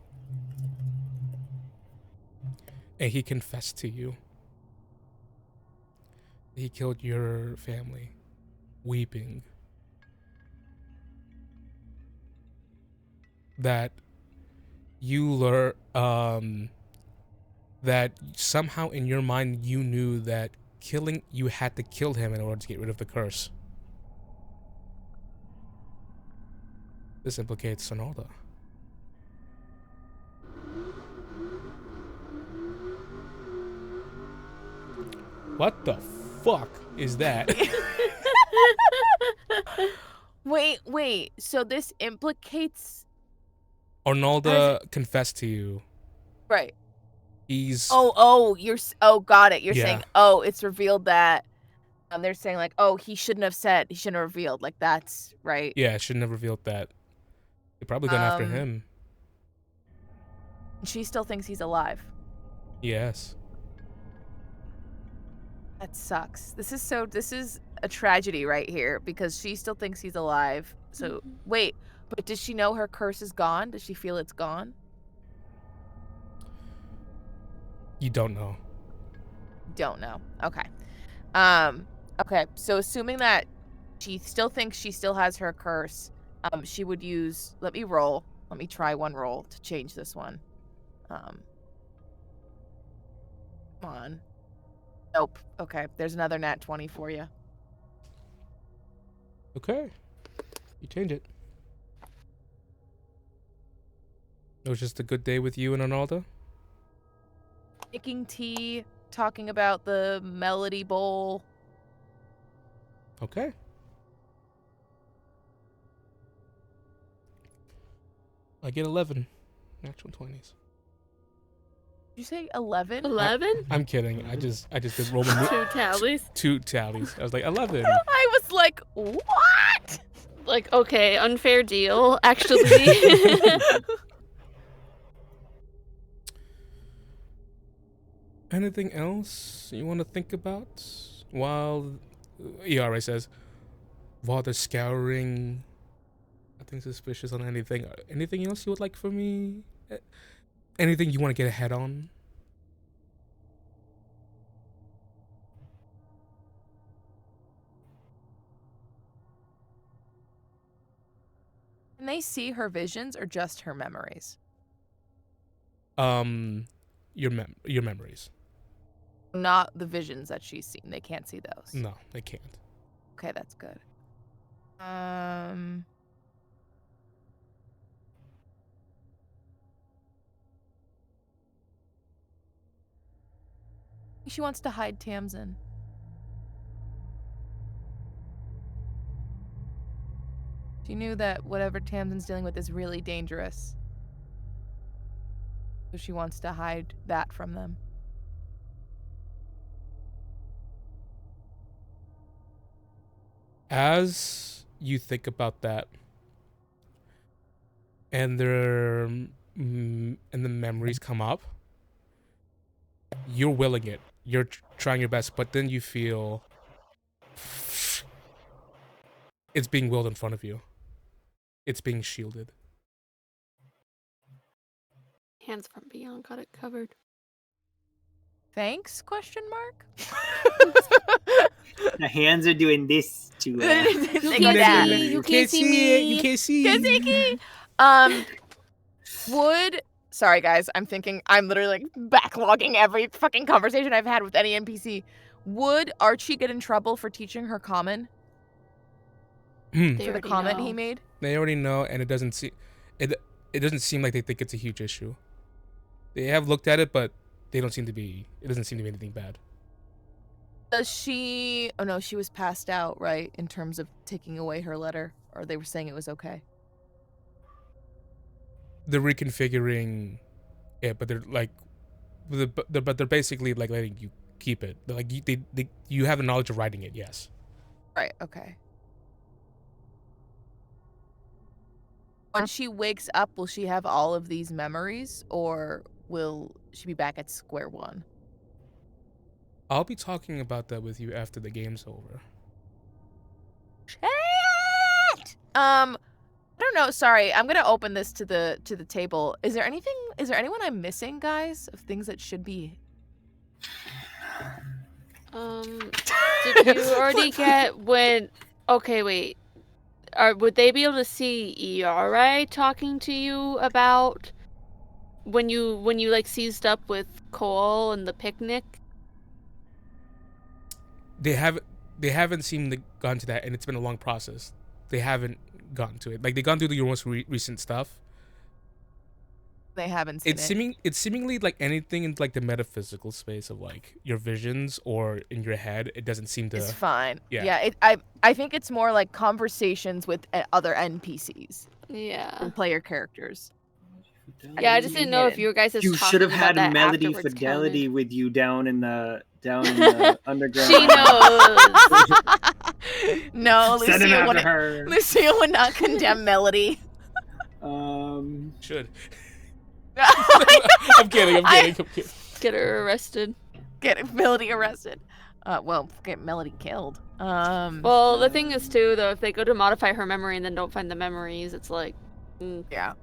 and he confessed to you he killed your family, weeping, that you that somehow in your mind you knew that you had to kill him in order to get rid of the curse. This implicates Sonalda. What the fuck is that? Wait. So this implicates. Arnaldo confessed to you. Right. He's. Got it. You're Yeah. saying, it's revealed that. They're saying like, he shouldn't have revealed. Like that's right. Yeah, shouldn't have revealed that. They're probably going after him. She still thinks he's alive. Yes. That sucks. This is a tragedy right here because she still thinks he's alive. So wait, but does she know her curse is gone? Does she feel it's gone? You don't know. Don't know. Okay. Okay. So assuming that she still thinks she still has her curse, she would use. Let me roll. Let me try one roll to change this one. Come on. Nope. Okay. There's another nat 20 for you. Okay. You change it. It was just a good day with you and Arnaldo? Making tea, talking about the melody bowl. Okay. I get 11 natural 20s. Did you say 11? 11? I'm kidding. I just did Roman 2 tallies. 2 tallies. I was like 11. I was like, what? Like, okay, unfair deal, actually. Anything else you want to think about while ERA says while they're scouring? Nothing suspicious on anything. Anything else you would like from me? Anything you want to get ahead on? Can they see her visions or just her memories? Your memories. Not the visions that she's seen. They can't see those. No, they can't. Okay, that's good. She wants to hide Tamsin. She knew that whatever Tamsin's dealing with is really dangerous. So she wants to hide that from them. As you think about that, and and the memories come up, you're willing it. You're trying your best, but then you feel It's being willed in front of you. It's being shielded. Hands from beyond got it covered. Thanks? Question mark. The hands are doing this to You can't see it. You can't see. Sorry guys, I'm literally like backlogging every fucking conversation I've had with any NPC. Would Archie get in trouble for teaching her common? For the comment he made? They already know, and it doesn't seem like they think it's a huge issue. They have looked at it, but it doesn't seem to be anything bad. Does she... Oh no, she was passed out, right? In terms of taking away her letter? Or they were saying it was okay? They're reconfiguring it, but they're like... But they're basically like letting you keep it. They're like, you have the knowledge of writing it, yes. Right, okay. When she wakes up, will she have all of these memories? Or will she be back at square one? I'll be talking about that with you after the game's over. Shit! I don't know. Sorry, I'm gonna open this to the table. Is there anyone I'm missing, guys? Of things that should be. Did you already get when? Okay, wait. Would they be able to see Eira talking to you about when you like seized up with Cole and the picnic? They haven't seemed to gone to that, and it's been a long process. They haven't gotten to it. Like, they've gone through your most recent stuff. They haven't seen it. It's seemingly like anything in like the metaphysical space of like your visions or in your head. It doesn't seem to. It's fine. Yeah. I think it's more like conversations with other NPCs. Yeah. And player characters. Yeah, I just didn't know if you guys. You should have had Melody Fidelity with you down in the underground. She knows. No, Lucia would not condemn Melody. Should. I'm kidding. Get her arrested. Get Melody arrested. Well, get Melody killed. Well, the thing is too, though, if they go to modify her memory and then don't find the memories, it's like. Yeah.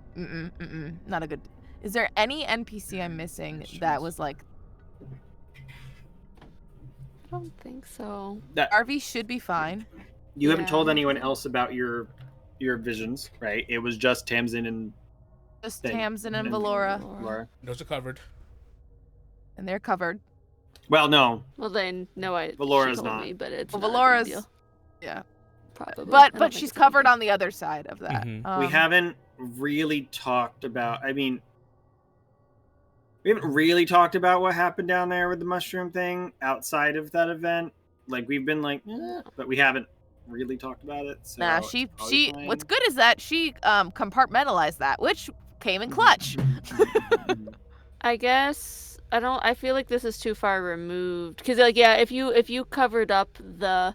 Not a good. Is there any NPC I'm missing that was like? I don't think so. RV should be fine. You haven't told anyone else about your visions, right? It was just Tamsin and. Just Tamsin and Valora. Those are covered. And they're covered. Well, no. Well, then, no, Valora's not. Me, but it's Valora's. Deal. Yeah. Probably. But she's covered on the other side of that. Mm-hmm. We haven't really talked about. I mean, we haven't really talked about what happened down there with the mushroom thing outside of that event. Like, we've been like, but we haven't really talked about it. So nah, she. What's good is that she compartmentalized that, which came in clutch. I guess I feel like this is too far removed because, like, yeah, if you covered up the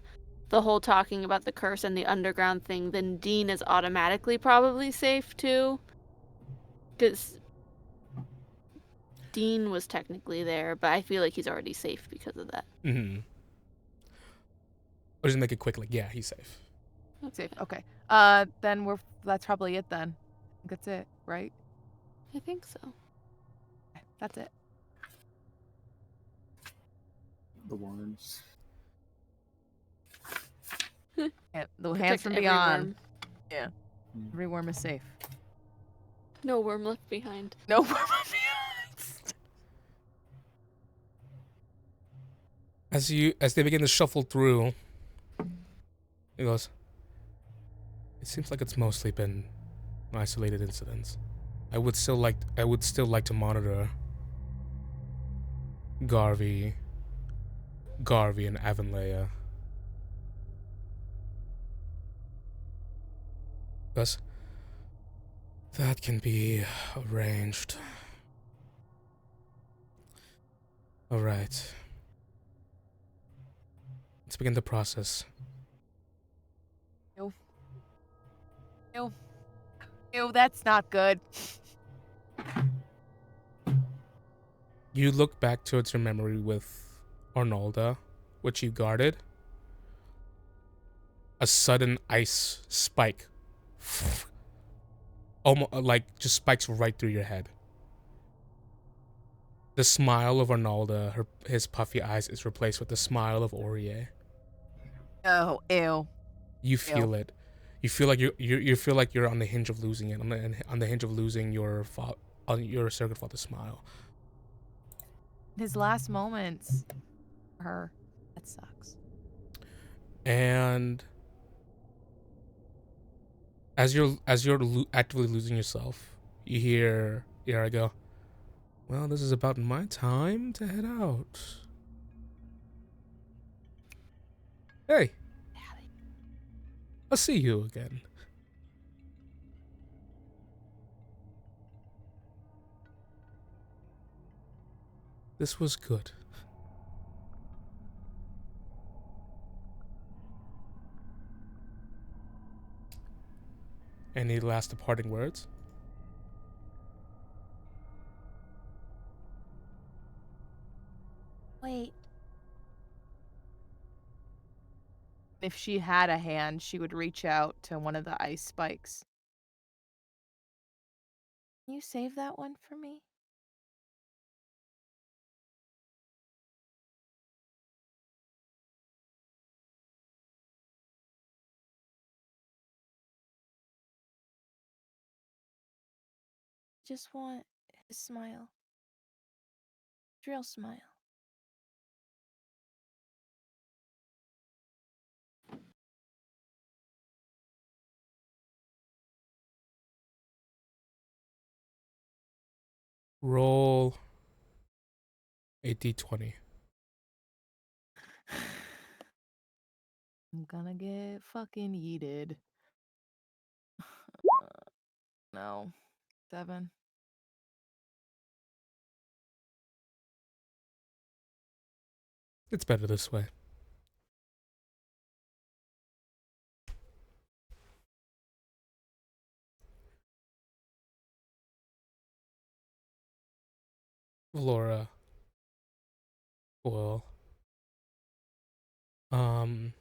whole talking about the curse and the underground thing, then Dean is automatically probably safe too, because Dean was technically there, but I feel like he's already safe because of that. Mm-hmm. Or just make it quick, like, yeah, he's safe. Safe. Okay. Then that's probably it then. That's it, right? I think so. Okay, that's it. The worms. Yeah, the hands from beyond. Worm. Yeah. Every worm is safe. No worm left behind. No worm left behind. As they begin to shuffle through, he goes, "It seems like it's mostly been isolated incidents. I would still like to monitor Garvey and Avonlea. Thus, that can be arranged. All right. Let's begin the process." Ew, that's not good. You look back towards your memory with Arnolda, which you guarded. a sudden ice spike, almost like just spikes right through your head. The smile of Arnalda, his puffy eyes, is replaced with the smile of Aurier. Oh, ew. You feel it. You feel like you feel like you're on the hinge of losing it. On the hinge of losing your surrogate father's smile. His last moments. Her. That sucks. And as you're actively losing yourself, you hear Eira go, "Well, this is about my time to head out." Hey, I'll see you again. This was good. Any last departing words? Wait. If she had a hand, she would reach out to one of the ice spikes. Can you save that one for me? Just want his smile. Real smile. Roll a d20. I'm gonna get fucking yeeted. No. 7. It's better this way. Laura. Well. Random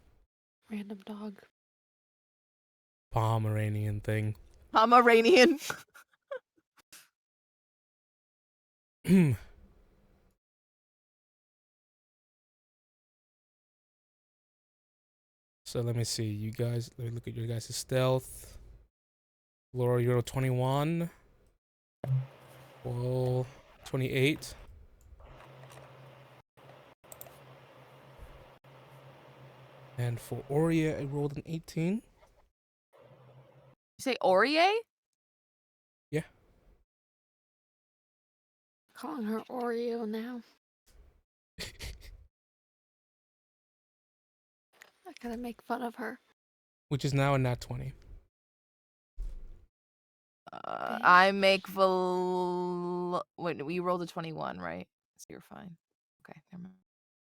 dog. Pomeranian thing. Pomeranian. So let me see. You guys, let me look at your guys' stealth. Laura, you're 21. Well, 28. And for Aurea, I rolled an 18. You say Aurier? Yeah. Calling her Oreo now. I gotta make fun of her. Which is now a nat 20. I make Wait, we rolled a 21, right? So you're fine. Okay, never mind.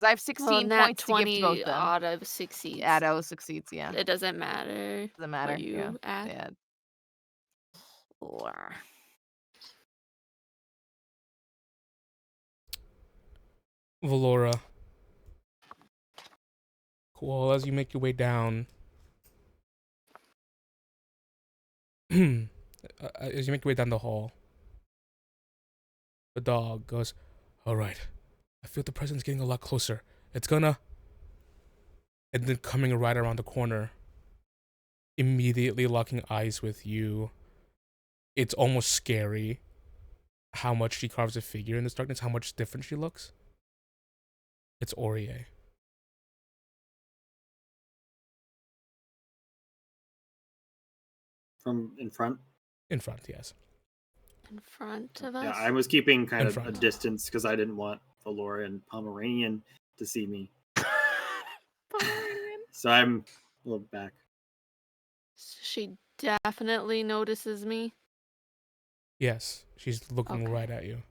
I have 16 nat points to give to both 20 them. out of succeeds. Out of succeeds, yeah. It doesn't matter. Doesn't matter. What you add. Yeah. Valora. Cool. As you make your way down, as you make your way down the hall, the dog goes, "All right, I feel the presence getting a lot closer. It's gonna..." And then coming right around the corner, immediately locking eyes with you. It's almost scary how much she carves a figure in this darkness, how much different she looks. It's Aurier. From in front? In front, yes. In front of us? Yeah, I was keeping kind In of front. a distance because I didn't want Valora and Pomeranian to see me. So I'm a little back. She definitely notices me. Yes, she's looking right at you.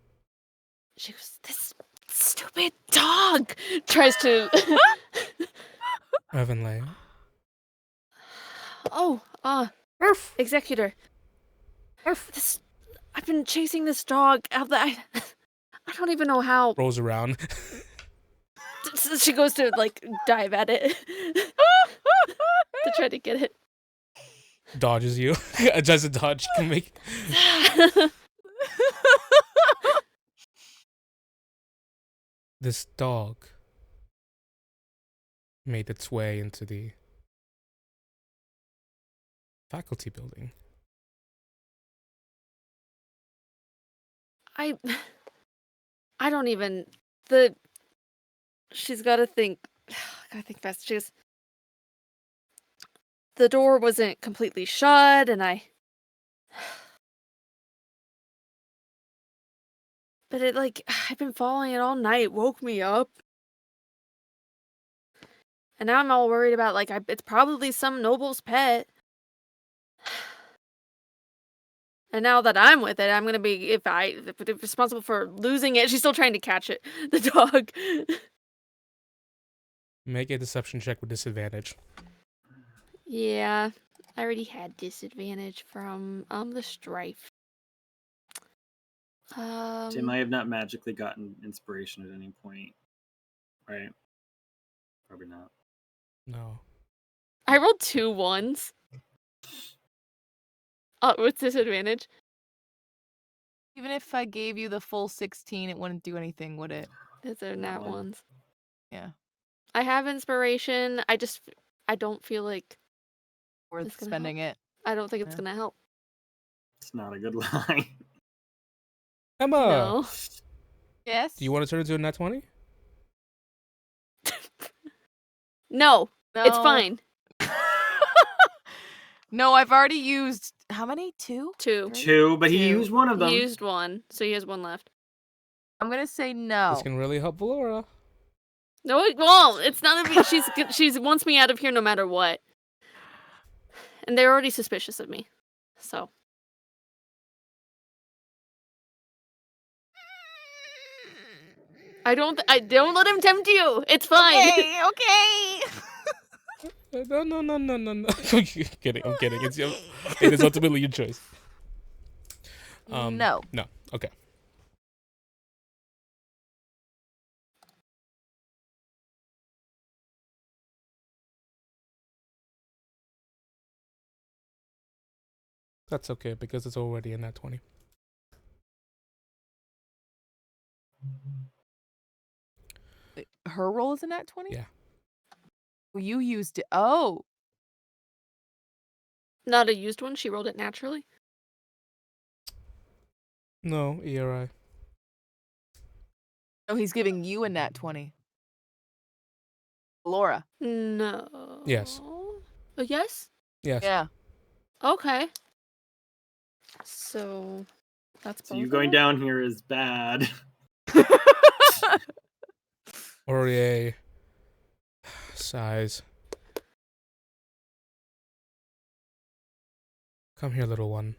She goes, "This stupid dog!" Tries to... Evanley. Executor. I've been chasing this dog. I don't even know how. Rolls around. So she goes to like dive at it to try to get it. Dodges you. Does a dodge can make. This dog made its way into the faculty building. I don't even she's gotta think fast. The door wasn't completely shut and but it I've been following it all night, woke me up. And now I'm all worried about it's probably some noble's pet. And now that I'm with it, I'm gonna be if responsible for losing it. She's still trying to catch it, the dog. Make a deception check with disadvantage. Yeah, I already had disadvantage from the strife. Tim, I have not magically gotten inspiration at any point, right? Probably not. No. I rolled 2 1s. With disadvantage. Even if I gave you the full 16, it wouldn't do anything, would it? Those are nat ones. Yeah. I have inspiration. I don't feel like worth spending help. it. I don't think it's gonna help. It's not a good line. Emma! No. Yes? Do you want to turn into a nat 20? No, it's fine. No, I've already used how many? 2? 2. 2, but he used one of them. He used 1, so he has 1 left. I'm gonna say no. This can really help Valora. No, it won't. It's none of it. She's wants me out of here no matter what. And they're already suspicious of me. So. I don't let him tempt you. It's fine. Okay. No. I'm kidding. It is ultimately your choice. No. No. Okay. That's okay because it's already in that 20. Wait, her roll is in that 20? Yeah. Well, you used it. Oh. Not a used one. She rolled it naturally. No, Eira. Oh, he's giving you a nat 20. Laura. No. Yes. Yes? Yes. Yeah. Okay. So that's So you going down here is bad. Aurier sighs. Come here, little one.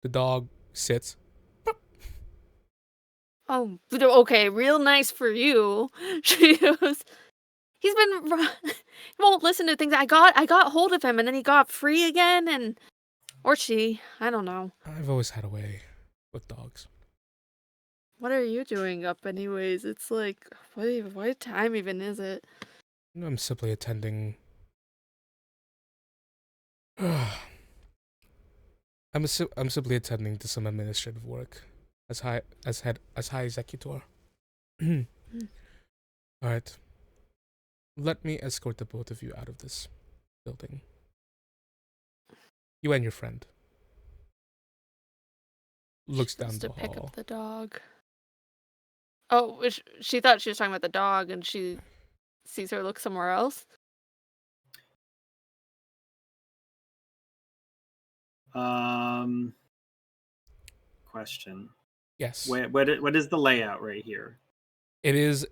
The dog sits. Oh, okay. Real nice for you. She goes. He won't listen to things. I got hold of him, and then he got free again, or she. I don't know. I've always had a way with dogs. What are you doing up, anyways? It's like, what time even is it? I'm simply attending. I'm simply attending to some administrative work, as high executor. All right. Let me escort the both of you out of this building. You and your friend. Looks down the hall. To pick up the dog. Oh, she thought she was talking about the dog, and she sees her look somewhere else. Question. Yes. What is the layout right here? It is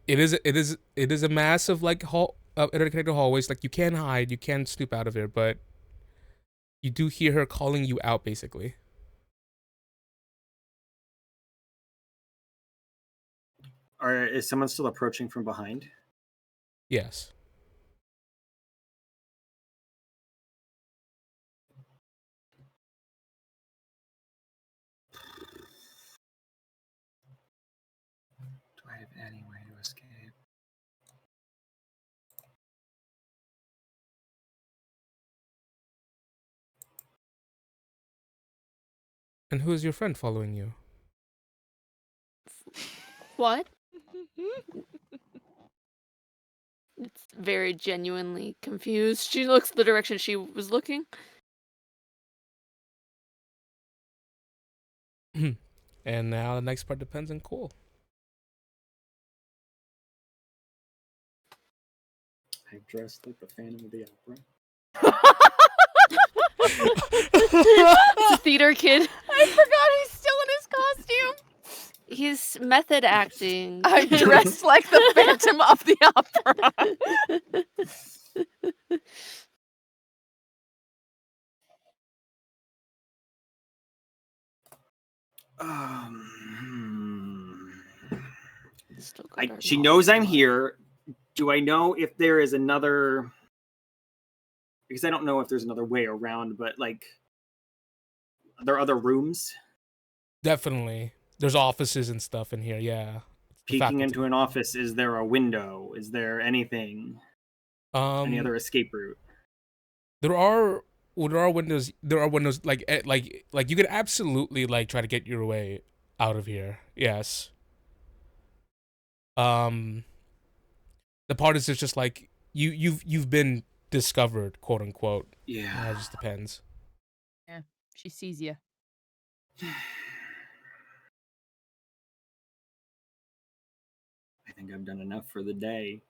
a massive interconnected hallways. Like you can't hide, you can't snoop out of here, but you do hear her calling you out, basically. Is someone still approaching from behind? Yes. Any way to escape. And who is your friend following you? What? It's very genuinely confused. She looks the direction she was looking. And now the next part depends on Cole. I dressed like the Phantom of the Opera. It's a theater kid. I forgot he's still in his costume. He's method acting. I'm dressed like the Phantom of the Opera. She knows I'm here. Do I know if there is another? Because I don't know if there's another way around, but like, are there other rooms? Definitely. There's offices and stuff in here, yeah. Peeking into an office, is there a window? Is there anything? Any other escape route? There are windows. There are windows like you could absolutely like try to get your way out of here. Yes. The part is it's just like you've been discovered, quote unquote. Yeah. It just depends. Yeah, she sees you. I think I've done enough for the day.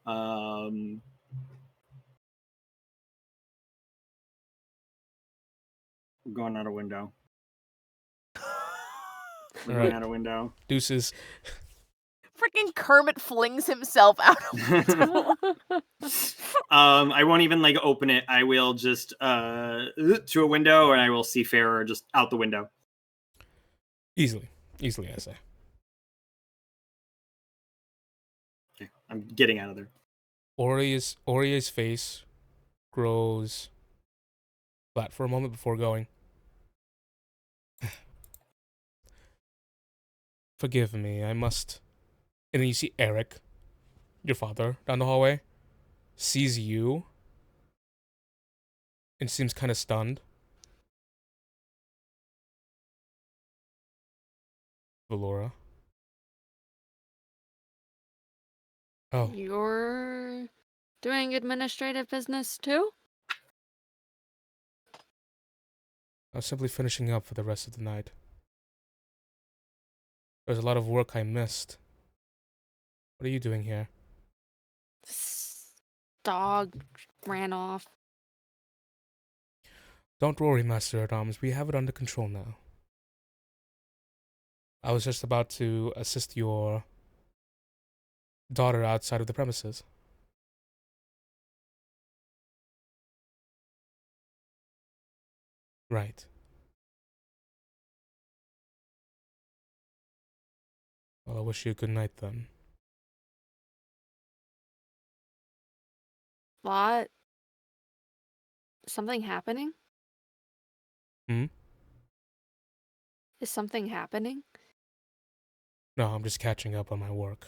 We're going out a window. We're going out a window. Deuces. Freaking Kermit flings himself out of the window. I won't even like open it. I will just to a window, and I will see Farrer just out the window. Easily, I say. Okay, I'm getting out of there. Auria's face grows flat for a moment before going. Forgive me, I must. And then you see Eric, your father, down the hallway, sees you, and seems kind of stunned. Valora. Oh. You're doing administrative business too? I was simply finishing up for the rest of the night. There's a lot of work I missed. What are you doing here? This dog ran off. Don't worry, Master-at-Arms. We have it under control now. I was just about to assist your daughter outside of the premises. Right. Well, I wish you a good night then. What? Something happening? Hmm? Is something happening? No, I'm just catching up on my work.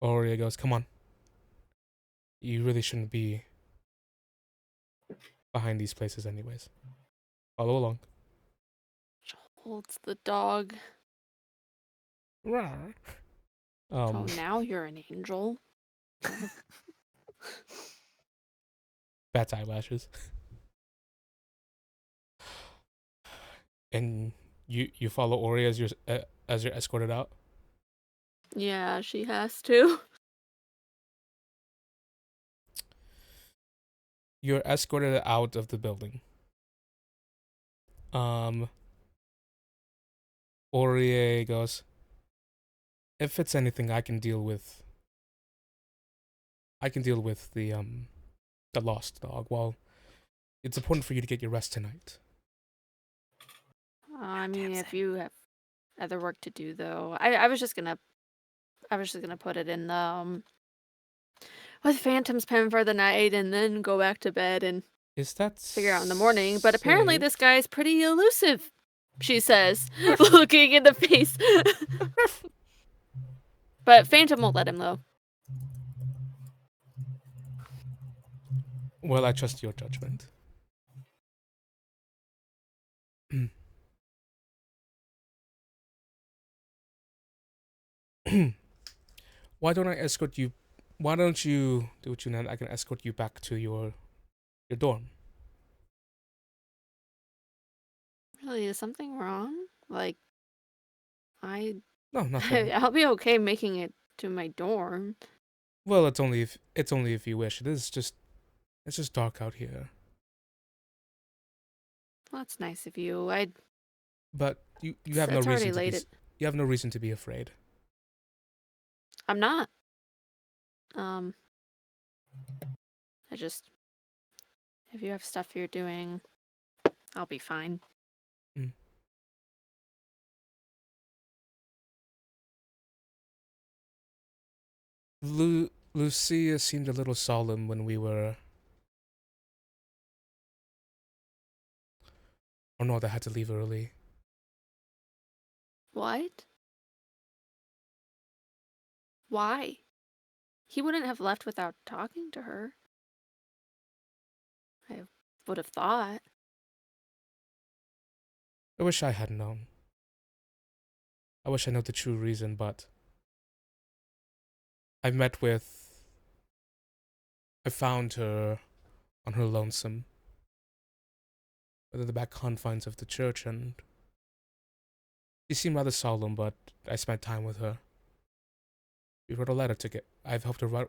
Aurea goes, come on. You really shouldn't be behind these places anyways. Follow along. Holds the dog. Rawr. Oh, now you're an angel. Bat's eyelashes. And you follow Aurea as you're escorted out? Yeah, she has to. You're escorted out of the building. Aurea goes, if it's anything I can deal with the lost dog. Well, it's important for you to get your rest tonight. I mean, if you have other work to do, though, I was just gonna put it in the with Phantom's pen for the night, and then go back to bed and figure out in the morning. But apparently, this guy's pretty elusive. She says, looking in the face. But Phantom won't let him, though. Well, I trust your judgment. Why don't I escort you? Why don't you do what you know? I can escort you back to your dorm. Really, is something wrong? Like, No, nothing. I'll be okay making it to my dorm. Well, it's only if you wish. It's just dark out here. Well, that's nice of you. But you have no It's already reason to late. you have no reason to be afraid. I'm not. I just, if you have stuff you're doing, I'll be fine. Lucia seemed a little solemn when we were. Oh no, I had to leave early. What? Why? He wouldn't have left without talking to her. I would have thought. I wish I had known. I wish I knew the true reason, but I found her on her lonesome within the back confines of the church, and she seemed rather solemn, but I spent time with her. We wrote a letter together. I've helped her write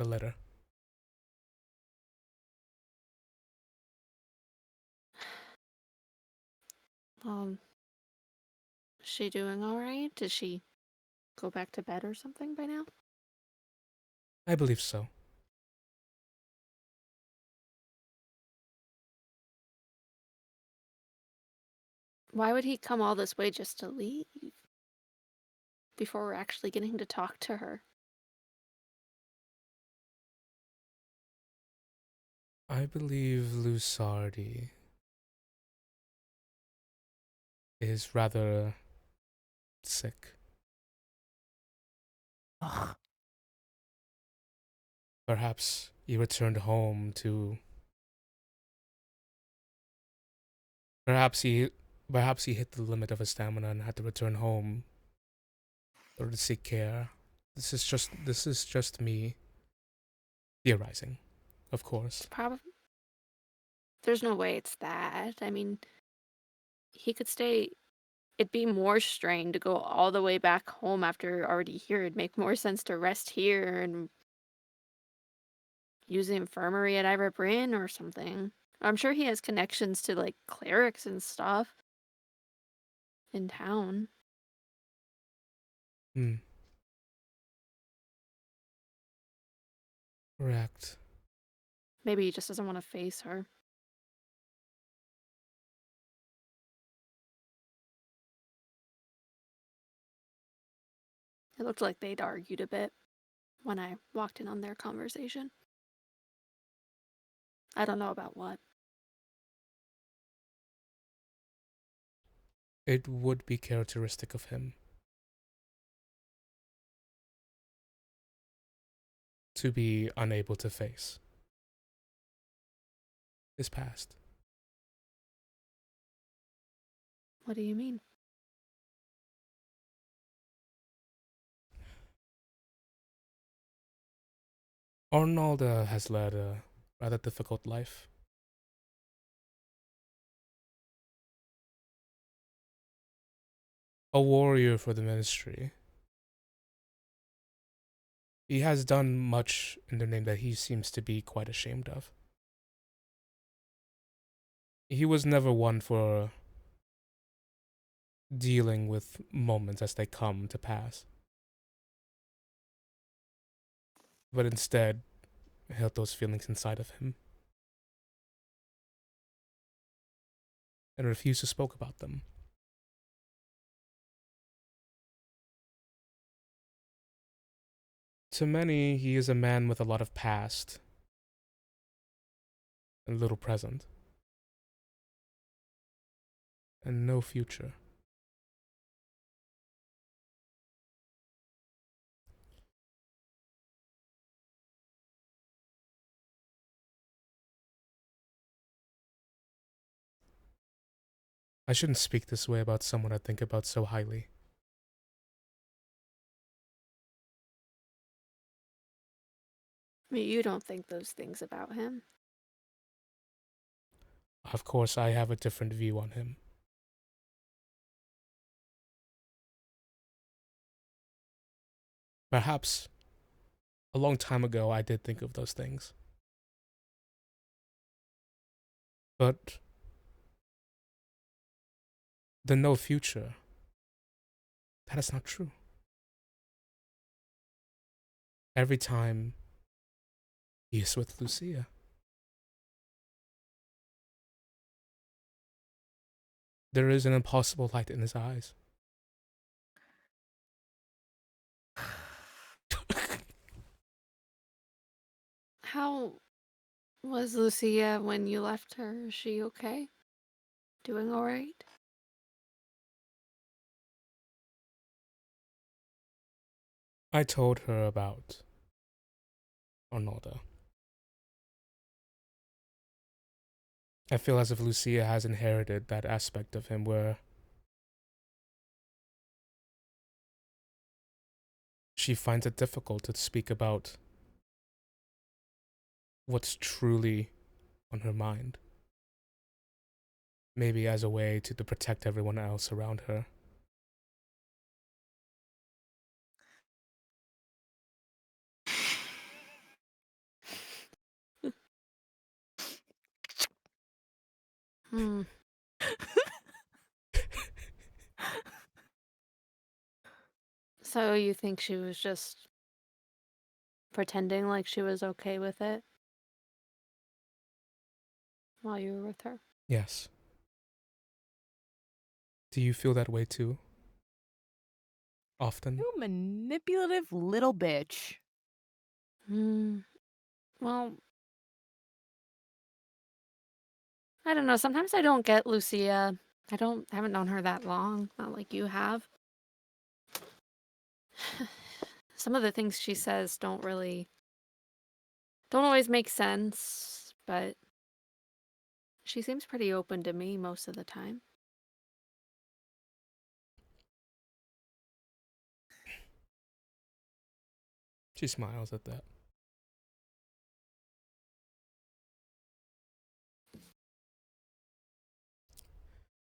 a letter. Is she doing all right? Did she go back to bed or something by now? I believe so. Why would he come all this way just to leave? Before we're actually getting to talk to her. I believe Lusardi is rather sick. Ugh. Perhaps he returned home to. Perhaps he hit the limit of his stamina and had to return home or to seek care. This is just me theorizing, of course. Probably. There's no way it's that. I mean, he could stay. It'd be more strain to go all the way back home after already here. It'd make more sense to rest here and use the infirmary at Eira Bryn or something. I'm sure he has connections to like clerics and stuff in town. Correct. Maybe he just doesn't want to face her. It looked like they'd argued a bit when I walked in on their conversation. I don't know about what. It would be characteristic of him to be unable to face his past. What do you mean? Arnold has led a rather difficult life. A warrior for the ministry. He has done much in the name that he seems to be quite ashamed of. He was never one for dealing with moments as they come to pass, but instead held those feelings inside of him and refused to speak about them. To many, he is a man with a lot of past and little present, and no future. I shouldn't speak this way about someone I think about so highly. I mean, you don't think those things about him. Of course, I have a different view on him. Perhaps a long time ago I did think of those things. But the no future, that is not true. Every time he is with Lucia, there is an impossible light in his eyes. How was Lucia when you left her? Is she okay? Doing all right? I told her about Arnaldo. I feel as if Lucia has inherited that aspect of him where she finds it difficult to speak about what's truly on her mind. Maybe as a way to protect everyone else around her. Hmm. So you think she was just pretending like she was okay with it while you were with her? Yes. Do you feel that way too? Often? You manipulative little bitch. Well, I don't know. Sometimes I don't get Lucia. Haven't known her that long, not like you have. Some of the things she says don't always make sense, but she seems pretty open to me most of the time. She smiles at that.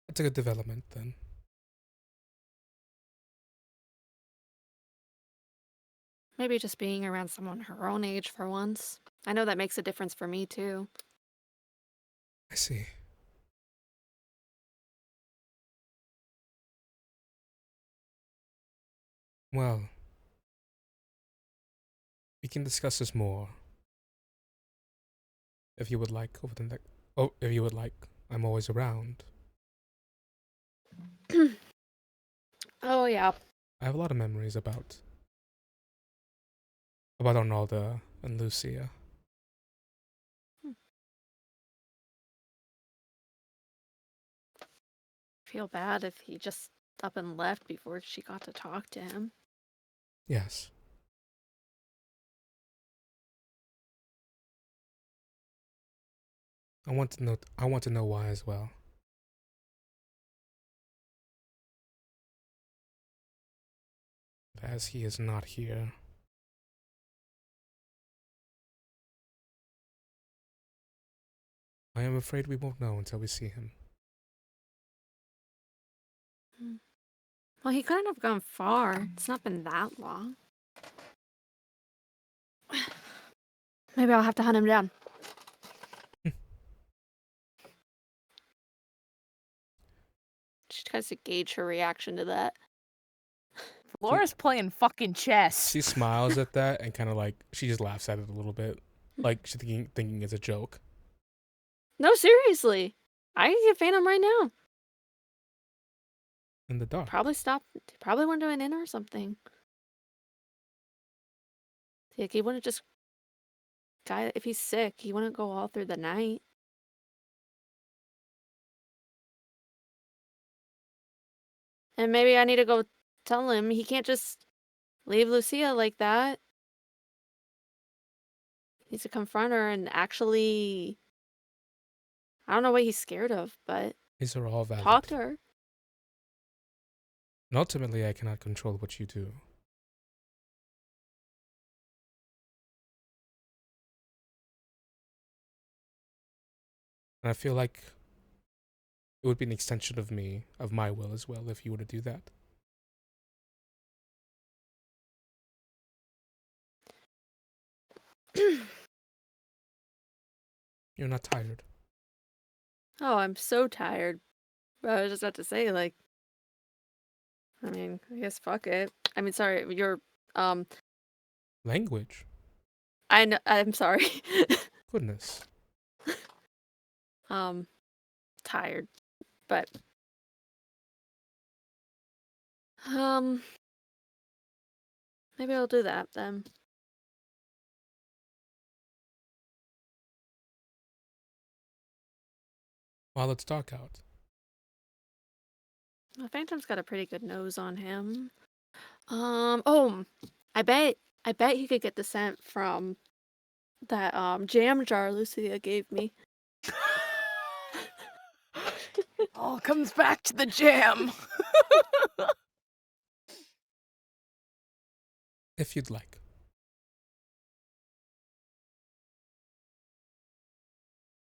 That's a good development then. Maybe just being around someone her own age for once. I know that makes a difference for me too. I see. Well, we can discuss this more if you would like over the next. Oh, if you would like, I'm always around. Oh yeah. I have a lot of memories about Arnaldo and Lucia. Feel bad if he just up and left before she got to talk to him. Yes. I want to know why as well. As he is not here. I am afraid we won't know until we see him. Well, he couldn't have gone far. It's not been that long. Maybe I'll have to hunt him down. She tries to gauge her reaction to that. Laura's playing fucking chess. She smiles at that and kind of like she just laughs at it a little bit, like she's thinking it's a joke. No, seriously. I can get Phantom right now. In the dark. Probably went to an inn or something. Like, he wouldn't just... if he's sick, he wouldn't go all through the night. And maybe I need to go tell him he can't just leave Lucia like that. He needs to confront her and actually... I don't know what he's scared of, but These are all valid. Talk to her. And ultimately, I cannot control what you do. And I feel like it would be an extension of me, of my will as well, if you were to do that. You're not tired. Oh, I'm so tired. But I was just about to say, like, I mean, I guess fuck it. I mean, sorry, your Language? I know, I'm sorry. Goodness. Tired. But maybe I'll do that then. While it's dark out. Well, Phantom's got a pretty good nose on him. Oh, I bet he could get the scent from that jam jar Lucia gave me. All comes back to the jam. If you'd like.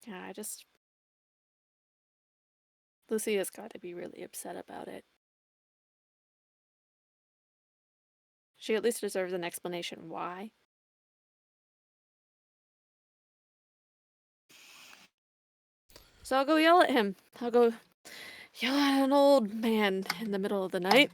Yeah, Lucia's got to be really upset about it. She at least deserves an explanation why. So I'll go yell at him. I'll go yell at an old man in the middle of the night.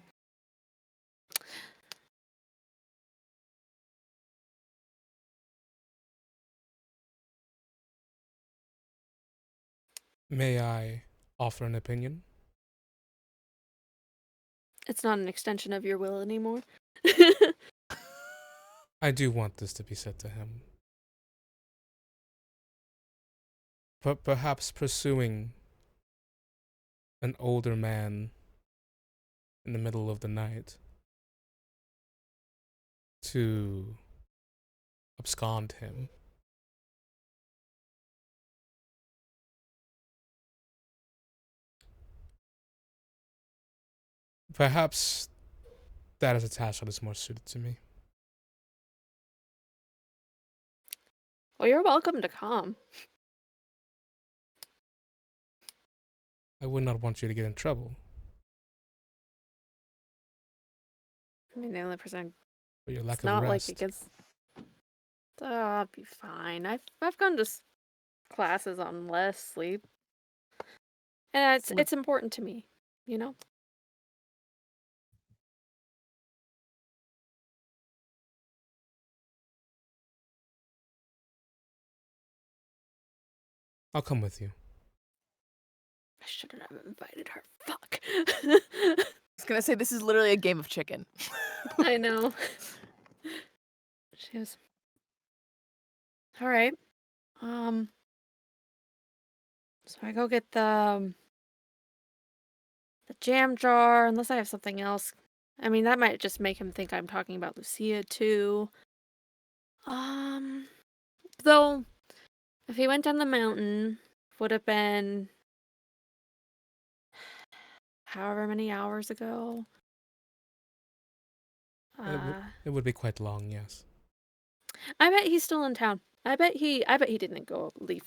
May I offer an opinion? It's not an extension of your will anymore. I do want this to be said to him. But perhaps pursuing an older man in the middle of the night to abscond him. Perhaps that is a task that is more suited to me. Well, you're welcome to come. I would not want you to get in trouble. I mean, the only person. For your lack It's of not rest. like it gets. I'll be fine. I've gone to classes on less sleep, and it's important to me, you know. I'll come with you. I shouldn't have invited her. Fuck. I was gonna say this is literally a game of chicken. I know. She was. All right. So I go get the jam jar, unless I have something else. I mean, that might just make him think I'm talking about Lucia too. Though, if he went down the mountain, would have been however many hours ago. It would be quite long, yes. I bet he's still in town. I bet he didn't leave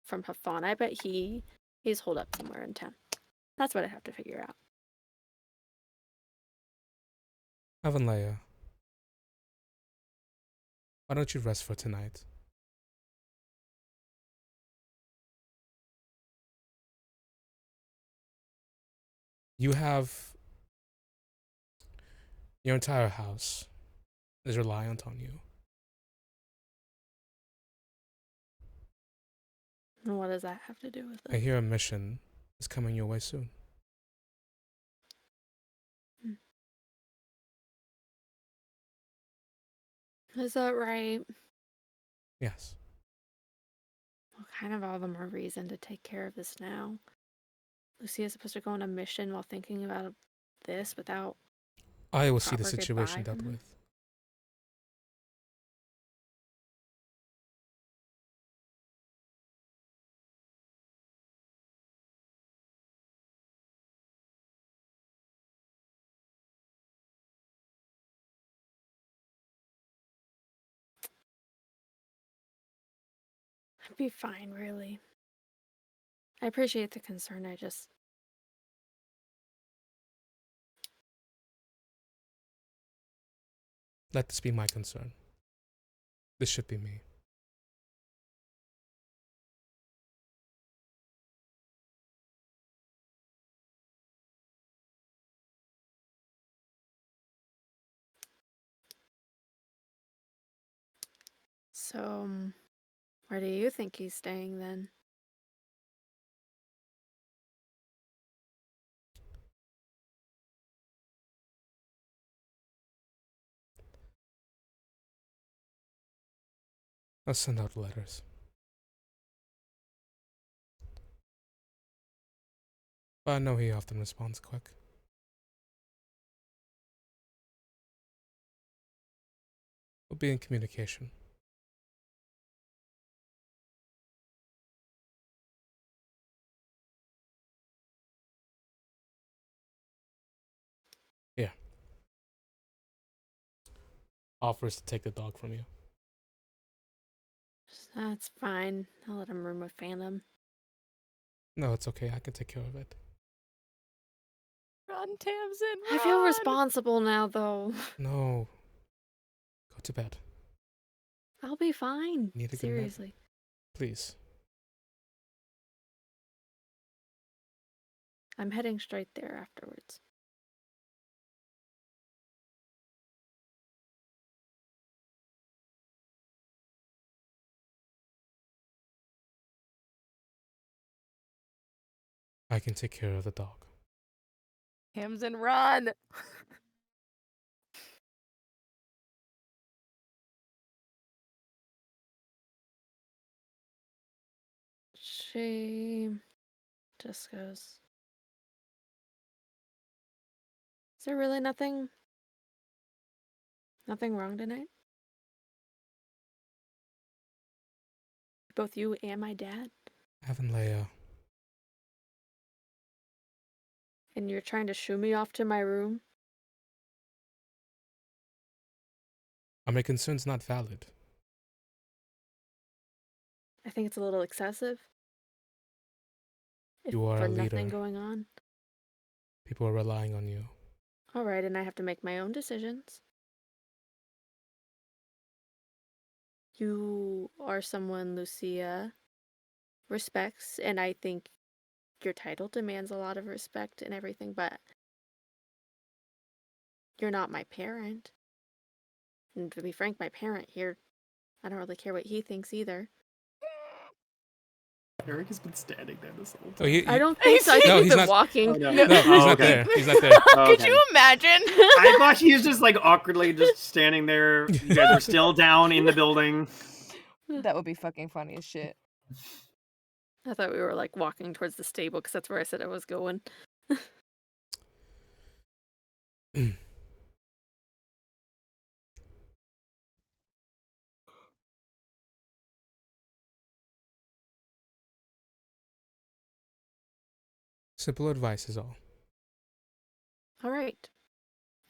from Hafan. I bet he's holed up somewhere in town. That's what I have to figure out. Avanleia, why don't you rest for tonight? You have your entire house is reliant on you. And what does that have to do with it? I hear a mission is coming your way soon. Is that right? Yes. Well, kind of all the more reason to take care of this now. Lucia's supposed to go on a mission while thinking about this without. I will see the situation dealt with. I'd be fine, really. I appreciate the concern, I just... Let this be my concern. This should be me. So, where do you think he's staying then? I'll send out letters. But I know he often responds quick. We'll be in communication. Yeah. Offers to take the dog from you. That's fine. I'll let him room with Phantom. No, it's okay. I can take care of it. Run, Tamsin, run. I feel responsible now, though. No. Go to bed. I'll be fine. Need a good nap? Seriously. Please. I'm heading straight there afterwards. I can take care of the dog. Tamsin, run. She just goes, is there really nothing wrong tonight? Both you and my dad? Haven't Leia. And you're trying to shoo me off to my room? Are my concerns not valid? I think it's a little excessive. You are for a leader. nothing going on. People are relying on you. All right, and I have to make my own decisions. You are someone Lucia respects, and I think your title demands a lot of respect and everything, but you're not my parent. And to be frank, my parent here, I don't really care what he thinks either. Eric has been standing there this whole Oh, time. I don't think so. I think No, he's he's been not- walking. Oh, no. No, he's Oh, not okay. there. He's not there. Oh, Could okay. you imagine? I thought he was just like awkwardly just standing there. You guys are still down in the building. That would be fucking funny as shit. I thought we were like walking towards the stable because that's where I said I was going. Simple advice is all. All right.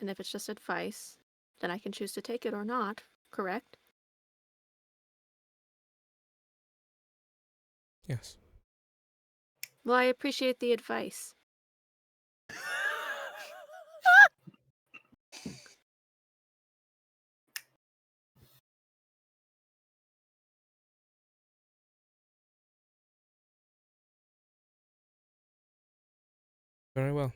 And if it's just advice, then I can choose to take it or not, correct? Yes. Well, I appreciate the advice. Very well.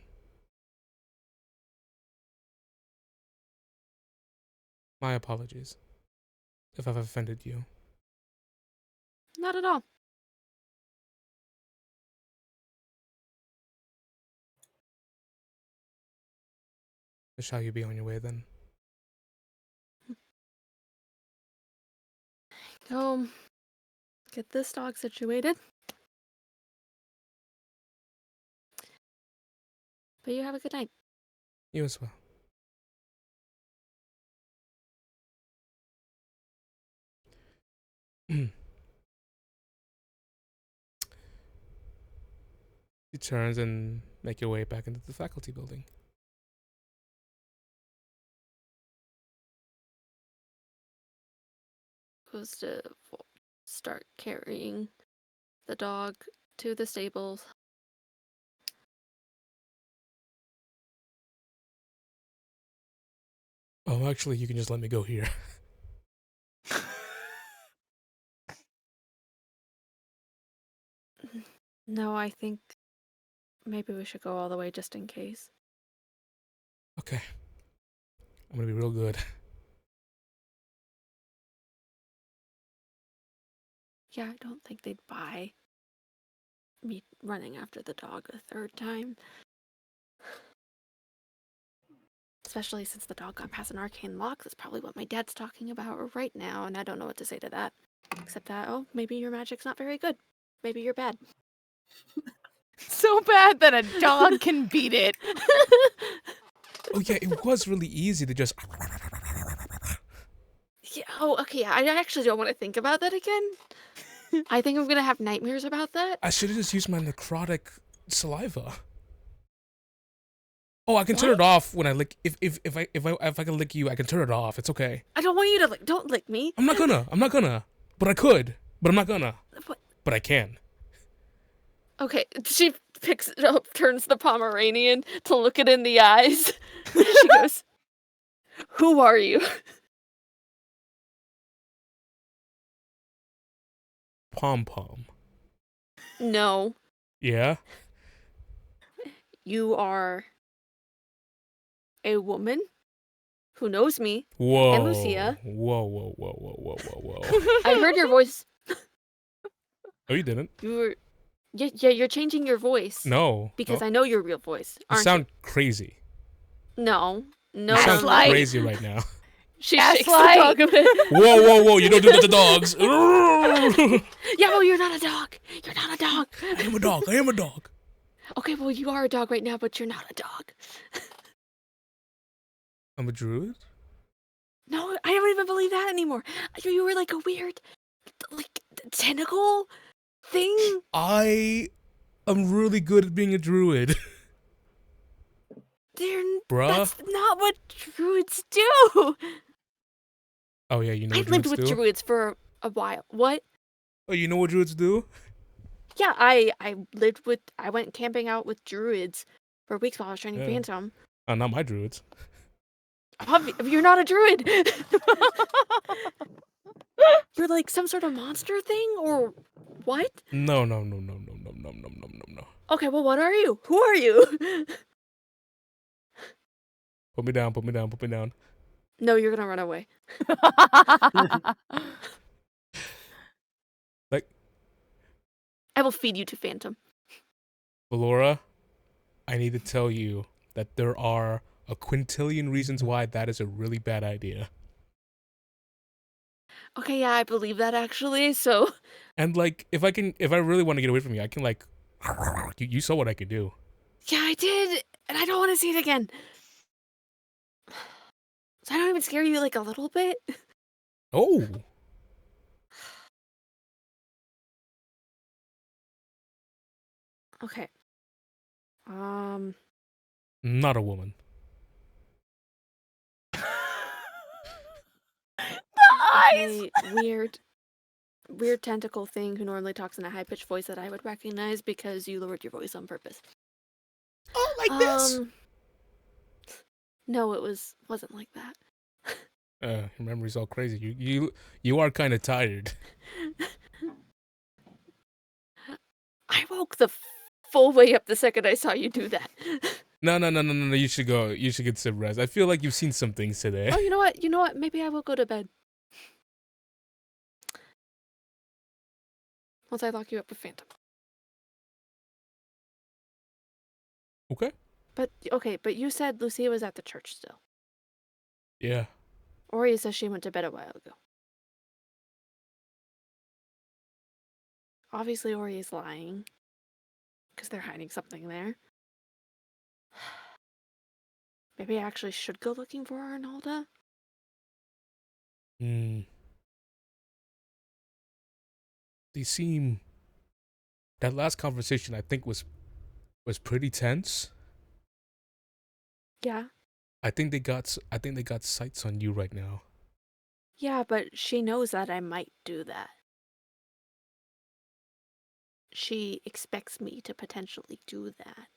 My apologies if I've offended you. Not at all. Shall you be on your way then? Go get this dog situated. But you have a good night. You as well. He turns and make your way back into the faculty building. Goes to start carrying the dog to the stables. Oh, actually, you can just let me go here. No, I think maybe we should go all the way just in case. Okay. I'm gonna be real good. Yeah, I don't think they'd buy me running after the dog a third time. Especially since the dog got past an arcane lock. That's probably what my dad's talking about right now, and I don't know what to say to that. Except that, oh, maybe your magic's not very good. Maybe you're bad. So bad that a dog can beat it. Oh yeah, it was really easy to just... Yeah, oh, okay, I actually don't want to think about that again. I think I'm gonna have nightmares about that. I should have just used my necrotic saliva. Oh, I can turn it off when I lick. If I can lick you, I can turn it off. It's okay. I don't want you to don't lick me. I'm not gonna. But I could. But I'm not gonna. What? But I can. Okay, she picks it up, turns the Pomeranian to look it in the eyes. She goes, "Who are you?" Pom Pom. No. Yeah? You are a woman who knows me. Whoa. And Lucia. Whoa. I heard your voice. Oh, you didn't? You were... Yeah, you're changing your voice. No. Because I know your real voice. You sound crazy. No. You sound crazy right now. She shakes the dog a bit. Whoa. You don't do that to dogs. Yeah, well, you're not a dog. You're not a dog. I am a dog. Okay, well, you are a dog right now, but you're not a dog. I'm a druid? No, I don't even believe that anymore. You were like a weird, like, tentacle thing. I am really good at being a druid. That's not what druids do. Oh, yeah, you know what I lived with do? druids for a while. What? Oh, you know what druids do? Yeah, I went camping out with druids for weeks while I was training Phantom. Not my druids. You're not a druid. You're like some sort of monster thing, or what? No. Okay, well, what are you? Who are you? Put me down. No, you're gonna run away. Like, I will feed you to Phantom. Laura, I need to tell you that there are a quintillion reasons why that is a really bad idea. Okay, yeah, I believe that actually, so... And, like, if I really want to get away from you, I can, like... You saw what I could do. Yeah, I did, and I don't want to see it again. So I don't even scare you, like, a little bit? Oh! Okay. Not a woman. A weird tentacle thing who normally talks in a high-pitched voice that I would recognize because you lowered your voice on purpose. Oh, like this? No, it wasn't like that. Your memory's all crazy. You are kind of tired. I woke the full way up the second I saw you do that. No. You should go. You should get some rest. I feel like you've seen some things today. Oh, you know what? Maybe I will go to bed. Once I lock you up with Phantom. Okay. But you said Lucia was at the church still. Yeah. Ori says she went to bed a while ago. Obviously, Ori is lying. Because they're hiding something there. Maybe I actually should go looking for Arnalda? They seem... That last conversation, I think, was pretty tense. Yeah. I think they got sights on you right now. Yeah, but she knows that I might do that. she expects me to potentially do that.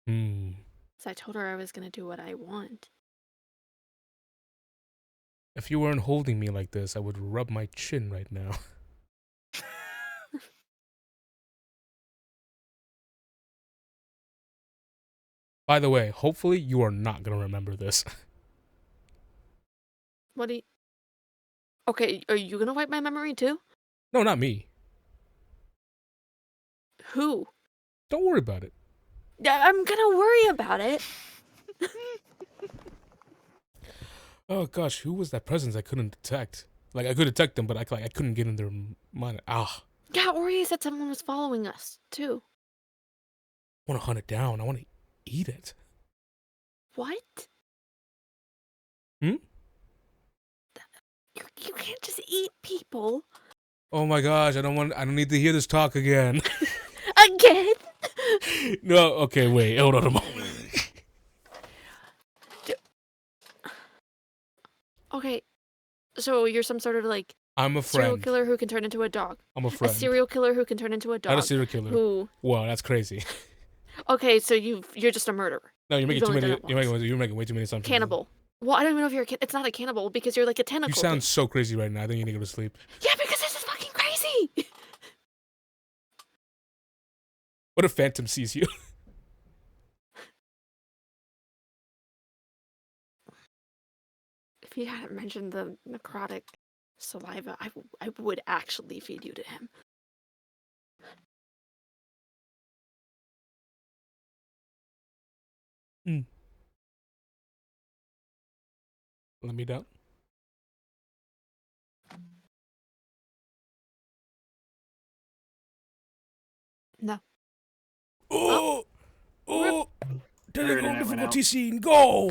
So I told her I was going to do what I want. If you weren't holding me like this, I would rub my chin right now. By the way, hopefully you are not going to remember this. What do you... Okay, are you going to wipe my memory too? No, not me. Who? Don't worry about it. I'm going to worry about it. Oh gosh, who was that presence I couldn't detect? Like, I could detect them, but I couldn't get in their mind. Ah. Yeah, Ori said someone was following us, too. I want to hunt it down. I want to eat it. What? Hmm? You can't just eat people. Oh my gosh, I don't need to hear this talk again. Again? No, okay, wait, hold on a moment. Okay, so you're some sort of like I'm a serial friend. killer who can turn into a dog. I'm a friend. A serial killer who can turn into a dog. Not a serial killer. Who? Wow, that's crazy. Okay, so you're just a murderer. No, you're making You've too only many. done it You're making way too many assumptions. Cannibal. Well, I don't even know if you're it's not a cannibal because you're like a tentacle. You sound thing. so crazy right now. I think you need to go to sleep. Yeah, because this is fucking crazy. What if Phantom sees you? If you hadn't mentioned the necrotic saliva, I would actually feed you to him. Let me down. No. Oh! Oh! Third Technical and it went difficulty out. scene, go!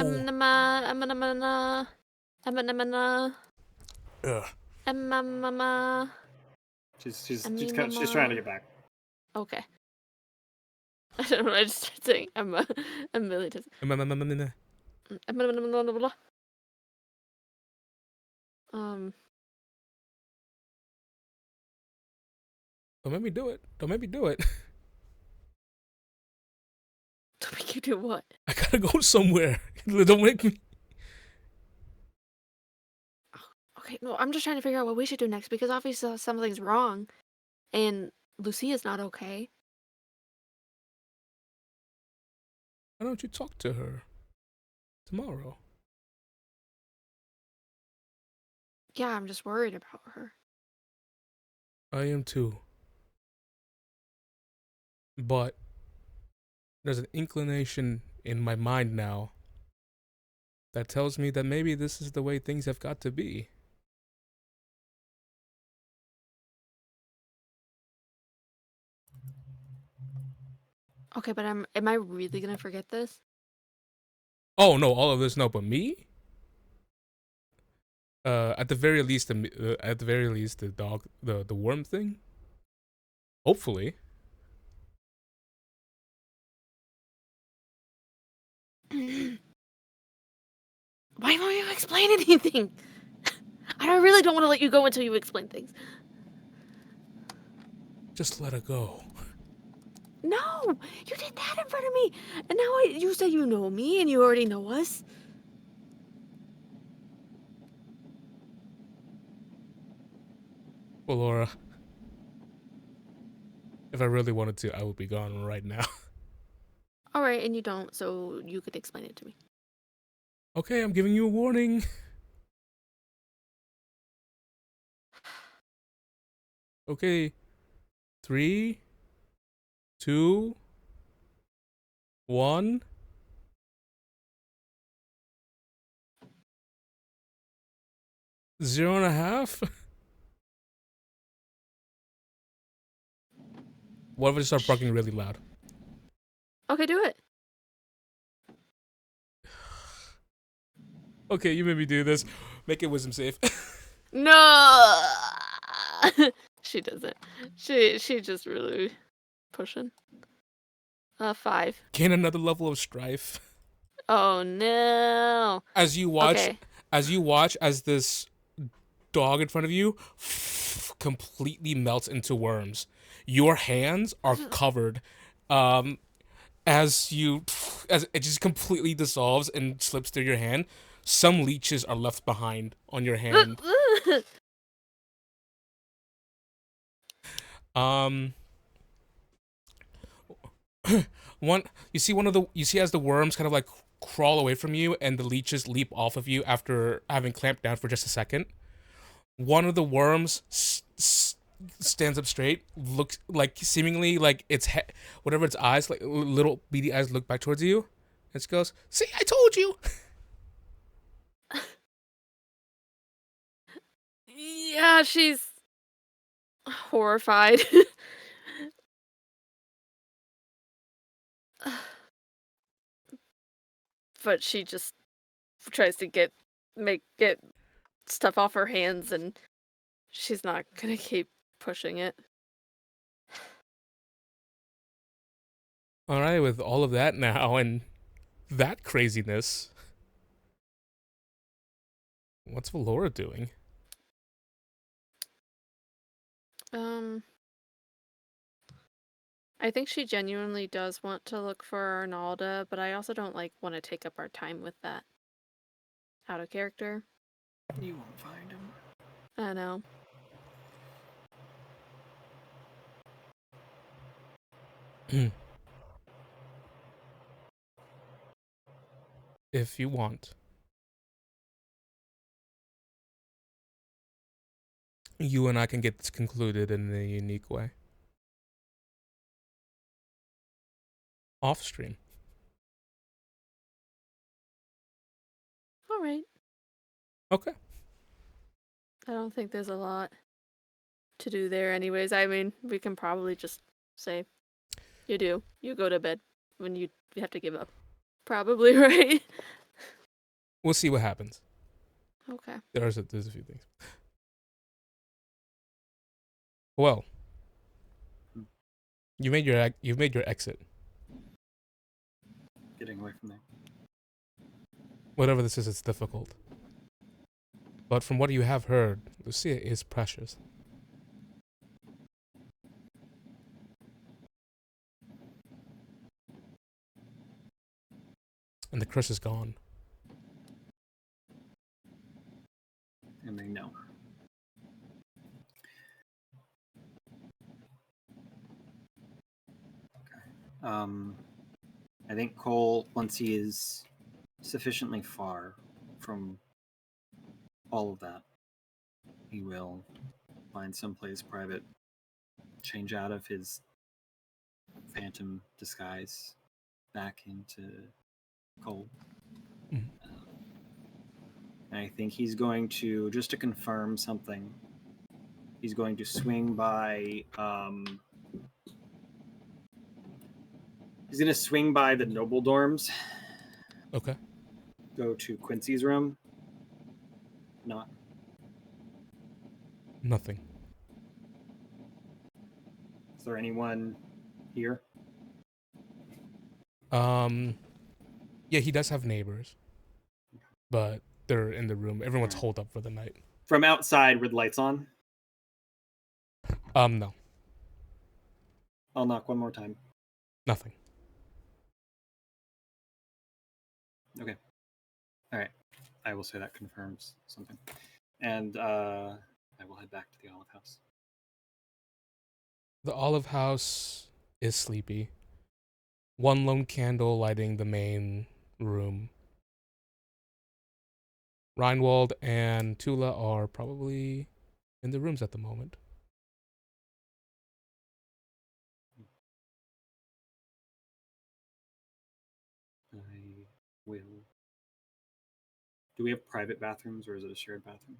She's trying to get back. Okay. I don't know. I just started saying I'm really just. Don't make me do it. Don't make me do it. To make you do what? I gotta go somewhere. Don't make me. Okay, no, I'm just trying to figure out what we should do next because obviously something's wrong, and Lucia's not okay. Why don't you talk to her tomorrow? Yeah, I'm just worried about her. I am too. But there's an inclination in my mind now that tells me that maybe this is the way things have got to be. Okay, but am I really gonna forget this? Oh no, all of this no, but me? At the very least, the dog, the worm thing. Hopefully. Why won't you explain anything? I really don't want to let you go until you explain things. Just let her go. No, you did that in front of me, and now you say you know me and you already know us. Well, Laura, if I really wanted to, I would be gone right now. All right, and you don't, so you could explain it to me. Okay, I'm giving you a warning. Okay. 3, 2, 1. Zero and a half? What if I just start barking really loud? Okay, do it. Okay, you made me do this. Make it wisdom safe. No, she doesn't. She just really pushing. 5. Gain another level of strife. Oh no. As you watch, Okay. as this dog in front of you completely melts into worms. Your hands are covered as it just completely dissolves and slips through your hand. Some leeches are left behind on your hand. You see as the worms kind of like crawl away from you and the leeches leap off of you after having clamped down for just a second. One of the worms stands up straight, looks like seemingly like its whatever its eyes, like little beady eyes, look back towards you. It just goes, "See, I told you." Yeah, she's horrified. But she just tries to get stuff off her hands, and she's not gonna keep pushing it. All right, with all of that now and that craziness, what's Valora doing? I think she genuinely does want to look for Arnalda, but I also don't want to take up our time with that. Out of character. You won't find him. I know. If you want, you and I can get this concluded in a unique way. Off stream. All right. Okay. I don't think there's a lot to do there anyways. I mean, we can probably just say, you go to bed when you have to give up. Probably, right? We'll see what happens. Okay. There's a few things. Well, you've made your exit. Getting away from there. Whatever this is, it's difficult. But from what you have heard, Lucia is precious. And the curse is gone. And they know. Okay. I think Cole, once he is sufficiently far from all of that, he will find someplace private, change out of his phantom disguise back into Cole. Mm. And I think he's going to, just to confirm something, he's going to swing by he's going to swing by the noble dorms. Okay. Go to Quincy's room. Knock. Nothing. Is there anyone here? Yeah, he does have neighbors, but they're in the room. Everyone's Alright. holed up for the night. From outside with lights on? No. I'll knock one more time. Nothing. Okay. All right. I will say that confirms something. And I will head back to the Olive House. The Olive House is sleepy. One lone candle lighting the main room. Reinwald and Tula are probably in the rooms at the moment. I will. Do we have private bathrooms or is it a shared bathroom?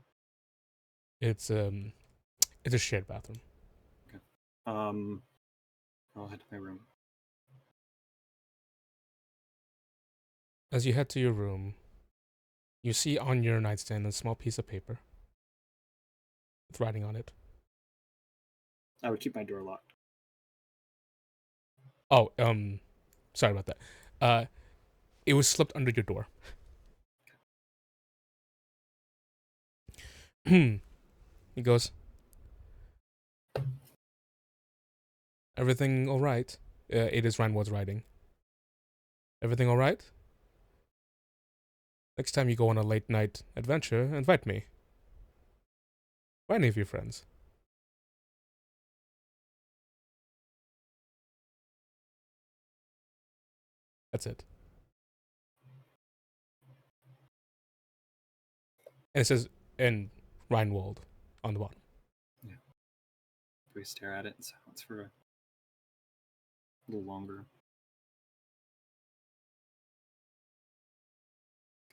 It's a shared bathroom. Okay. I'll head to my room. As you head to your room, you see on your nightstand a small piece of paper with writing on it. I would keep my door locked. Oh, sorry about that. It was slipped under your door. He goes, everything all right? It is Reinwald's writing. Everything all right? Next time you go on a late night adventure, invite me. Or any of your friends. That's it. And it says, in Reinwald on the bottom. Yeah. We stare at it in silence for a little longer.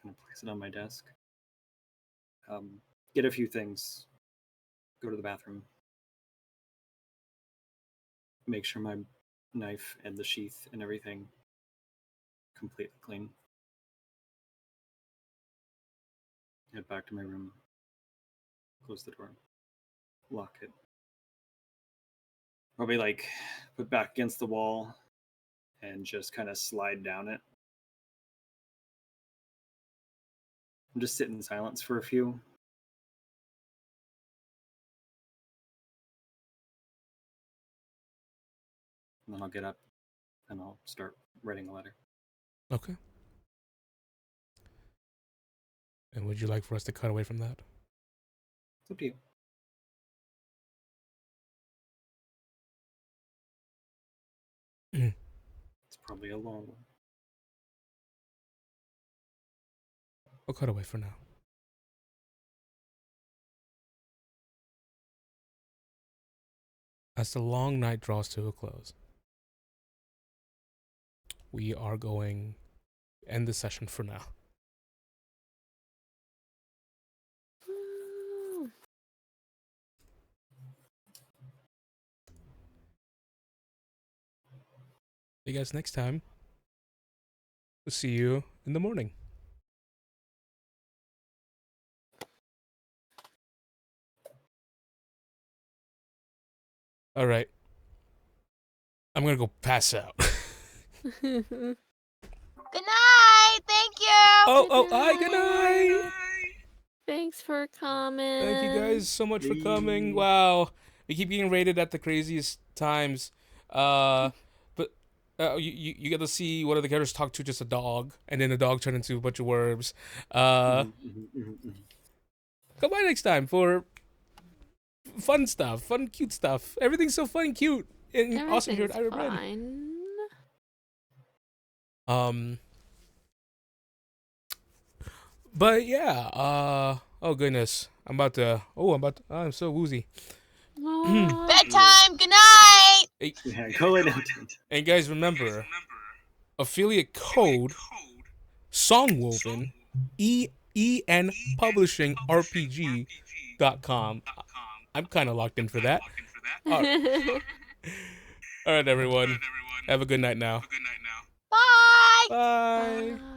Kind of place it on my desk. Get a few things. Go to the bathroom. Make sure my knife and the sheath and everything completely clean. Head back to my room. Close the door. Lock it. Probably like put back against the wall and just kind of slide down it. I'm just sitting in silence for a few. And then I'll get up and I'll start writing a letter. Okay. And would you like for us to cut away from that? It's up to you. It's probably a long one. We'll cut away for now. As the long night draws to a close, we are going to end the session for now. See you guys next time. We'll see you in the morning. All right. I'm going to go pass out. Good night. Thank you. Hi, good night. Thanks for coming. Thank you guys so much for coming. Wow. We keep getting rated at the craziest times. But you get to see one of the characters talk to just a dog, and then the dog turned into a bunch of worms. Come by next time for fun stuff, fun, cute stuff. Everything's so fun and cute and awesome here at Eira Bryn. But yeah, oh goodness, I'm so woozy. Bedtime. Good night. Hey, Yeah, go lay down. and guys, remember, affiliate code Songwoven, EN Publishing RPG.com. I'm kind of locked in for that. All right, everyone. Have a good night now. Bye. Bye. Bye.